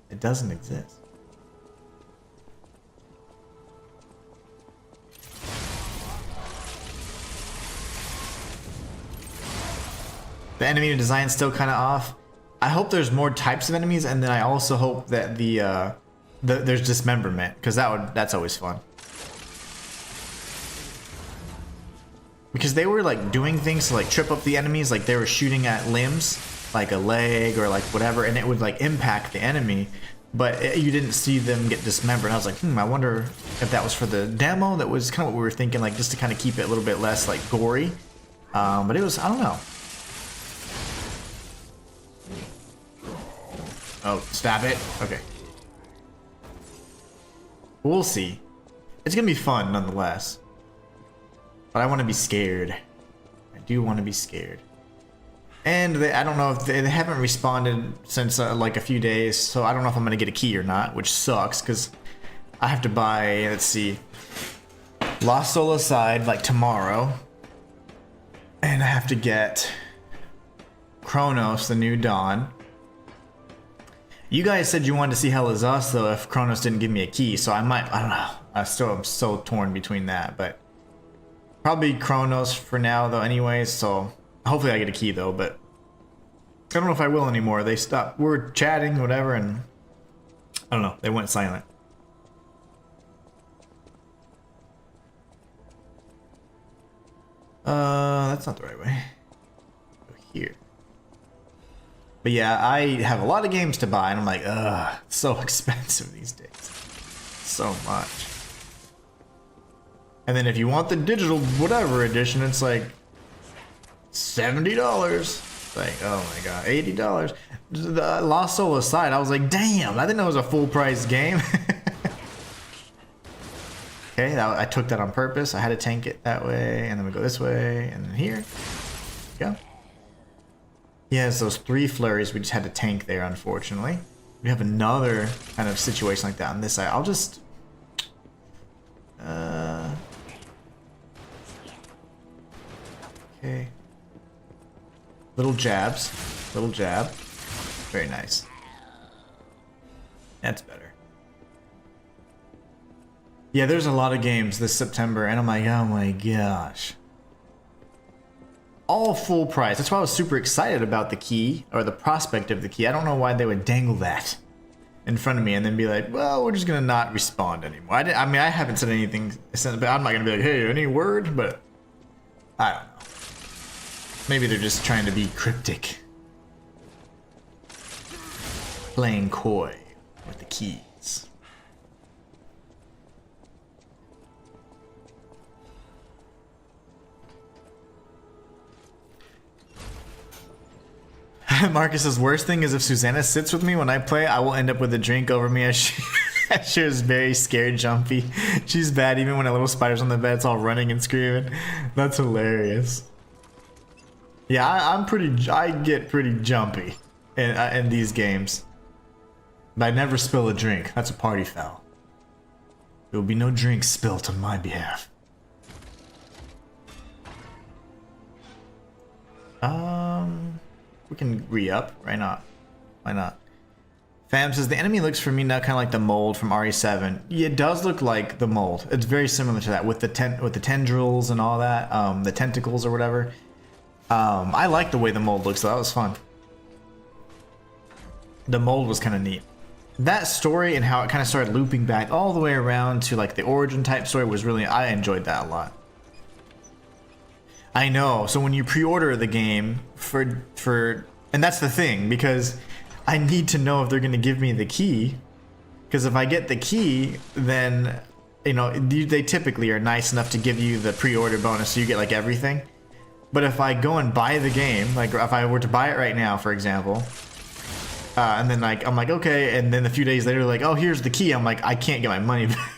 It doesn't exist. The enemy design is still kind of off. I hope there's more types of enemies, and then I also hope that there's dismemberment, because that's always fun. Because they were like doing things to like trip up the enemies, like they were shooting at limbs, like a leg or like whatever, and it would like impact the enemy, but you didn't see them get dismembered. And I was like, I wonder if that was for the demo. That was kind of what we were thinking, like just to kind of keep it a little bit less like gory. But it was, I don't know. Oh, stab it? Okay. We'll see. It's gonna be fun nonetheless. But I want to be scared. I do want to be scared. And I don't know if they haven't responded since like a few days, so I don't know if I'm gonna get a key or not, which sucks because I have to buy, let's see, Lost Soul Aside like tomorrow, and I have to get Chronos, the New Dawn. You guys said you wanted to see Hell Is Us though if Chronos didn't give me a key, so I don't know. I'm so torn between that, but probably Chronos for now though anyways, so hopefully I get a key though, but I don't know if I will anymore. They stopped, we're chatting, whatever, and I don't know, they went silent. That's not the right way. Go here. But yeah, I have a lot of games to buy, and I'm like, ugh, it's so expensive these days. So much. And then if you want the digital whatever edition, it's like $70. It's like, oh my god, $80. The Lost Soul Aside, I was like, damn, I didn't know it was a full price game. Okay, I took that on purpose. I had to tank it that way, and then we go this way, and then here. Go. Yeah, it's those 3 flurries we just had to tank there, unfortunately. We have another kind of situation like that on this side. I'll just... Okay. Little jabs. Little jab. Very nice. That's better. Yeah, there's a lot of games this September, and I'm like, oh my gosh. All full price. That's why I was super excited about the key, or the prospect of the key. I don't know why they would dangle that in front of me and then be like, well, we're just gonna not respond anymore. I mean, I haven't said anything, but I'm not gonna be like, hey, any word? But I don't know. Maybe they're just trying to be cryptic. Playing coy with the keys. Marcus says, worst thing is if Susanna sits with me when I play, I will end up with a drink over me as she She was very scared, jumpy. She's bad even when a little spider's on the bed, it's all running and screaming. That's hilarious. Yeah, I get pretty jumpy in these games. But I never spill a drink. That's a party foul. There will be no drink spilt on my behalf. We can re-up. Why not? Why not? Fam says the enemy looks for me now kind of like the mold from RE7. Yeah, it does look like the mold. It's very similar to that with the tendrils and all that, the tentacles or whatever. I like the way the mold looks, so that was fun. The mold was kind of neat. That story and how it kind of started looping back all the way around to like the origin type story was really, I enjoyed that a lot. I know. So when you pre-order the game and that's the thing, because I need to know if they're going to give me the key, because if I get the key, then you know they typically are nice enough to give you the pre-order bonus, so you get like everything. But if I go and buy the game, like if I were to buy it right now, for example, and then like I'm like okay, and then a few days later like, oh, here's the key, I'm like, I can't get my money back.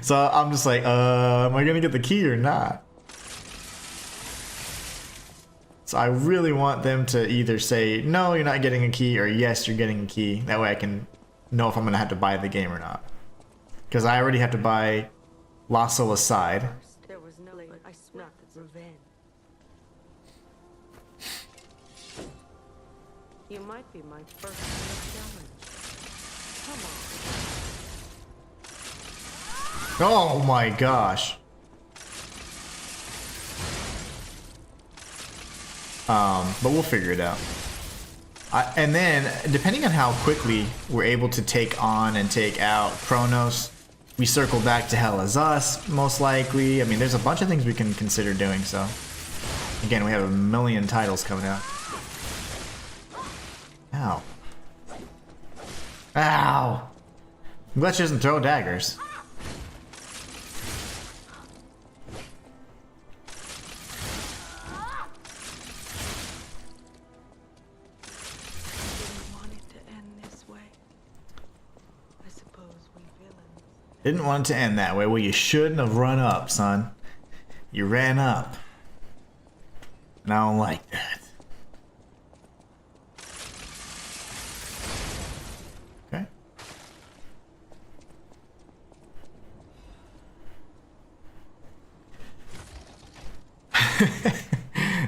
So I'm just like, am I gonna get the key or not? So I really want them to either say, no, you're not getting a key, or yes, you're getting a key. That way I can know if I'm going to have to buy the game or not. Because I already have to buy Lost Soul Aside. There was no, I swear, revenge. You might be my first challenge. Come on. Oh my gosh. But we'll figure it out. And then, depending on how quickly we're able to take on and take out Kronos, we circle back to Hell Is Us, most likely. I mean, there's a bunch of things we can consider doing, so. Again, we have a million titles coming out. Ow. Ow! I'm glad she doesn't throw daggers. Didn't want it to end that way. Well, you shouldn't have run up, son. You ran up. And I don't like that. Okay.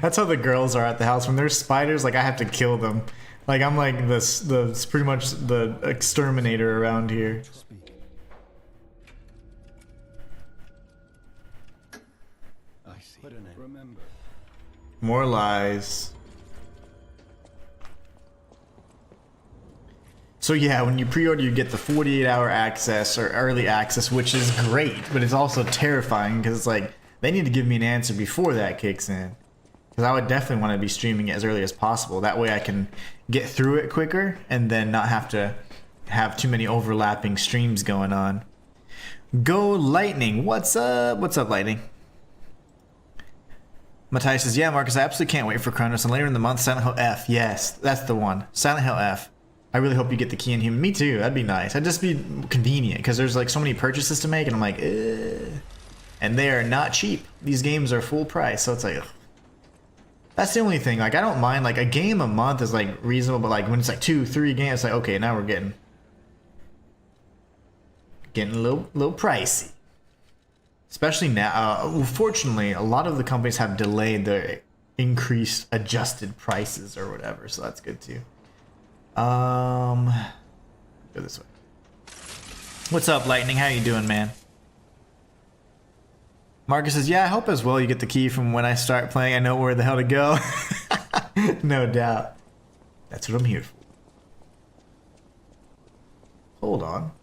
That's how the girls are at the house. When there's spiders, like I have to kill them. Like I'm like the pretty much the exterminator around here. More lies. So yeah, when you pre-order, you get the 48-hour access or early access, which is great, but it's also terrifying because it's like they need to give me an answer before that kicks in. Because I would definitely want to be streaming it as early as possible. That way I can get through it quicker and then not have to have too many overlapping streams going on. Go Lightning. What's up? What's up, Lightning? Matthias says, yeah, Marcus, I absolutely can't wait for Kronos. And later in the month, Silent Hill F. Yes, that's the one. Silent Hill F. I really hope you get the key in Human. Me too. That'd be nice. That'd just be convenient because there's like so many purchases to make. And I'm like, and they are not cheap. These games are full price. So it's like, ugh. That's the only thing. Like, I don't mind. Like, a game a month is like reasonable. But like when it's like 2-3 games, it's like, okay, now we're getting a little pricey. Especially now, fortunately, a lot of the companies have delayed their increased adjusted prices or whatever, so that's good too. Go this way. What's up, Lightning? How you doing, man? Marcus says, yeah, I hope as well you get the key from when I start playing. I know where the hell to go. No doubt. That's what I'm here for. Hold on.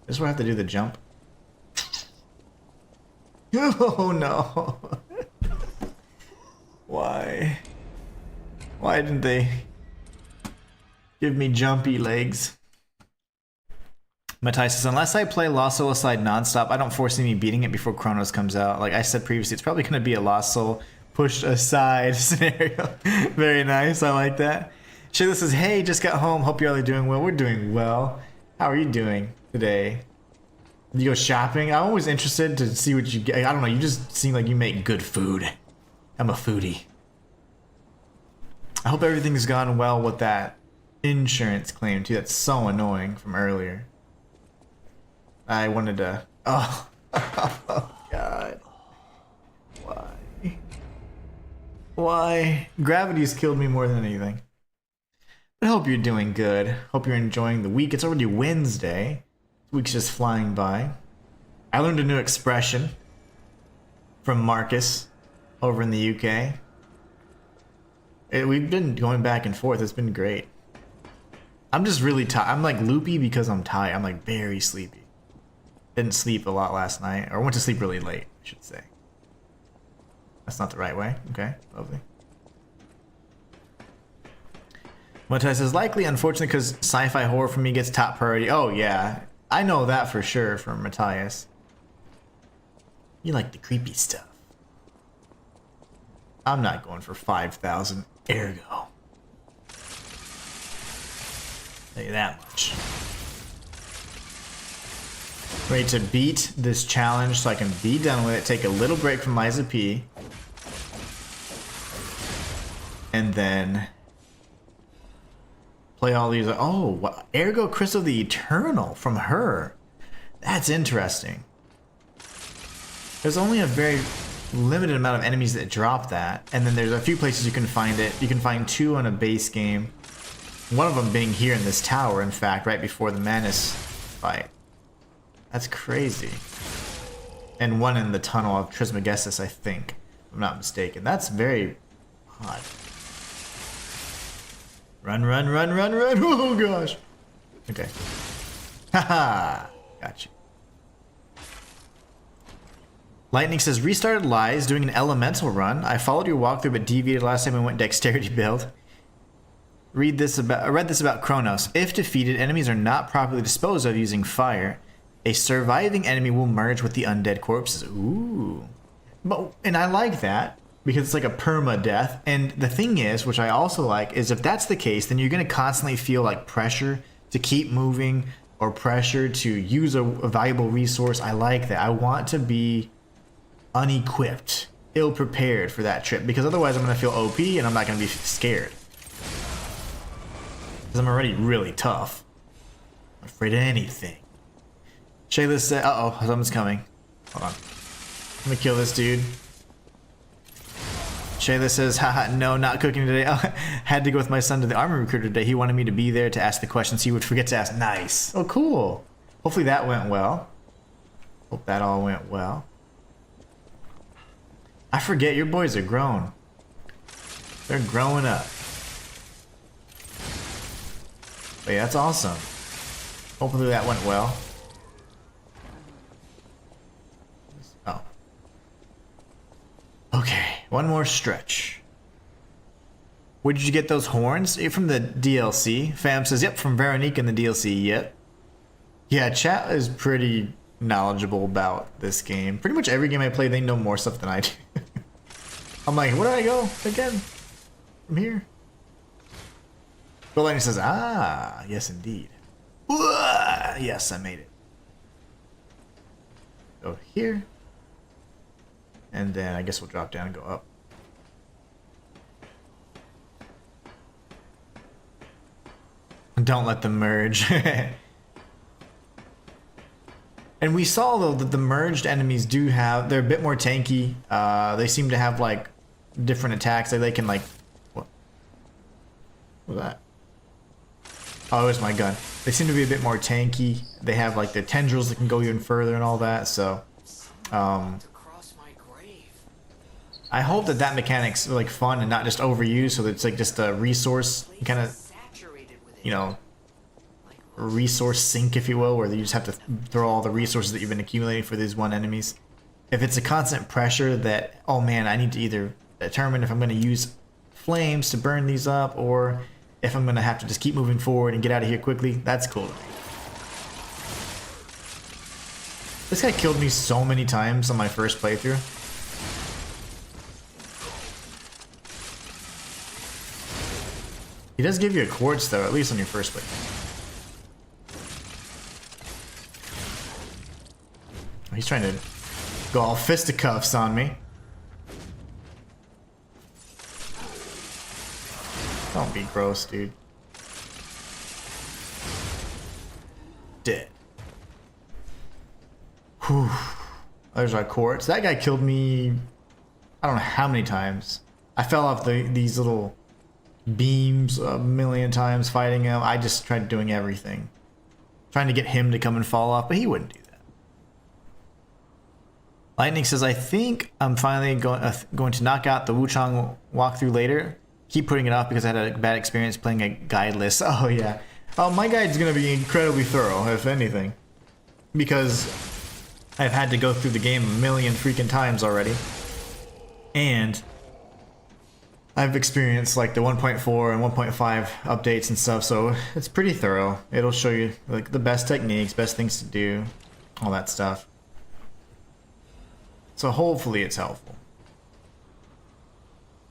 This is where I have to do the jump. Oh no. Why? Why didn't they give me jumpy legs? Matthias says, unless I play Lost Soul Aside nonstop, I don't foresee me beating it before Kronos comes out. Like I said previously, it's probably going to be a Lost Soul pushed aside scenario. Very nice. I like that. Shayla says, hey, just got home. Hope you're all doing well. We're doing well. How are you doing? today. You go shopping? I'm always interested to see what you get. I don't know, you just seem like you make good food. I'm a foodie. I hope everything's gone well with that insurance claim too. That's so annoying from earlier. I wanted to... Oh. Oh God. Why? Why? Gravity's killed me more than anything. But I hope you're doing good. Hope you're enjoying the week. It's already Wednesday. This week's just flying by. I learned a new expression from Marcus over in the UK. We've been going back and forth. It's been great. I'm just really tired. I'm like loopy because I'm tired. I'm like very sleepy. Didn't sleep a lot last night. Or went to sleep really late, I should say. That's not the right way. Okay, lovely. Matthias says, likely, unfortunately, because sci-fi horror for me gets top priority. Oh, yeah. I know that for sure from Matthias. You like the creepy stuff. I'm not going for 5,000 ergo. Tell you that much. Ready to beat this challenge so I can be done with it, take a little break from Liza P. And then play all these. Oh, what? Ergo Crystal the Eternal from her. That's interesting. There's only a very limited amount of enemies that drop that, and then there's a few places you can find it. You can find 2 on a base game. One of them being here in this tower, in fact, right before the Manus fight. That's crazy. And 1 in the tunnel of Trismegistus, I think, if I'm not mistaken. That's very odd. Run, run, run, run, run! Oh gosh! Okay. Haha! Gotcha. Lightning says, restarted Lies, doing an elemental run. I followed your walkthrough but deviated last time I went dexterity build. I read this about Kronos. If defeated, enemies are not properly disposed of using fire. A surviving enemy will merge with the undead corpses. Ooh. And I like that because it's like a perma-death. And the thing is, which I also like, is if that's the case, then you're going to constantly feel like pressure to keep moving or pressure to use a valuable resource. I like that. I want to be unequipped, ill-prepared for that trip, because otherwise I'm going to feel OP and I'm not going to be scared. Because I'm already really tough. I'm afraid of anything. Shayla said, uh-oh, someone's coming. Hold on. I'm gonna kill this dude. Shayla says, haha, no, not cooking today. Had to go with my son to the army recruiter today. He wanted me to be there to ask the questions he would forget to ask. Nice. Oh, cool. Hopefully that went well. Hope that all went well. I forget, your boys are grown. They're growing up. But yeah, that's awesome. Hopefully that went well. Oh. Okay, one more stretch. Where did you get those horns? From the DLC. Fam says, yep, from Veronique in the DLC, yep. Yeah, chat is pretty knowledgeable about this game. Pretty much every game I play, they know more stuff than I do. I'm like, where do I go again? From here? Goldlightning says, ah, yes indeed. Yes, I made it. Go here. And then I guess we'll drop down and go up. Don't let them merge. And we saw though that the merged enemies do have, they're a bit more tanky. They seem to have like different attacks that they can like, what was that? Oh, it was my gun. They seem to be a bit more tanky. They have like the tendrils that can go even further and all that. So, I hope that that mechanic's like fun and not just overused, so that it's like just a resource kind of, you know, resource sink, if you will, where you just have to throw all the resources that you've been accumulating for these one enemies. If it's a constant pressure that, oh man, I need to either determine if I'm going to use flames to burn these up, or if I'm going to have to just keep moving forward and get out of here quickly, that's cool to me. This guy killed me so many times on my first playthrough. He does give you a quartz though, at least on your first playthrough. He's trying to go all fisticuffs on me. Don't be gross, dude. Dead. Whew. There's our quartz. That guy killed me, I don't know how many times. I fell off these little beams a million times fighting him. I just tried doing everything. Trying to get him to come and fall off, but he wouldn't do that. Lightning says, I think I'm finally going to knock out the Wukong walkthrough later. Keep putting it off because I had a bad experience playing a guideless. Oh yeah. Oh, my guide's going to be incredibly thorough, if anything. Because I've had to go through the game a million freaking times already. And I've experienced like the 1.4 and 1.5 updates and stuff, so it's pretty thorough. It'll show you like the best techniques, best things to do, all that stuff. So hopefully it's helpful.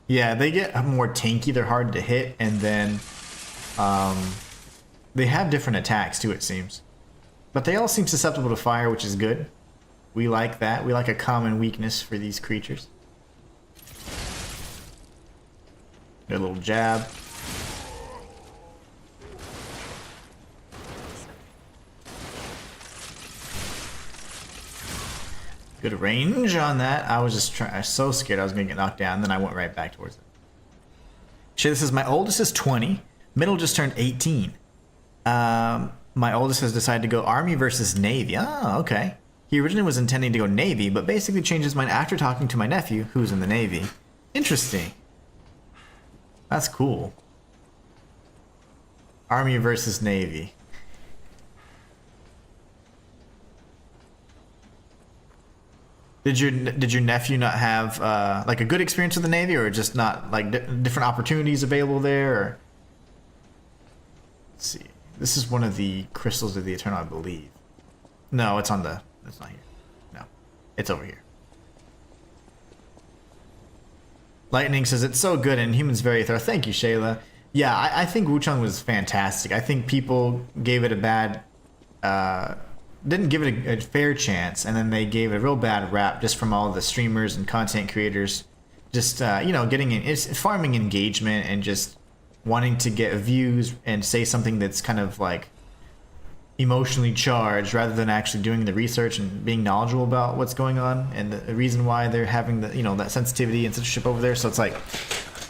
Yeah, they get more tanky, they're hard to hit, and then they have different attacks too, it seems. But they all seem susceptible to fire, which is good. We like that. We like a common weakness for these creatures. Their little jab. Good range on that. I was just I was so scared I was gonna get knocked down, then I went right back towards it. Shit, this is my oldest is 20. Middle just turned 18. My oldest has decided to go Army versus Navy. Oh, okay. He originally was intending to go Navy, but basically changed his mind after talking to my nephew, who's in the Navy. Interesting. That's cool. Army versus Navy. Did your nephew not have like a good experience with the Navy, or just not like different opportunities available there? Or... Let's see. This is one of the crystals of the Eternal, I believe. No, it's on the. It's not here. No, it's over here. Lightning says it's so good and Inhuman's very thorough. Thank you, Shayla. Yeah, I think Wukong was fantastic. I think people gave it a bad, didn't give it a fair chance, and then they gave it a real bad rap just from all the streamers and content creators, just you know, getting in, it's farming engagement and just wanting to get views and say something that's kind of like emotionally charged rather than actually doing the research and being knowledgeable about what's going on and the reason why they're having the, you know, that sensitivity and censorship over there. So it's like,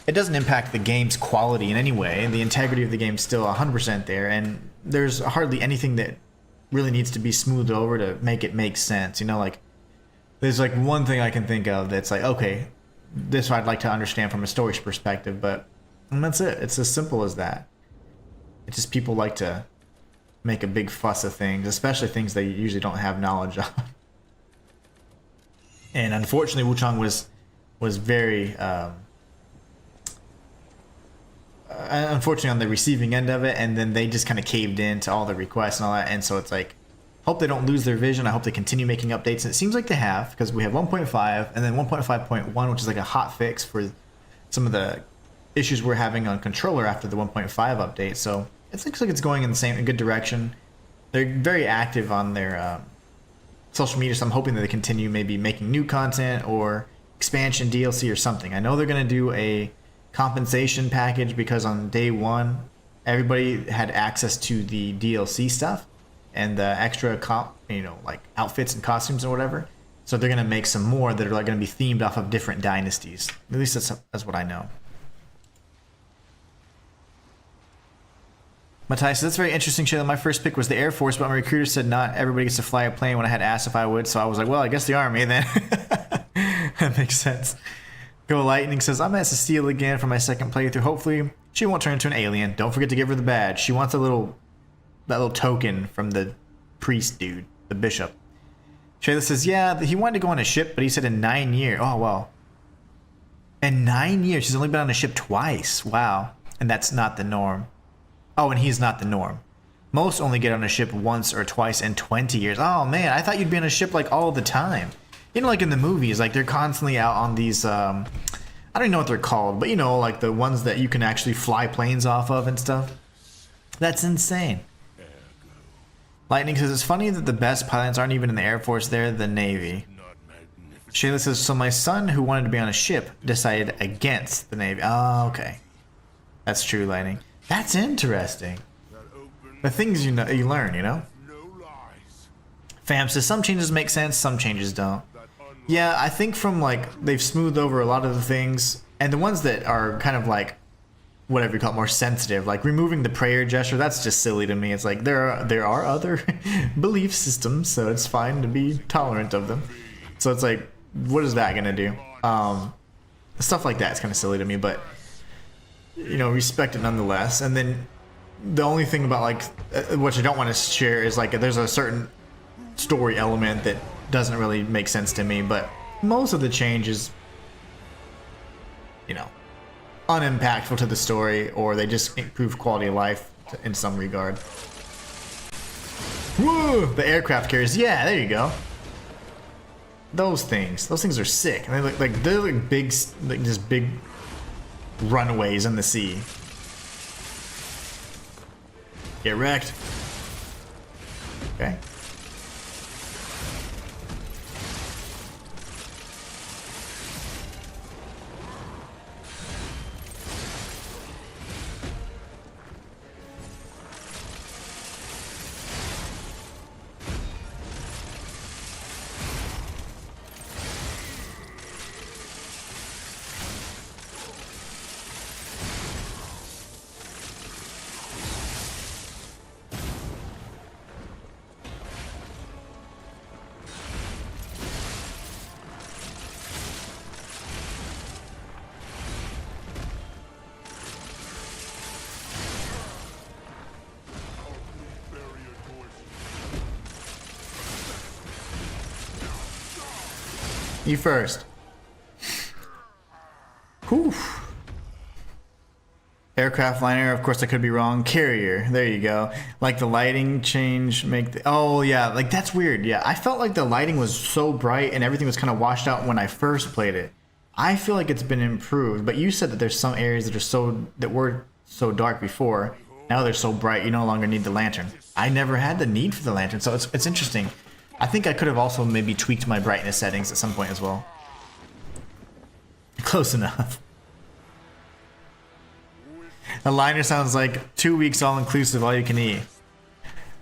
it doesn't impact the game's quality in any way, and the integrity of the game's still 100% there, and there's hardly anything that really needs to be smoothed over to make it make sense. You know, like, there's like one thing I can think of that's like, okay, this I'd like to understand from a story's perspective, but and that's it. It's as simple as that. It's just people like to make a big fuss of things, especially things they usually don't have knowledge of. And unfortunately, Wukong was very unfortunately on the receiving end of it, and then they just kind of caved in to all the requests and all that, and so it's like, hope they don't lose their vision. I hope they continue making updates, and it seems like they have, because we have 1.5 and then 1.5.1, which is like a hot fix for some of the issues we're having on controller after the 1.5 update. So it looks like it's going in the good direction. They're very active on their social media, so I'm hoping that they continue maybe making new content or expansion DLC or something. I know they're going to do a compensation package because on day one, everybody had access to the DLC stuff and the extra you know, like outfits and costumes or whatever. So they're going to make some more that are like going to be themed off of different dynasties. At least that's what I know. Matthias, that's very interesting, Shayla. My first pick was the Air Force, but my recruiter said not everybody gets to fly a plane when I had asked if I would, so I was like, well, I guess the Army then. That makes sense. Go Lightning says, I'm at Cecile again for my second playthrough. Hopefully, she won't turn into an alien. Don't forget to give her the badge. She wants that little token from the priest dude, the bishop. Shayla says, yeah, he wanted to go on a ship, but he said in 9 years. Oh, well. In 9 years, she's only been on a ship twice. Wow. And that's not the norm. Oh, and he's not the norm. Most only get on a ship once or twice in 20 years. Oh, man, I thought you'd be on a ship, like, all the time. You know, like in the movies, like, they're constantly out on these, I don't even know what they're called, but, you know, like the ones that you can actually fly planes off of and stuff. That's insane. Lightning says, it's funny that the best pilots aren't even in the Air Force, they're the Navy. Shayla says, so my son who wanted to be on a ship decided against the Navy. Oh, okay. That's true, Lightning. That's interesting. The things you know, you learn, you know? Fam says, some changes make sense, some changes don't. Yeah, I think from like, they've smoothed over a lot of the things, and the ones that are kind of like, whatever you call it, more sensitive, like removing the prayer gesture, that's just silly to me. It's like, there are other belief systems, so it's fine to be tolerant of them. So it's like, what is that gonna do? Stuff like that is kind of silly to me, but, you know, respect it nonetheless. And then the only thing about like, what you don't want to share is like, there's a certain story element that doesn't really make sense to me, but most of the change is, you know, unimpactful to the story, or they just improve quality of life in some regard. Woo! The aircraft carriers, yeah, there you go. Those things are sick. And they're like big, like just big runaways in the sea. Get wrecked. Okay. You first. Whew. Aircraft liner, of course I could be wrong. Carrier, there you go. Like the lighting change, make the, oh yeah, like that's weird. Yeah, I felt like the lighting was so bright and everything was kind of washed out when I first played it. I feel like it's been improved, but you said that there's some areas that were so dark before. Now they're so bright, you no longer need the lantern. I never had the need for the lantern, so it's interesting. I think I could have also maybe tweaked my brightness settings at some point as well. Close enough. The liner sounds like 2 weeks all-inclusive, all you can eat.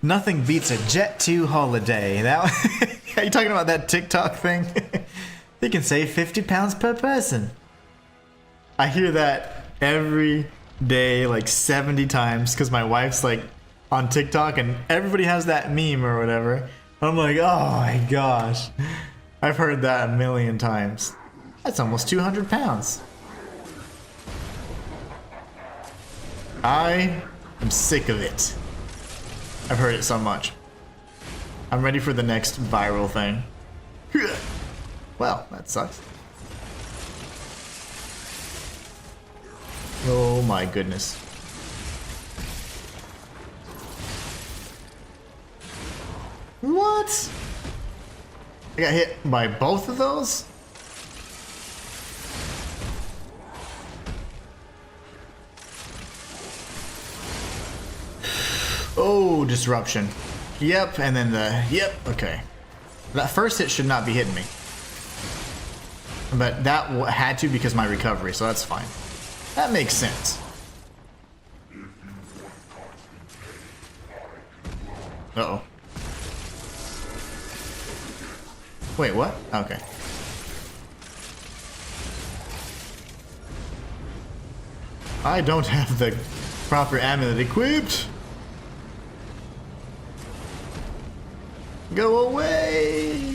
Nothing beats a Jet 2 holiday. That are you talking about that TikTok thing? You can save 50 pounds per person. I hear that every day, like 70 times, because my wife's like on TikTok and everybody has that meme or whatever. I'm like, oh my gosh. I've heard that a million times. That's almost 200 pounds. I am sick of it. I've heard it so much. I'm ready for the next viral thing. Well, that sucks. Oh my goodness. What? I got hit by both of those? Oh, disruption. Yep, and then yep, okay. That first hit should not be hitting me. But that had to because my recovery, so that's fine. That makes sense. Uh-oh. Wait, what? Okay. I don't have the proper amulet equipped. Go away!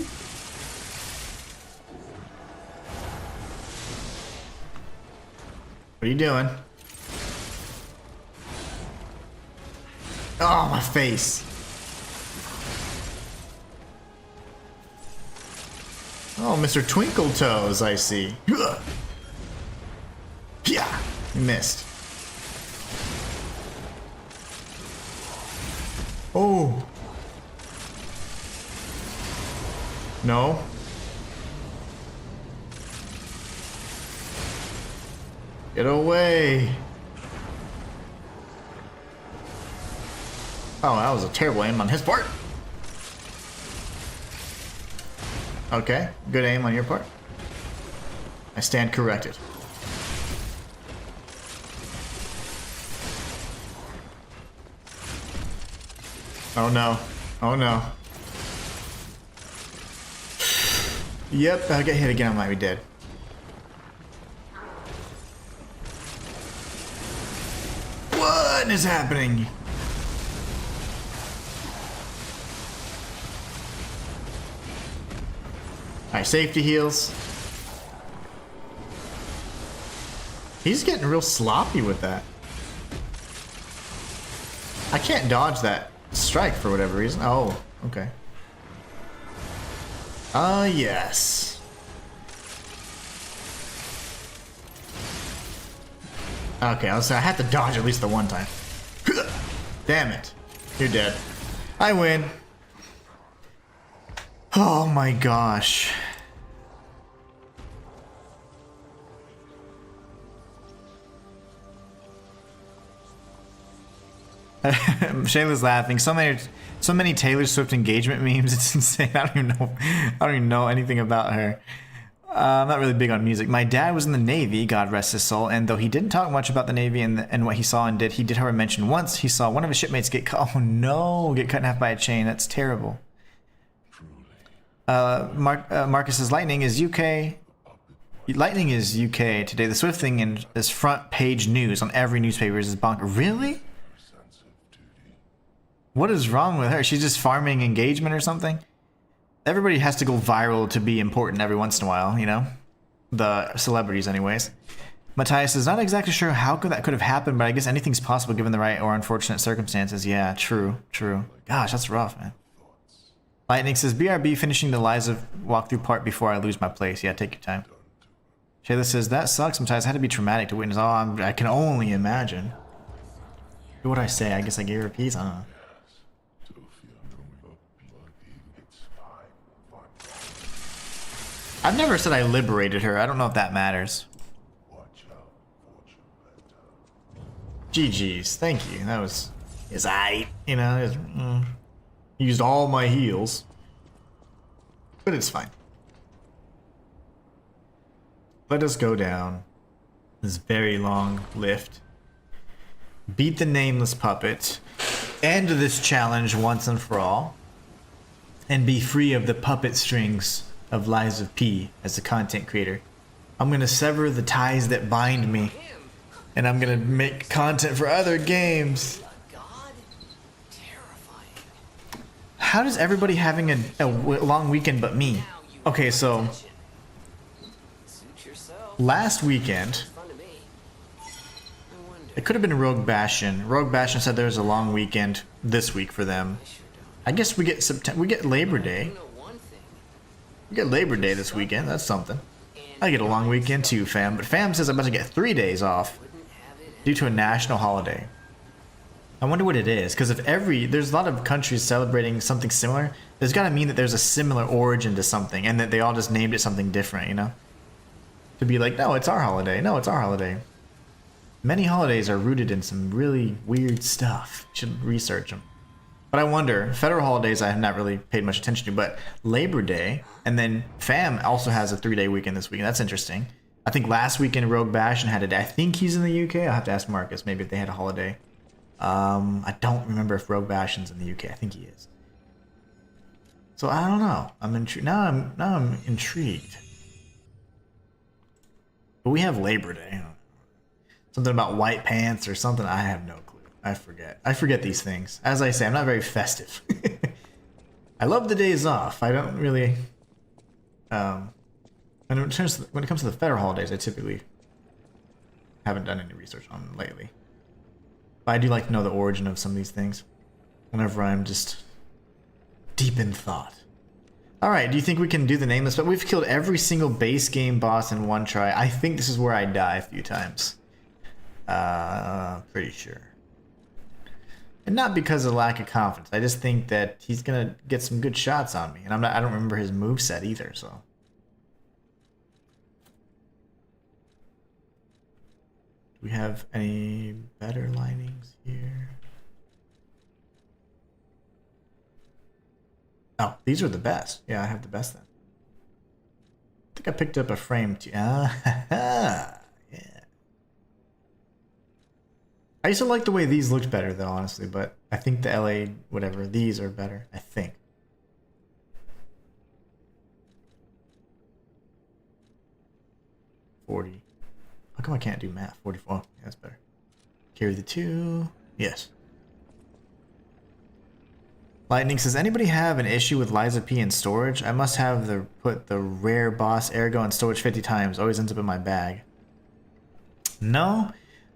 What are you doing? Oh, my face. Oh, Mr. Twinkle Toes, I see. Yeah, you missed. Oh. No. Get away. Oh, that was a terrible aim on his part. Okay, good aim on your part. I stand corrected. Oh no. Oh no. Yep, if I get hit again, I might be dead. What is happening? Alright, safety heals. He's getting real sloppy with that. I can't dodge that strike for whatever reason. Oh, okay. Yes. Okay, I have to dodge at least the one time. Damn it. You're dead. I win. Oh my gosh. Shayla's laughing. So many Taylor Swift engagement memes. It's insane. I don't even know anything about her. I'm not really big on music. My dad was in the Navy, God rest his soul, and though he didn't talk much about the Navy and what he saw and did, he did however mention once he saw one of his shipmates get cut. Oh no, get cut in half by a chain. That's terrible. Marcus says lightning is UK. Lightning is UK today. The Swift thing is front page news on every newspaper is bonker. Really? What is wrong with her? She's just farming engagement or something? Everybody has to go viral to be important every once in a while, you know? The celebrities anyways. Matthias is not exactly sure how that could have happened, but I guess anything's possible given the right or unfortunate circumstances. Yeah, true. Gosh, that's rough, man. Lightning says, BRB finishing the Liza walkthrough part before I lose my place. Yeah, take your time. Shayla says, that sucks. Sometimes it had to be traumatic to witness. Oh, I can only imagine. What would I say? I guess I gave her peace? I don't know. I've never said I liberated her. I don't know if that matters. GG's. Thank you. That was... Is I, you know, used all my heals. But it's fine. Let us go down this very long lift. Beat the nameless puppet. End this challenge once and for all. And be free of the puppet strings of Lies of P as a content creator. I'm gonna sever the ties that bind me, and I'm gonna make content for other games. How does everybody having a long weekend but me? Okay, so last weekend it could have been Rogue Bastion. Rogue Bastion said there was a long weekend this week for them. I guess we get Labor Day. We get Labor Day this weekend. That's something. I get a long weekend too, fam. But fam says I'm about to get 3 days off due to a national holiday. I wonder what it is, because if there's a lot of countries celebrating something similar, there's got to mean that there's a similar origin to something, and that they all just named it something different, you know? To be like, no, it's our holiday. No, it's our holiday. Many holidays are rooted in some really weird stuff. You should research them. But I wonder, federal holidays I have not really paid much attention to, but Labor Day, and then FAM also has a 3-day weekend this weekend. That's interesting. I think last weekend Rogue Bastion had a day. I think he's in the UK. I'll have to ask Marcus maybe if they had a holiday. I don't remember if Rogue Bastion's in the UK. I think he is. So I don't know. I'm intrigued. Now I'm intrigued. But we have Labor Day. Something about white pants or something. I have no clue. I forget these things. As I say, I'm not very festive. I love the days off. I don't really... and when it comes to the federal holidays, I typically haven't done any research on them lately. But I do like to know the origin of some of these things whenever I'm just deep in thought. Alright, do you think we can do the nameless? But we've killed every single base game boss in one try. I think this is where I die a few times. Pretty sure. And not because of lack of confidence. I just think that he's gonna get some good shots on me. And I don't remember his moveset either, so. Do we have any better linings here? Oh, these are the best. Yeah, I have the best then. think I picked up a frame too. Yeah. I used to like the way these looked better though, honestly, but I think the LA, whatever, these are better, I think. $40. How come I can't do math? 44. Yeah, that's better. Carry the 2. Yes. Lightning says, anybody have an issue with Liza P in storage? I must have put the rare boss ergo in storage 50 times. Always ends up in my bag. No.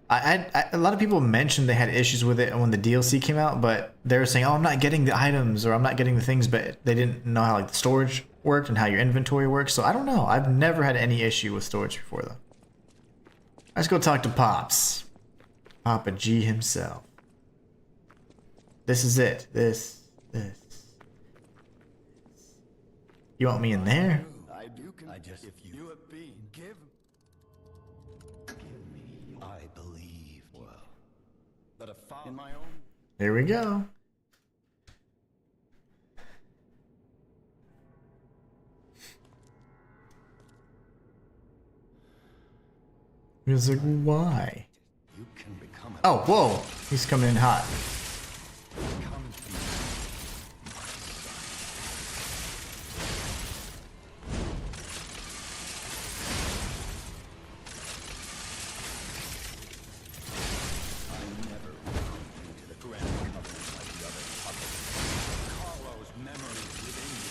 A lot of people mentioned they had issues with it when the DLC came out, but they were saying, oh, I'm not getting the items or I'm not getting the things, but they didn't know how like the storage worked and how your inventory works. So I don't know. I've never had any issue with storage before though. Let's go talk to Pops. Papa G himself. This is it. This. You want me in there? I do. I just, if you have been, give me. I believe. Well, but a father in my own. Here we go. He's like, why? You can become. Oh, whoa! He's coming in hot. Come to me. I never went into the grand covenant like the other puppets. Carlo's memories within you.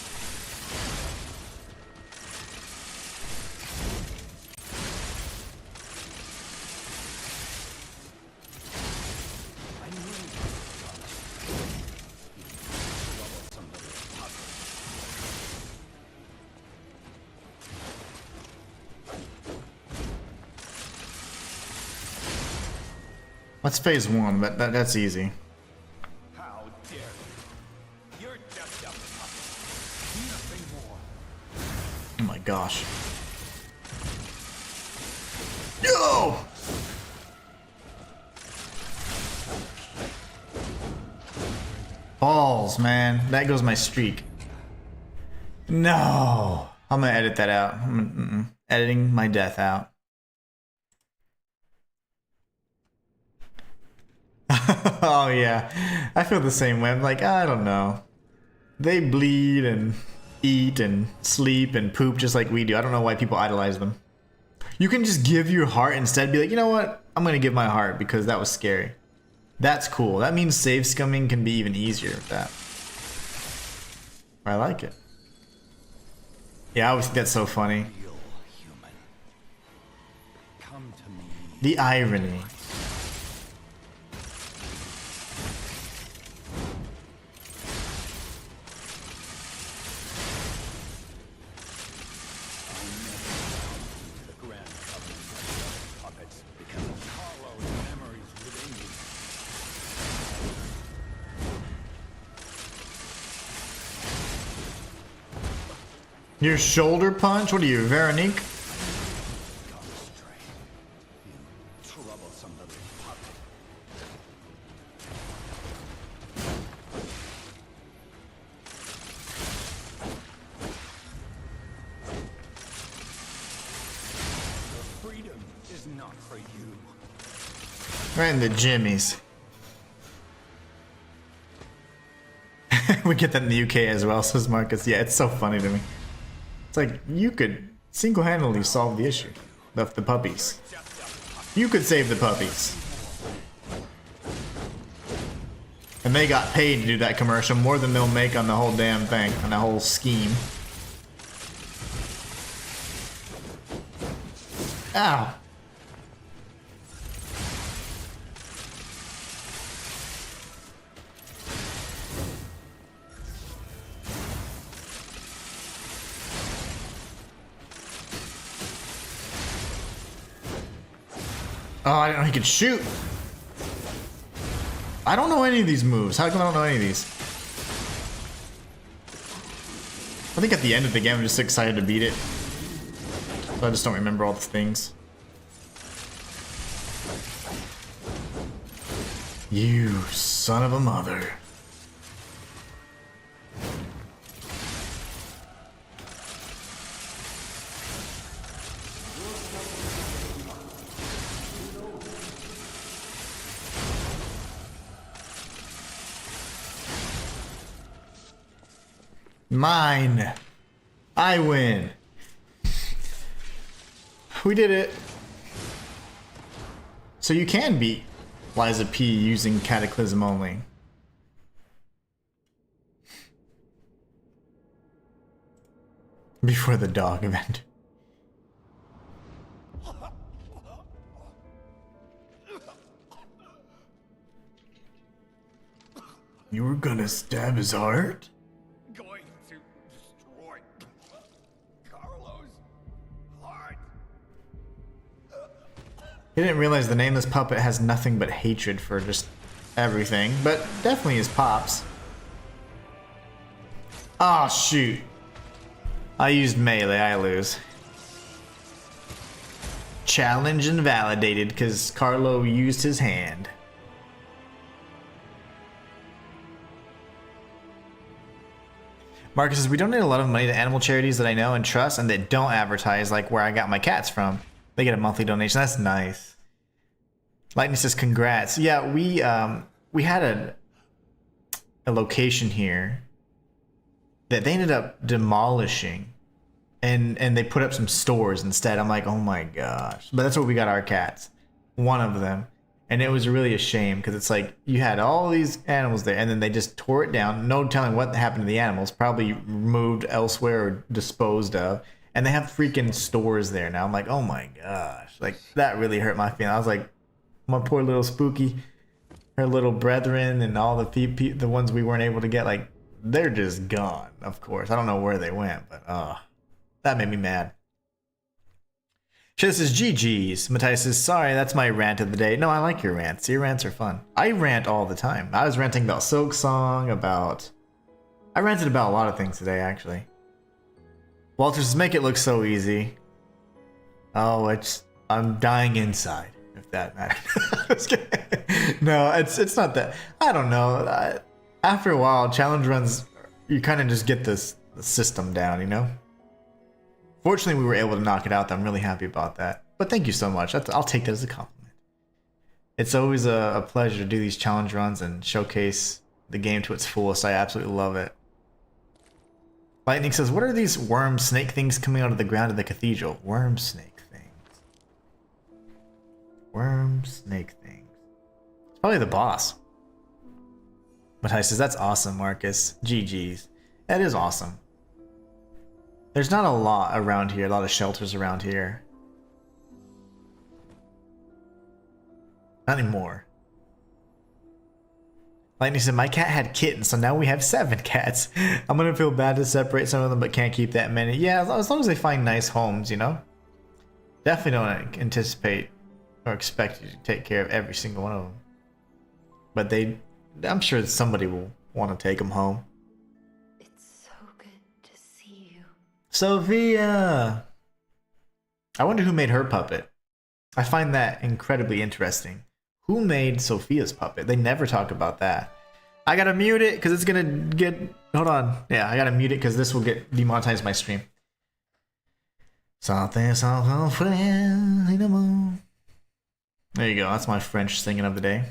I knew you were honest. You troubled somebody's puppet. What's phase 1? That's easy. How dare you? You're just a puppet. Nothing more. Oh my gosh. Yo! Balls, man. That goes my streak. No. I'm gonna edit that out. I'm editing my death out. Oh yeah. I feel the same way. I'm like, I don't know. They bleed and eat and sleep and poop just like we do. I don't know why people idolize them. You can just give your heart instead. Be like, you know what? I'm gonna give my heart because that was scary. That's cool. That means save scumming can be even easier with that. I like it. Yeah, I always think that's so funny. Real human. Come to me. The irony. The grand covenant like the other puppets because of Carlo's memories within you. Your shoulder punch? What are you, Veronique? Gone astray. You troublesome little puppet. Your freedom is not for you. Right in the jimmies. We get that in the UK as well, says Marcus. Yeah, it's so funny to me. It's like, you could single-handedly solve the issue. The puppies. You could save the puppies. And they got paid to do that commercial more than they'll make on the whole damn thing, on the whole scheme. Ow. Oh, I didn't know he could shoot. I don't know any of these moves. How come I don't know any of these? I think at the end of the game I'm just excited to beat it. So I just don't remember all the things. You son of a mother. Mine. I win. We did it. So you can beat Liza P using Cataclysm only. Before the dog event. You were gonna stab his heart? Going to destroy Carlos' heart. He didn't realize the nameless puppet has nothing but hatred for just everything, but definitely his pops. Ah, shoot. I used melee, I lose. Challenge invalidated because Carlo used his hand. Marcus says, we donate a lot of money to animal charities that I know and trust and that don't advertise, like where I got my cats from. They get a monthly donation. That's nice. Lightning says, congrats. Yeah, we had a location here that they ended up demolishing, and they put up some stores instead. I'm like, oh my gosh. But that's where we got our cats. One of them. And it was really a shame because it's like you had all these animals there and then they just tore it down. No telling what happened to the animals. Probably moved elsewhere or disposed of. And they have freaking stores there now. I'm like, oh my gosh. Like, that really hurt my feelings. I was like, my poor little Spooky, her little brethren and all the ones we weren't able to get, like, they're just gone, of course. I don't know where they went, but that made me mad. This is GG's. Matthias says, sorry, that's my rant of the day. No, I like your rants. Your rants are fun. I rant all the time. I was ranting about Silk Song, I ranted about a lot of things today, actually. Walter says, make it look so easy. Oh, I'm dying inside, if that matters. No, it's not that. I don't know. After a while, challenge runs, you kind of just get the system down, you know? Fortunately, we were able to knock it out. I'm really happy about that. But thank you so much. I'll take that as a compliment. It's always a pleasure to do these challenge runs and showcase the game to its fullest. I absolutely love it. Lightning says, what are these worm snake things coming out of the ground of the cathedral? Worm snake things. Worm snake things. It's probably the boss. But I says, that's awesome, Marcus. GG's. That is awesome. There's not a lot around here, a lot of shelters around here. Not anymore. Lightning said, my cat had kittens, so now we have 7 cats. I'm gonna feel bad to separate some of them, but can't keep that many. Yeah, as long as they find nice homes, you know? Definitely don't anticipate or expect you to take care of every single one of them. But I'm sure somebody will want to take them home. Sophia! I wonder who made her puppet. I find that incredibly interesting. Who made Sophia's puppet? They never talk about that. I gotta mute it because it's gonna get... Hold on. Yeah, I gotta mute it because this will get demonetized my stream. There you go. That's my French singing of the day.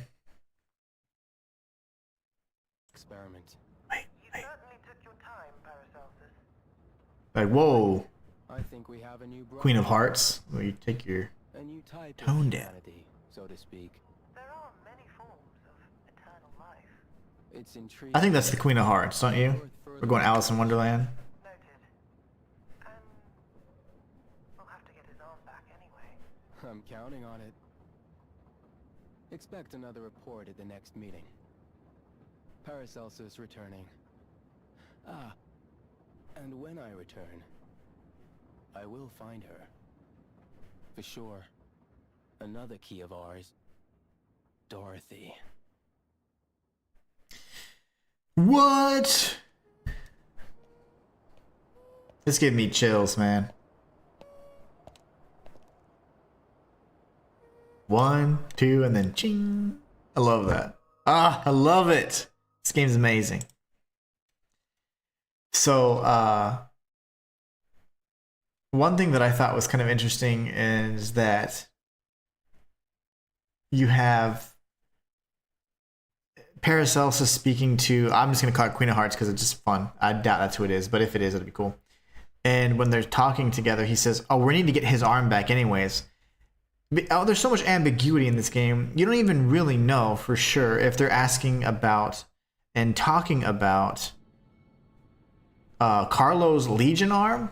Experiment. Wait. Like, whoa. I think we have a new Queen of Hearts. Will you take your a new type tone of down, humanity, so to speak. There are many forms of eternal life. It's intriguing. I think that's the Queen of Hearts, don't you? We're going Alice in Wonderland. Noted. And we'll have to get his arm back anyway. I'm counting on it. Expect another report at the next meeting. Paracelsus returning. Ah, and when I return, I will find her. For sure. Another key of ours. Dorothy. What? This gave me chills, man. 1, 2, and then ching. I love that. Ah, I love it. This game's amazing. So, one thing that I thought was kind of interesting is that you have Paracelsus speaking to, I'm just going to call it Queen of Hearts because it's just fun. I doubt that's who it is, but if it is, it'd be cool. And when they're talking together, he says, oh, we need to get his arm back anyways. Oh, there's so much ambiguity in this game. You don't even really know for sure if they're asking about and talking about Carlo's Legion arm,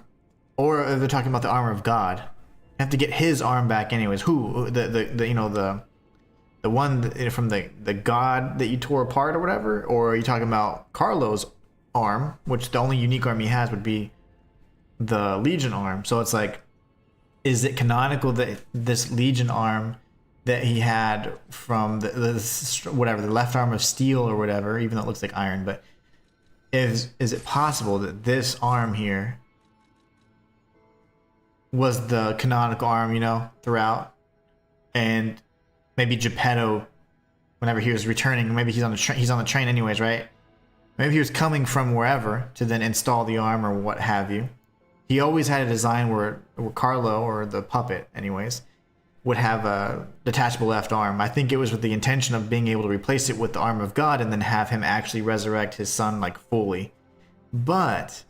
or if they're talking about the armor of God. You have to get his arm back anyways. Who? The you know, the one from the god that you tore apart or whatever? Or are you talking about Carlo's arm, which the only unique arm he has would be the Legion arm? So it's like, is it canonical that this Legion arm that he had from the whatever, the left arm of steel or whatever, even though it looks like iron, but is it possible that this arm here was the canonical arm, you know, throughout? And maybe Geppetto, whenever he was returning, maybe he's on the train anyways, right? Maybe he was coming from wherever to then install the arm or what have you. He always had a design where Carlo, or the puppet anyways, would have a detachable left arm. I think it was with the intention of being able to replace it with the arm of God and then have him actually resurrect his son like fully. But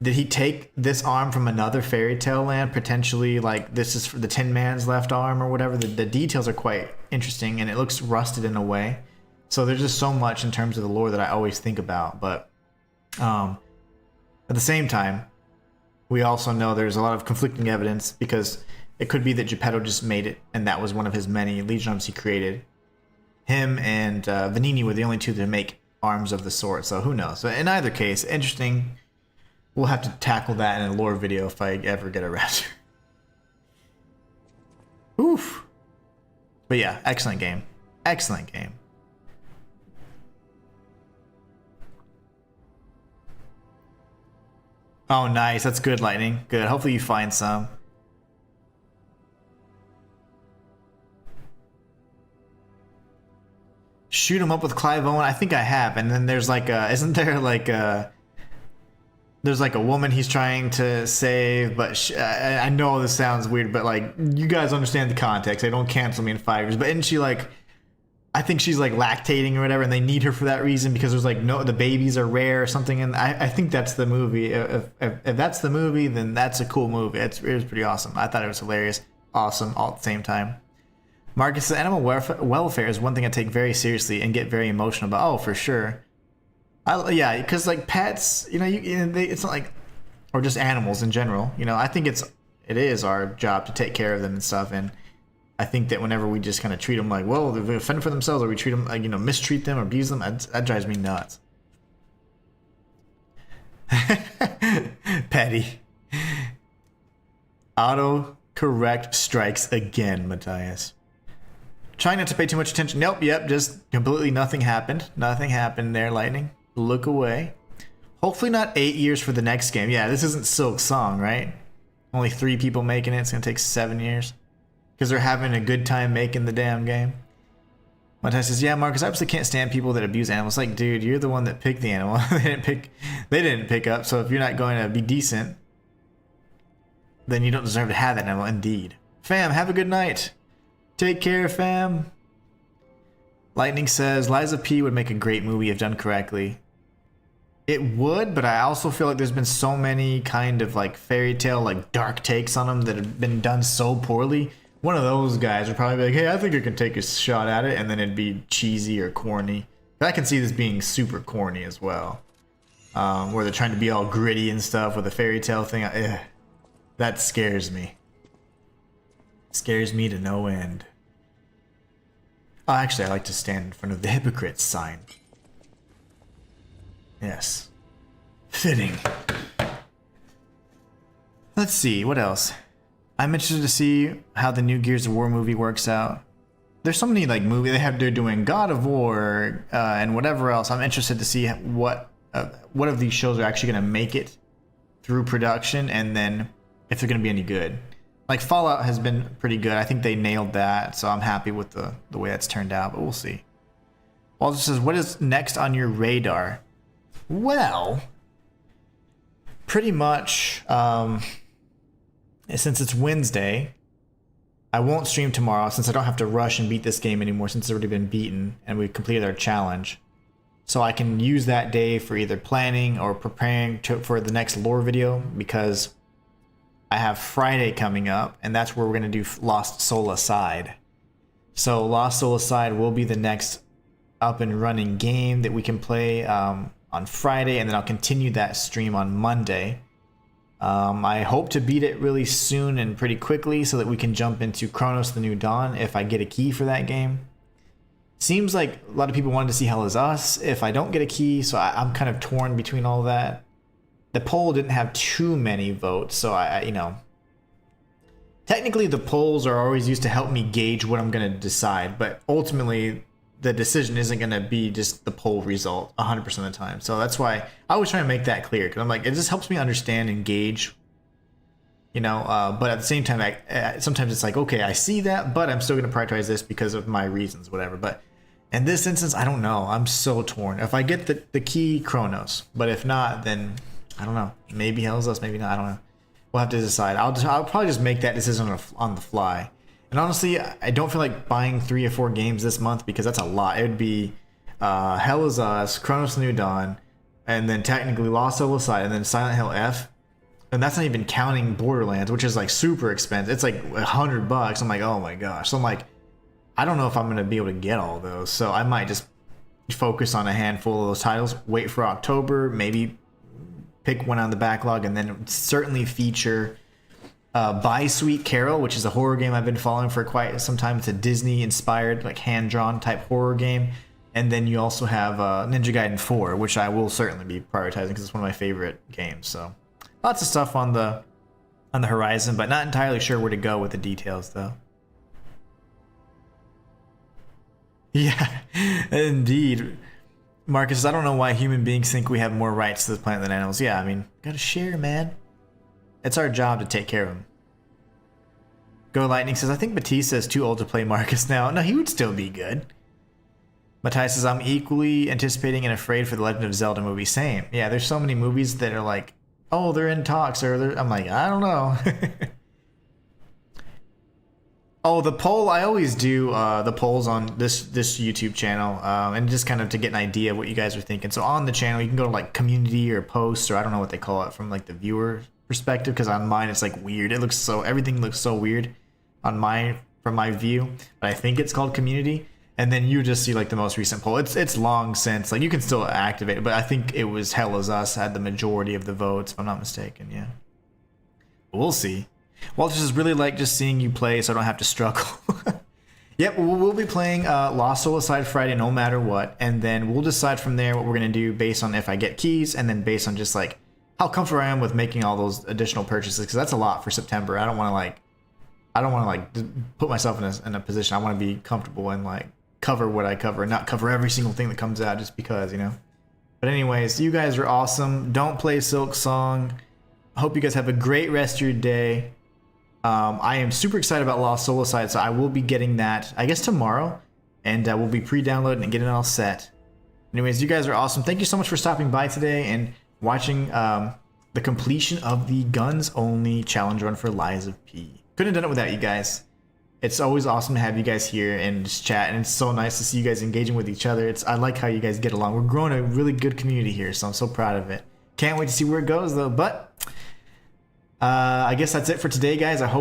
did he take this arm from another fairy tale land? Potentially, like, this is for the Tin Man's left arm or whatever. The details are quite interesting, and it looks rusted in a way. So there's just so much in terms of the lore that I always think about. But at the same time, we also know there's a lot of conflicting evidence, because it could be that Geppetto just made it, and that was one of his many Legion arms he created. Him and Vanini were the only two to make arms of the sort, so who knows. But in either case, interesting. We'll have to tackle that in a lore video if I ever get around to it. Oof. But yeah, excellent game. Excellent game. Oh, nice. That's good, Lightning. Good. Hopefully you find some. Shoot him up with Clive Owen. I think I have. And then there's like a... Isn't there like a... There's like a woman he's trying to save, but I know this sounds weird, but like, you guys understand the context. They don't cancel me in 5 years. But isn't she like... I think she's like lactating or whatever, and they need her for that reason because there's like the babies are rare or something. And I think that's the movie. If that's the movie, then that's a cool movie. It was pretty awesome. I thought it was hilarious, awesome, all at the same time. Marcus says, animal welfare is one thing I take very seriously and get very emotional about. Oh, for sure. Yeah, because like pets, you know, it's not like, or just animals in general. You know, I think it is our job to take care of them and stuff. And I think that whenever we just kind of treat them like, well, they offend for themselves, or we treat them like, you know, mistreat them or abuse them, that drives me nuts. Petty. Auto-correct strikes again, Matthias. Trying not to pay too much attention. Nope, yep, just completely nothing happened. Nothing happened there, Lightning. Look away. Hopefully not 8 years for the next game. Yeah, this isn't Silk Song, right? Only 3 people making it. It's going to take 7 years. Because they're having a good time making the damn game. Matthias says, yeah, Marcus, I absolutely can't stand people that abuse animals. Like, dude, you're the one that picked the animal. They didn't pick up, so if you're not going to be decent, then you don't deserve to have that animal. Indeed. Fam, have a good night. Take care, fam. Lightning says, Liza P would make a great movie if done correctly. It would, but I also feel like there's been so many kind of like fairy tale, like dark takes on them that have been done so poorly. One of those guys would probably be like, hey, I think I can take a shot at it, and then it'd be cheesy or corny. But I can see this being super corny as well. Where they're trying to be all gritty and stuff with a fairy tale thing. That scares me. Scares me to no end. Oh, actually, I like to stand in front of the hypocrite sign. Yes. Fitting. Let's see, what else? I'm interested to see how the new Gears of War movie works out. There's so many like movies they're doing God of War and whatever else. I'm interested to see what of these shows are actually going to make it through production, and then if they're going to be any good. Like Fallout has been pretty good. I think they nailed that, so I'm happy with the way that's turned out, but we'll see. Walter says, what is next on your radar? Well, pretty much, since it's Wednesday, I won't stream tomorrow since I don't have to rush and beat this game anymore since it's already been beaten and we've completed our challenge. So I can use that day for either planning or preparing for the next lore video, because I have Friday coming up and that's where we're going to do Lost Soul Aside. So Lost Soul Aside will be the next up and running game that we can play on Friday, and then I'll continue that stream on Monday. I hope to beat it really soon and pretty quickly so that we can jump into Chronos: The New Dawn if I get a key for that game. Seems like a lot of people wanted to see Hell Is Us if I don't get a key, so I'm kind of torn between all that. The poll didn't have too many votes, so you know, technically the polls are always used to help me gauge what I'm going to decide, but ultimately the decision isn't going to be just the poll result 100% of the time. So that's why I always try to make that clear, because I'm like, it just helps me understand and gauge, you know, but at the same time, sometimes it's like, okay, I see that, but I'm still going to prioritize this because of my reasons, whatever. But in this instance, I don't know. I'm so torn. If I get the key, Chronos, but if not, then I don't know. Maybe Hell's Us, maybe not. I don't know. We'll have to decide. I'll probably just make that decision on the fly. And honestly, I don't feel like buying 3 or 4 games this month because that's a lot. It would be Hell Is Us, Chronos: The New Dawn, and then technically Lost Soul Aside, and then Silent Hill F. And that's not even counting Borderlands, which is like super expensive. It's like $100. I'm like, oh my gosh. So I'm like, I don't know if I'm going to be able to get all those. So I might just focus on a handful of those titles, wait for October, maybe pick one on the backlog, and then certainly feature By Sweet Carol, which is a horror game I've been following for quite some time. It's a Disney inspired, like hand-drawn type horror game. And then you also have Ninja Gaiden 4, which I will certainly be prioritizing because it's one of my favorite games. So lots of stuff on the horizon, but not entirely sure where to go with the details though. Yeah, indeed. Marcus says, I don't know why human beings think we have more rights to this planet than animals. Yeah, I mean, gotta share, man. It's our job to take care of them. Go Lightning says, I think Batista is too old to play Marcus now. No, he would still be good. Matthias says, I'm equally anticipating and afraid for the Legend of Zelda movie. Same. Yeah, there's so many movies that are like, oh, they're in talks, or I'm like, I don't know. Oh, the poll, I always do the polls on this YouTube channel, and just kind of to get an idea of what you guys are thinking. So on the channel, you can go to like community or posts, or I don't know what they call it from like the viewer perspective, because on mine it's like weird. It looks so, everything looks so weird on from my view, but I think it's called community. And then you just see like the most recent poll. It's long since, like you can still activate it, but I think it was Hell Is Us had the majority of the votes, if I'm not mistaken. Yeah, we'll see. Walter says, really like just seeing you play so I don't have to struggle. Yep, we'll be playing Lost Soul Aside Friday no matter what, and then we'll decide from there what we're going to do based on if I get keys, and then based on just like how comfortable I am with making all those additional purchases, because that's a lot for September. I don't want to like put myself in a position. I want to be comfortable and like cover what I cover and not cover every single thing that comes out just because, you know. But anyways, you guys are awesome. Don't play Silk Song. I hope you guys have a great rest of your day. I am super excited about Lost Soul Aside, so I will be getting that, I guess, tomorrow, and we'll be pre-downloading and getting it all set. Anyways, you guys are awesome. Thank you so much for stopping by today and watching the completion of the Guns Only Challenge Run for Lies of P. Couldn't have done it without you guys. It's always awesome to have you guys here and just chat, and it's so nice to see you guys engaging with each other. I like how you guys get along. We're growing a really good community here, so I'm so proud of it. Can't wait to see where it goes, though, but I guess that's it for today, guys. I hope